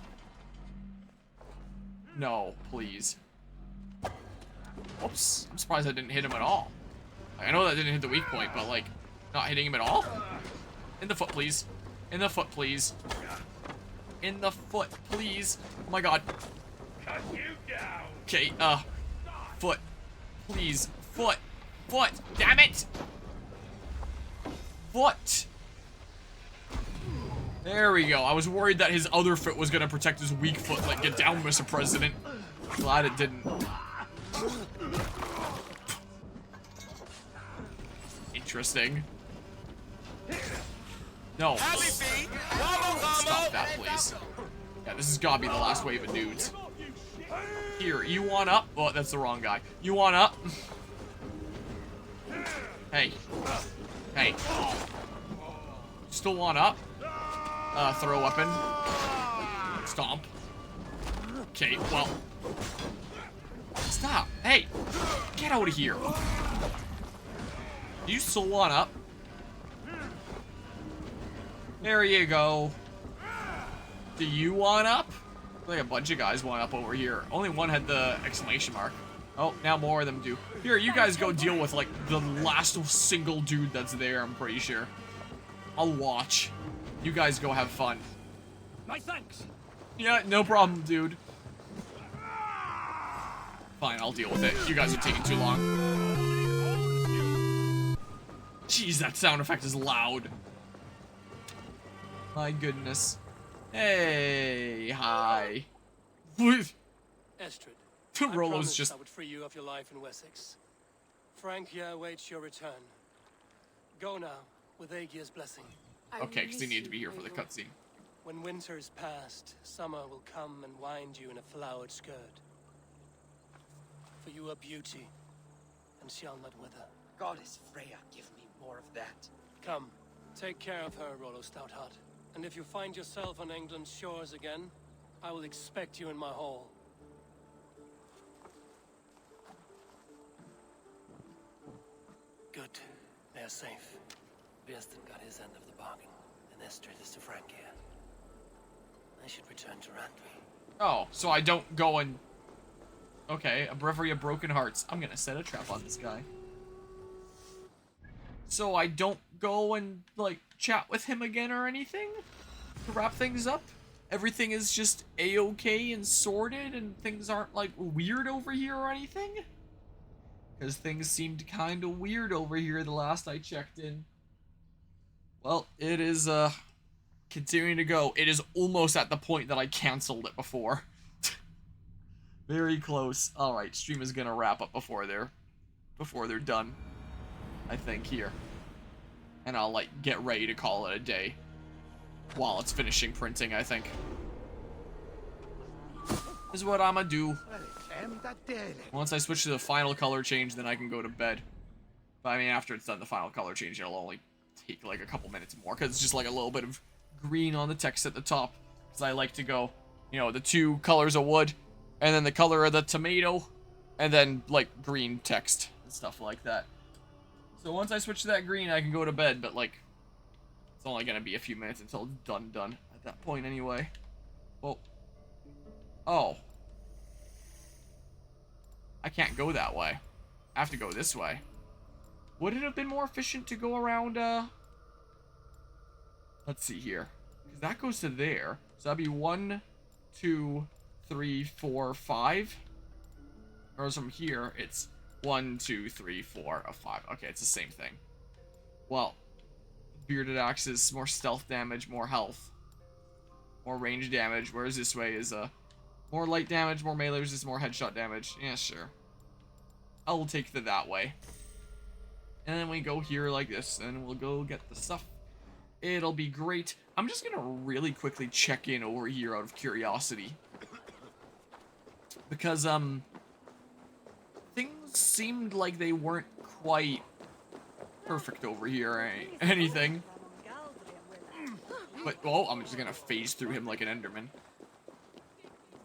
No, please. Whoops. I'm surprised I didn't hit him at all. I know that didn't hit the weak point, but like, not hitting him at all? In the foot, please. In the foot, please. In the foot, please. Oh my god. Okay, foot. Please. Foot. Foot. Damn it! Foot. There we go. I was worried that his other foot was gonna protect his weak foot. Like, get down, Mr. President. Glad it didn't. Interesting. No. Stop that, please. Yeah, this has gotta be the last wave of dudes. Here, you want up? Oh, that's the wrong guy. You want up? Hey. Hey. Still want up? Throw a weapon. Stomp. Okay, well. Stop. Hey, get out of here. Do you still want up? There you go. Do you want up? Like a bunch of guys want up over here. Only one had the exclamation mark. Oh, now more of them do. Here, you guys go deal with, like, the last single dude that's there, I'm pretty sure. I'll watch. You guys go have fun. My thanks. Yeah, no problem, dude. Fine, I'll deal with it. You guys are taking too long. Jeez, that sound effect is loud. My goodness. Hey, hi. Estrid, Rollo's just... I would free you of your life in Wessex. Frank here awaits your return. Go now, with Aegir's blessing. Okay, because he needed to be here for the cutscene. When winter is past, summer will come and wind you in a flowered skirt. For you are beauty, and shall not wither. Goddess Freya, give me more of that. Come, take care of her, Rollo Stoutheart. And if you find yourself on England's shores again, I will expect you in my hall. Good. They're safe. Birsten got his end of the bargain, and Estrid is to Frank here. I should return to Rantry. Oh, so I don't go and... Okay, a Breviary of Broken Hearts. I'm gonna set a trap on this guy. So I don't go and, like, chat with him again or anything? To wrap things up? Everything is just a-okay and sorted and things aren't, like, weird over here or anything? Because things seemed kind of weird over here the last I checked in. Well, it is, continuing to go. It is almost at the point that I canceled it before. Very close. Alright, stream is gonna wrap up before they're done. I think, here. And I'll, like, get ready to call it a day. While it's finishing printing, I think. This is what I'ma do. Once I switch to the final color change, then I can go to bed. But I mean, after it's done the final color change, it'll only take like a couple minutes more, because it's just like a little bit of green on the text at the top. Because I like to go, you know, the 2 colors of wood, and then the color of the tomato, and then like green text and stuff like that. So once I switch to that green, I can go to bed, but like, it's only gonna be a few minutes until it's done at that point anyway. Well, oh. I can't go that way. I have to go this way. Would it have been more efficient to go around, let's see here. Because that goes to there. So that'd be 1, 2, 3, 4, 5. Whereas from here, it's 1, 2, 3, 4, 5. Okay, it's the same thing. Well, bearded axes, more stealth damage, more health. More range damage, whereas this way is, more light damage, more melee resistance, more headshot damage. Yeah, sure. I'll take that way. And then we go here like this, and we'll go get the stuff. It'll be great. I'm just gonna really quickly check in over here out of curiosity. Because, things seemed like they weren't quite perfect over here or anything. But, oh, I'm just gonna phase through him like an Enderman.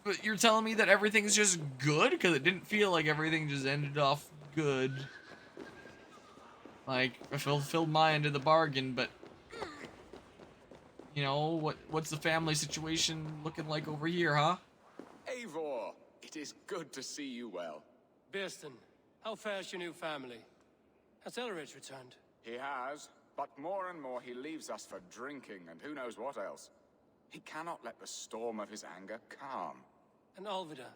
But you're telling me that everything's just good? Because it didn't feel like everything just ended off good. Like, I fulfilled my end of the bargain, but... You know, what's the family situation looking like over here, huh? Eivor, it is good to see you well. Birsten, how fares your new family? Has Elrich returned? He has, but more and more he leaves us for drinking and who knows what else. He cannot let the storm of his anger calm. And Alvida,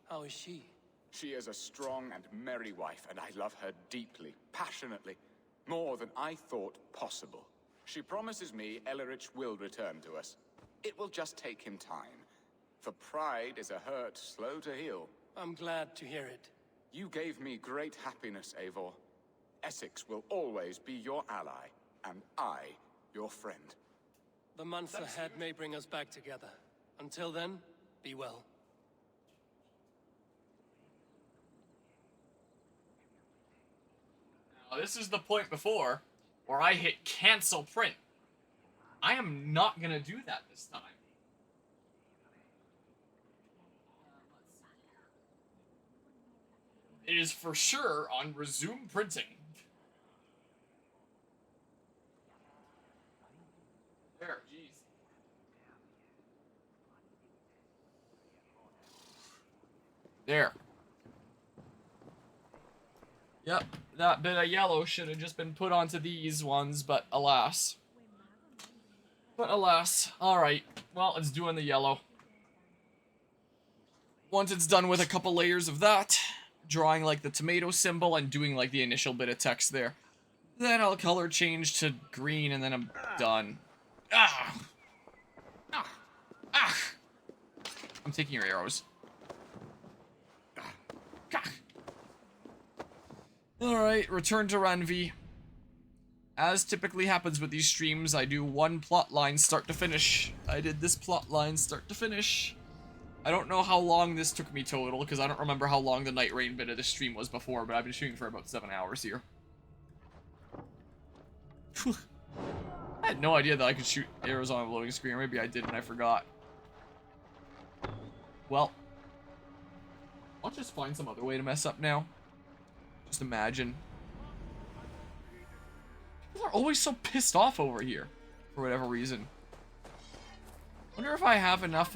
how is she? She is a strong and merry wife, and I love her deeply, passionately, more than I thought possible. She promises me Elrich will return to us. It will just take him time, for pride is a hurt slow to heal. I'm glad to hear it. You gave me great happiness, Eivor. Essex will always be your ally, and I, your friend. The months ahead may bring us back together. Until then, be well. Now, this is the point before where I hit cancel print. I am not gonna do that this time. it is for sure on resume printing. There, jeez. There. Yep, that bit of yellow should have just been put onto these ones, but alas. Alright. Well, it's doing the yellow. Once it's done with a couple layers of that, drawing like the tomato symbol and doing like the initial bit of text there, then I'll color change to green and then I'm done. Ah! Ah! Ah! I'm taking your arrows. Alright, return to Ranvi. As typically happens with these streams, I do one plot line start to finish. I did this plot line start to finish. I don't know how long this took me total, because I don't remember how long the Night Rain bit of the stream was before, but I've been shooting for about 7 hours here. I had no idea that I could shoot arrows on a loading screen, or maybe I did and I forgot. Well, I'll just find some other way to mess up now. Just imagine. People are always so pissed off over here, for whatever reason. Wonder if I have enough,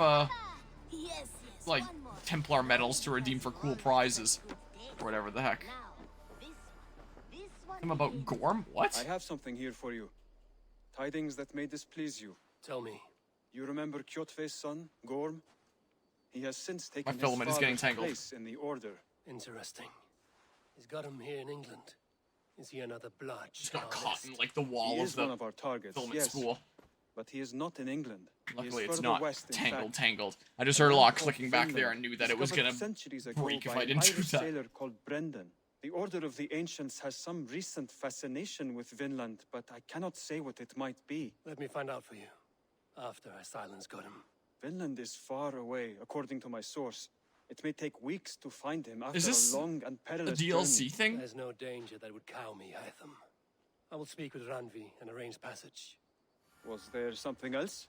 like, Templar medals to redeem for cool prizes. Or whatever the heck. I'm about Gorm? What? I have something here for you. Tidings that may displease you. Tell me. You remember Kjotve's son, Gorm? He has since taken My filament is getting tangled. place in the order. Interesting. He's got him here in England. Is he another bludge? Just got caught in like the wall of the one of our targets, filament yes, spool. But he is not in England. Luckily it's not tangled. I just heard a lot of clicking back there and knew that it was gonna break if I didn't do that. Sailor called Brendan. The Order of the Ancients has some recent fascination with Vinland, but I cannot say what it might be. Let me find out for you. After I silence got him. Vinland is far away, according to my source. It may take weeks to find him after Is this a long and perilous a DLC journey. thing? There's no danger that would cow me, Hytham. I will speak with Ranvi and arrange passage. Was there something else?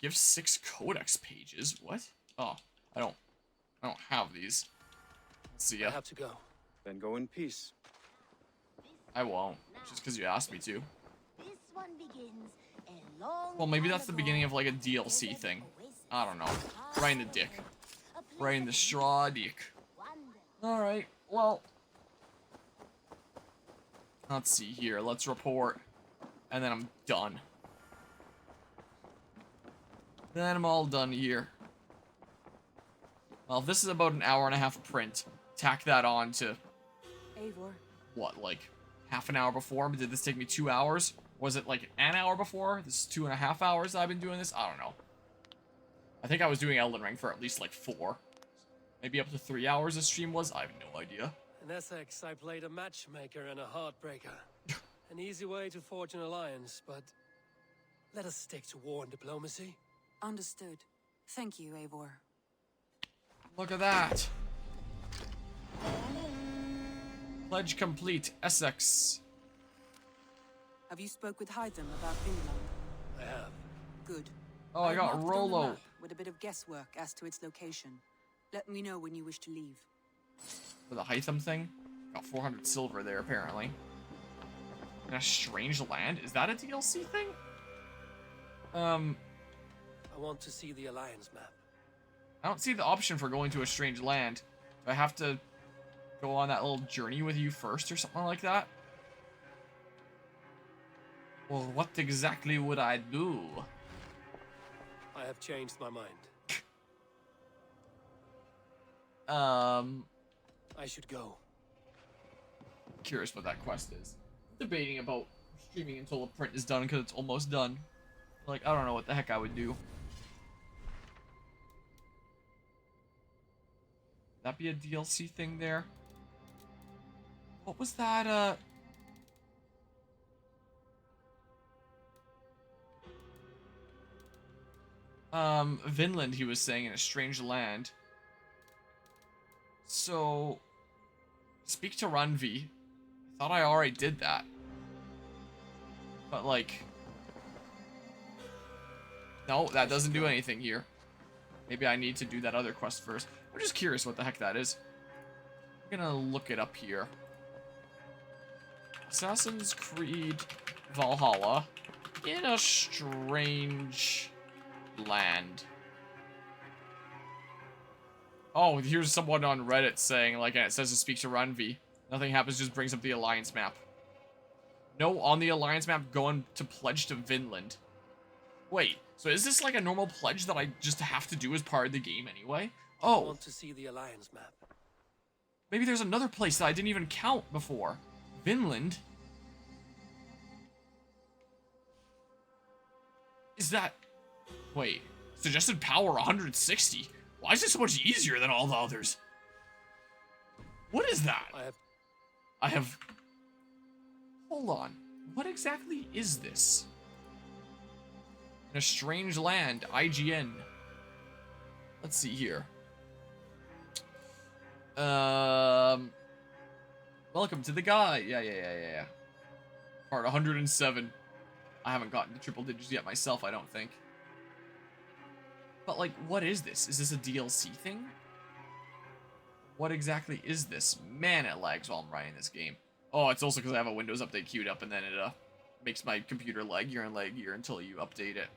Give 6 codex pages. What? Oh, I don't have these. See ya. I have to go. Then go in peace. I won't, just because you asked me to. This one begins a long Well, maybe that's the beginning of like a DLC thing. I don't know. Right in the dick. Right in the straw dick. Alright, well. Let's see here. Let's report. And then I'm done. Then I'm all done here. Well, this is about an hour and a half print. Tack that on to... Eivor. What, like half an hour before? Did this take me 2 hours? Was it like an hour before? This is 2.5 hours that I've been doing this? I don't know. I think I was doing Elden Ring for at least like 4. Maybe up to 3 hours this stream was? I have no idea. In Essex, I played a matchmaker and a heartbreaker. An easy way to forge an alliance, but let us stick to war and diplomacy. Understood. Thank you, Eivor. Look at that. Pledge complete. Essex. Have you spoke with Hytham about Vinland? I have. Good. Oh, I got marked it on the Rollo. map with a bit of guesswork as to its location. Let me know when you wish to leave. For the Hytham thing? Got 400 silver there, apparently. In a strange land? Is that a DLC thing? I want to see the alliance map. I don't see the option for going to a strange land. Do I have to go on that little journey with you first or something like that? Well, what exactly would I do? I have changed my mind. I should go. Curious what that quest is. Debating about streaming until the print is done because it's almost done. Like, I don't know what the heck I would do. That be a DLC thing there? What was that, Vinland, he was saying, in a strange land. So, speak to Ranvi. I thought I already did that. But, like... No, that doesn't do anything here. Maybe I need to do that other quest first. I'm just curious what the heck that is. I'm gonna look it up here. Assassin's Creed Valhalla in a strange land. Oh, here's someone on Reddit saying, like, and it says to speak to Ranvi. Nothing happens, just brings up the alliance map. No, on the alliance map, going to pledge to Vinland. Wait, so is this like a normal pledge that I just have to do as part of the game anyway? I Oh, want to see the Alliance map. maybe there's another place that I didn't even count before. Vinland? Is that... Wait, suggested power 160? Why is it so much easier than all the others? What is that? I have... Hold on. What exactly is this? In a strange land, IGN. Let's see here. Welcome to the guide. Yeah. Part 107. I haven't gotten to triple digits yet myself, I don't think. But, like, what is this? Is this a DLC thing? What exactly is this? Man, it lags while I'm running this game. Oh, it's also because I have a Windows update queued up, and then it makes my computer laggier and laggier until you update it.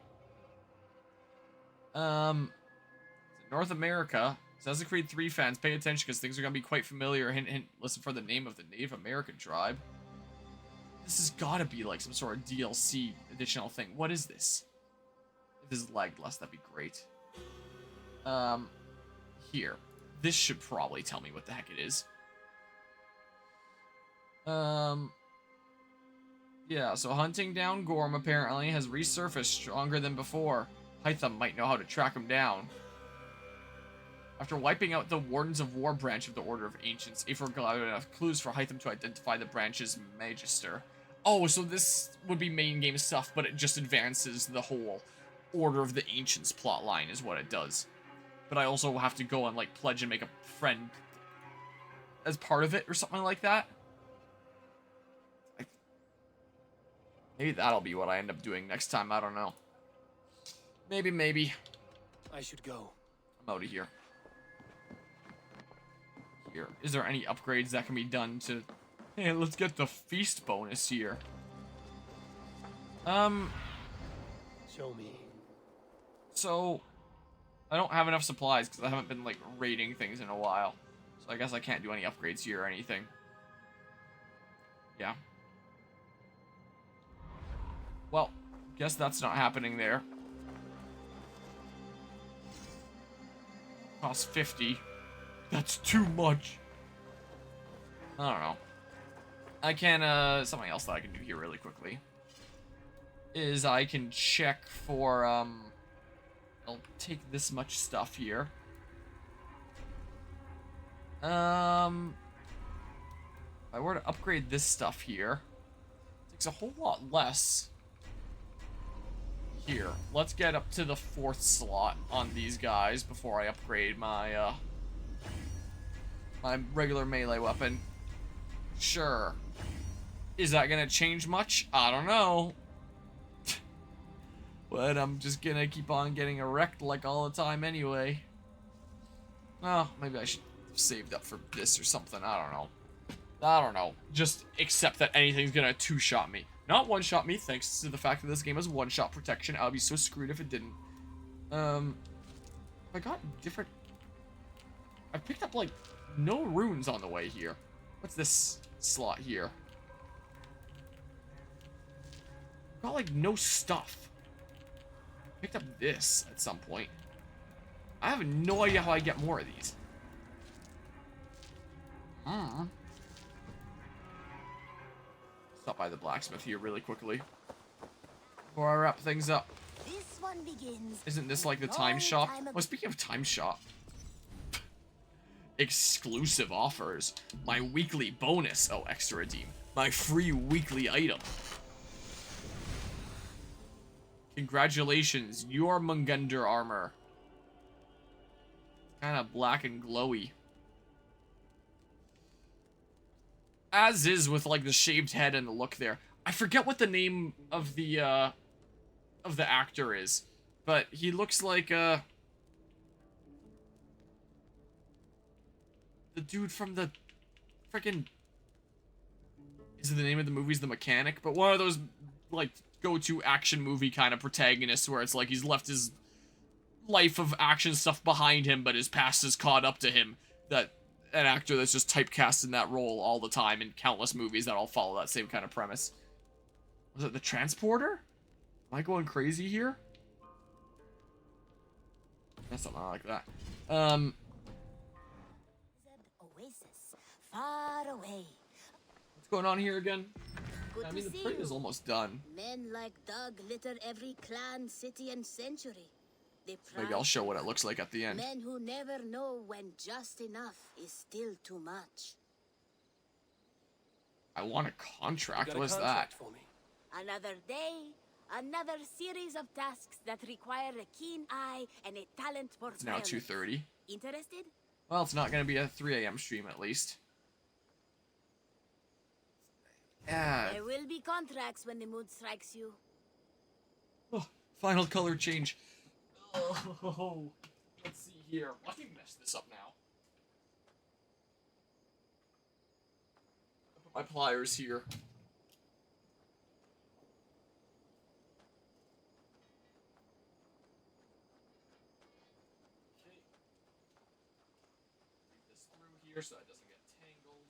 North America. Assassin's Creed 3 fans, pay attention because things are going to be quite familiar. Hint, hint, listen for the name of the Native American tribe. This has got to be like some sort of DLC additional thing. What is this? If this is lagged less, that'd be great. Here. This should probably tell me what the heck it is. Yeah, so hunting down Gorm apparently has resurfaced stronger than before. Hytham might know how to track him down. After wiping out the Wardens of War branch of the Order of Ancients, Aethor gathered enough clues for Hytham to identify the branch's magister. Oh, so this would be main game stuff, but it just advances the whole Order of the Ancients plotline is what it does. But I also have to go and, like, pledge and make a friend as part of it or something like that. Maybe that'll be what I end up doing next time, I don't know. Maybe. I should go. I'm out of here. Is there any upgrades that can be done to... Hey, let's get the feast bonus here. Show me. So, I don't have enough supplies because I haven't been, like, raiding things in a while. So I guess I can't do any upgrades here or anything. Yeah. Well, guess that's not happening there. Costs 50. That's too much. I don't know. I can, something else that I can do here really quickly is I can check for, I'll take this much stuff here. If I were to upgrade this stuff here, it takes a whole lot less. Here, let's get up to the 4th slot on these guys before I upgrade my, my regular melee weapon. Sure. Is that gonna change much? I don't know. But I'm just gonna keep on getting wrecked like all the time anyway. Oh, maybe I should have saved up for this or something. I don't know. Just accept that anything's gonna 2-shot me. Not 1-shot me, thanks to the fact that this game has 1-shot protection. I would be so screwed if it didn't. I got different... I picked up, like, no runes on the way here. What's this slot here? Got, like, no stuff. Picked up this at some point. I have no idea how I get more of these. Stop by the blacksmith here really quickly before I wrap things up. This one begins. Isn't this like the time shop? Oh, speaking of time shop. Exclusive offers. My weekly bonus. Oh, extra redeem. My free weekly item. Congratulations, your Mungender armor. Kind of black and glowy. As is with like the shaved head and the look there. I forget what the name of the actor is, but he looks like the dude from the freaking, is it the name of the movie's The Mechanic? But one of those, like, go-to action movie kind of protagonists where it's like he's left his life of action stuff behind him, but his past has caught up to him. That an actor that's just typecast in that role all the time in countless movies that all follow that same kind of premise. Was it The Transporter? Am I going crazy here? Yeah, something like that. Oasis, far away. What's going on here again? Good I mean, to the see print you. is almost done. Men like Doug litter every clan, city, and century. They Maybe I'll show what it looks like at the end. Men who never know when just enough is still too much. I want a contract. You got a What's contract that? for me? Another day, another series of tasks that require a keen eye and a talent for It's now violence. 2:30. Interested? Well, it's not going to be a 3 a.m. stream at least. Yeah. There will be contracts when the mood strikes you. Oh, final color change. Oh, let's see here. I can mess this up now. Put my pliers here. Okay. Leave this through here so it doesn't get tangled.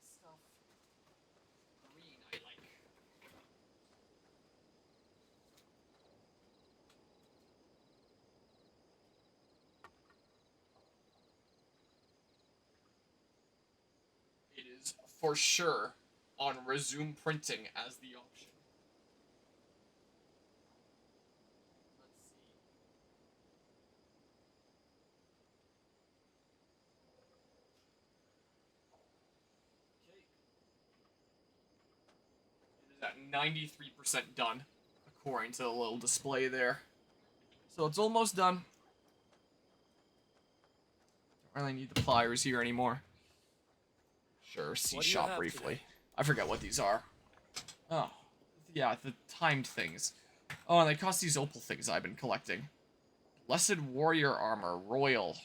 Stuff. Green, I like. It is for sure on resume printing as the option. Let's see. Okay. It is at 93% done, according to the little display there. So it's almost done. Don't really need the pliers here anymore. Sure, see What do you shop have briefly. today? I forget what these are. Oh, yeah, the timed things. Oh, and they cost these opal things I've been collecting. Blessed Warrior Armor, Royal.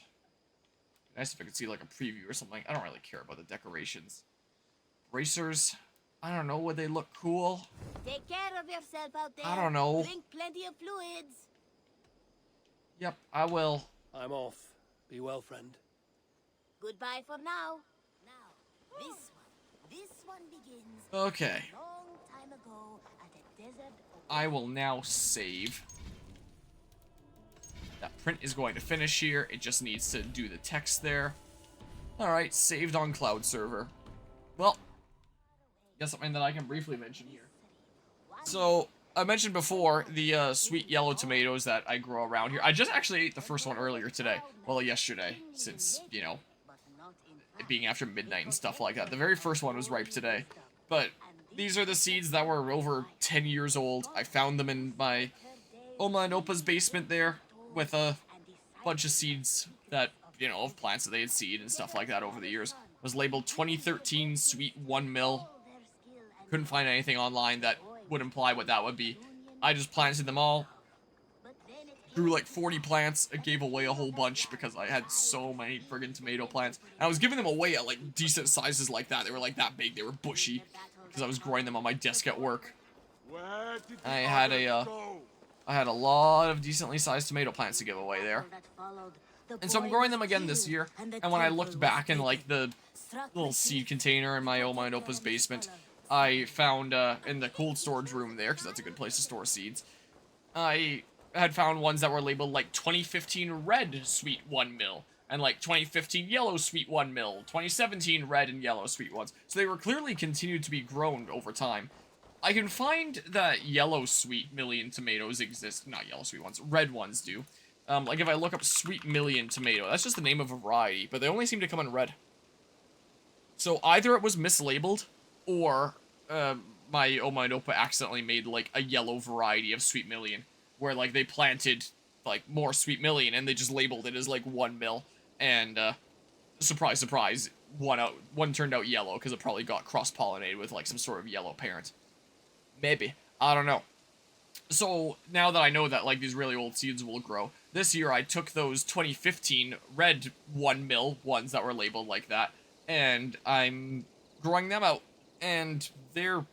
Nice if I could see like a preview or something. I don't really care about the decorations. Bracers. I don't know, would they look cool? Take care of yourself out there. I don't know. Drink plenty of fluids. Yep, I will. I'm off. Be well, friend. Goodbye for now. Now, this one begins Okay. a long time ago at a desert. I will now save. That print is going to finish here. It just needs to do the text there. Alright, saved on cloud server. Well, guess something that I can briefly mention here. So, I mentioned before the sweet yellow tomatoes that I grow around here. I just actually ate the first one earlier today. Well, yesterday, since, you know, it being after midnight and stuff like that. The very first one was ripe today. But these are the seeds that were over 10 years old. I found them in my Oma and Opa's basement there with a bunch of seeds that, you know, of plants that they had seed and stuff like that over the years. It was labeled 2013 Sweet 1 Mil. Couldn't find anything online that would imply what that would be. I just planted them all. Grew like 40 plants. I gave away a whole bunch because I had so many friggin' tomato plants. And I was giving them away at like decent sizes like that. They were like that big. They were bushy because I was growing them on my desk at work. I had a lot of decently sized tomato plants to give away there. And so I'm growing them again this year. And when I looked back in like the little seed container in my Oma and Opa's basement, I found in the cold storage room there, because that's a good place to store seeds, I had found ones that were labeled like 2015 red sweet 1 mil and like 2015 yellow sweet 1 mil, 2017 red and yellow sweet ones. So they were clearly continued to be grown over time. I can find that yellow sweet million tomatoes exist, not yellow sweet ones, red ones do. Like if I look up sweet million tomato, that's just the name of a variety, but they only seem to come in red. So either it was mislabeled or my Oma and Opa accidentally made like a yellow variety of sweet million, where like they planted like more sweet million and they just labeled it as like 1 mil, and surprise surprise, one turned out yellow because it probably got cross-pollinated with like some sort of yellow parent. Maybe, I don't know. So now that I know that like these really old seeds will grow, this year I took those 2015 red 1 mil ones that were labeled like that, and I'm growing them out, and they're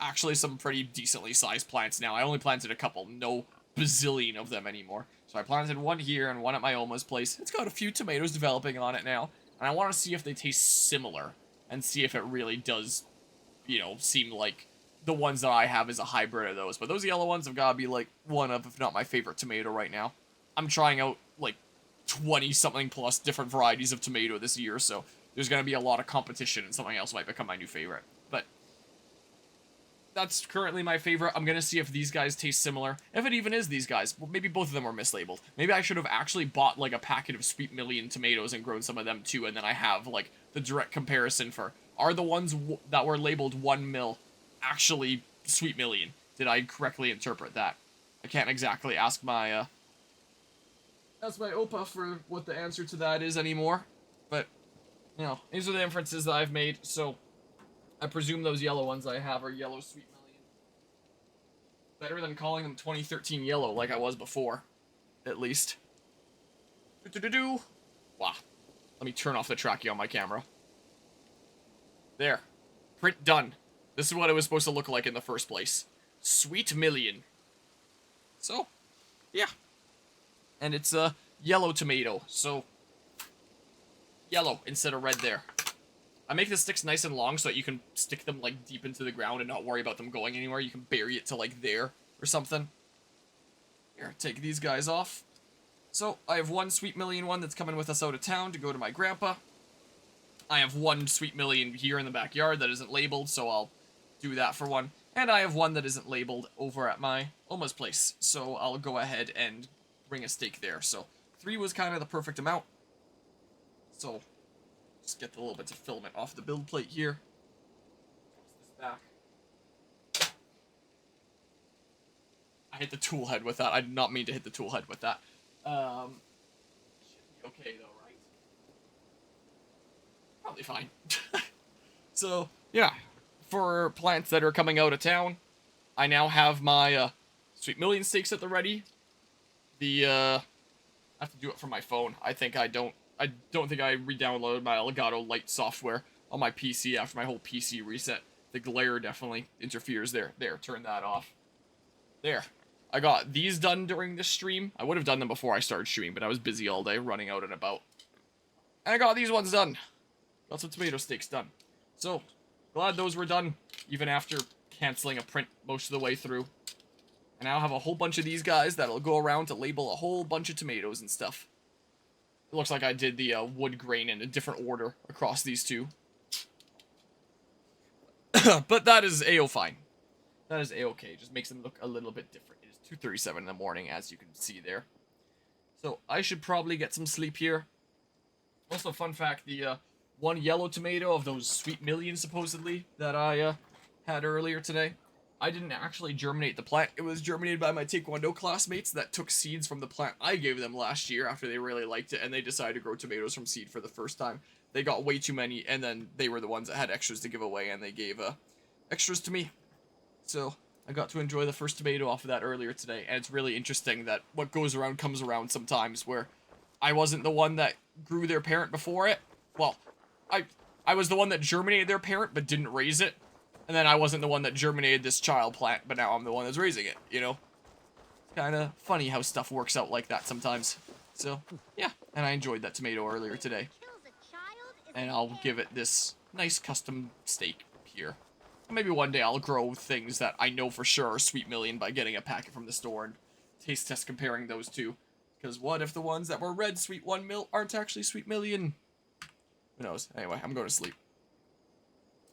actually some pretty decently sized plants now. I only planted a couple, no bazillion of them anymore. So I planted one here and one at my Oma's place. It's got a few tomatoes developing on it now, and I want to see if they taste similar, and see if it really does, you know, seem like the ones that I have is a hybrid of those. But those yellow ones have got to be, like, one of, if not my favorite tomato right now. I'm trying out, like, 20-something plus different varieties of tomato this year, so there's going to be a lot of competition, and something else might become my new favorite. But that's currently my favorite. I'm going to see if these guys taste similar. If it even is these guys, well, maybe both of them are mislabeled. Maybe I should have actually bought, like, a packet of Sweet Million tomatoes and grown some of them, too, and then I have, like, the direct comparison for, are the ones that were labeled 1 mil actually Sweet Million? Did I correctly interpret that? I can't exactly ask my Opa for what the answer to that is anymore. But, you know, these are the inferences that I've made, so I presume those yellow ones I have are yellow Sweet Million. Better than calling them 2013 yellow like I was before, at least. Wow. Let me turn off the tracking on my camera. There. Print done. This is what it was supposed to look like in the first place. Sweet Million. So, yeah. And it's a yellow tomato, so yellow instead of red there. I make the sticks nice and long so that you can stick them, like, deep into the ground and not worry about them going anywhere. You can bury it to, like, there or something. Here, take these guys off. So, I have one Sweet Million one that's coming with us out of town to go to my grandpa. I have one Sweet Million here in the backyard that isn't labeled, so I'll do that for one. And I have one that isn't labeled over at my Oma's place, so I'll go ahead and bring a steak there. So 3 was kind of the perfect amount. So just get the little bits of filament off the build plate here. Toss this back. I hit the tool head with that. I did not mean to hit the tool head with that. Should be okay though, right? Probably fine. So, yeah. For plants that are coming out of town, I now have my Sweet Million steaks at the ready. I have to do it from my phone. I don't think I re-downloaded my Elgato Lite software on my PC after my whole PC reset. The glare definitely interferes there. There, turn that off. There. I got these done during this stream. I would have done them before I started streaming, but I was busy all day running out and about. And I got these ones done. Got some tomato steaks done. So, glad those were done, even after canceling a print most of the way through. And I now have a whole bunch of these guys that'll go around to label a whole bunch of tomatoes and stuff. It looks like I did the wood grain in a different order across these two. But that is A-O-fine. That is A-okay. Just makes them look a little bit different. It is 2:37 in the morning, as you can see there. So I should probably get some sleep here. Also, fun fact, the one yellow tomato of those Sweet Million, supposedly, that I had earlier today, I didn't actually germinate the plant. It was germinated by my Taekwondo classmates that took seeds from the plant I gave them last year after they really liked it, and they decided to grow tomatoes from seed for the first time. They got way too many, and then they were the ones that had extras to give away, and they gave extras to me. So I got to enjoy the first tomato off of that earlier today, and it's really interesting that what goes around comes around sometimes, where I wasn't the one that grew their parent before it. Well, I was the one that germinated their parent but didn't raise it. And then I wasn't the one that germinated this child plant, but now I'm the one that's raising it, you know? It's kind of funny how stuff works out like that sometimes. So, yeah. And I enjoyed that tomato earlier today. And I'll give it this nice custom steak here. Maybe one day I'll grow things that I know for sure are Sweet Million by getting a packet from the store and taste test comparing those two. Because what if the ones that were red Sweet 1 mil aren't actually Sweet Million? Who knows? Anyway, I'm going to sleep.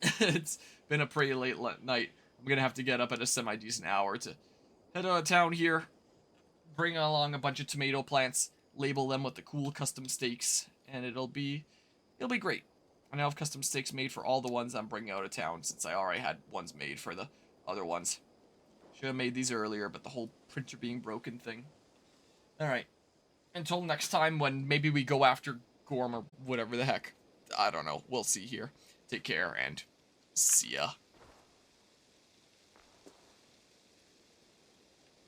It's been a pretty late night. I'm going to have to get up at a semi-decent hour to head out of town here, bring along a bunch of tomato plants, label them with the cool custom steaks, and it'll be great. I now have custom steaks made for all the ones I'm bringing out of town, since I already had ones made for the other ones. Should have made these earlier, but the whole printer being broken thing. Alright. Until next time, when maybe we go after Gorm or whatever the heck. I don't know. We'll see here. Take care, and see ya.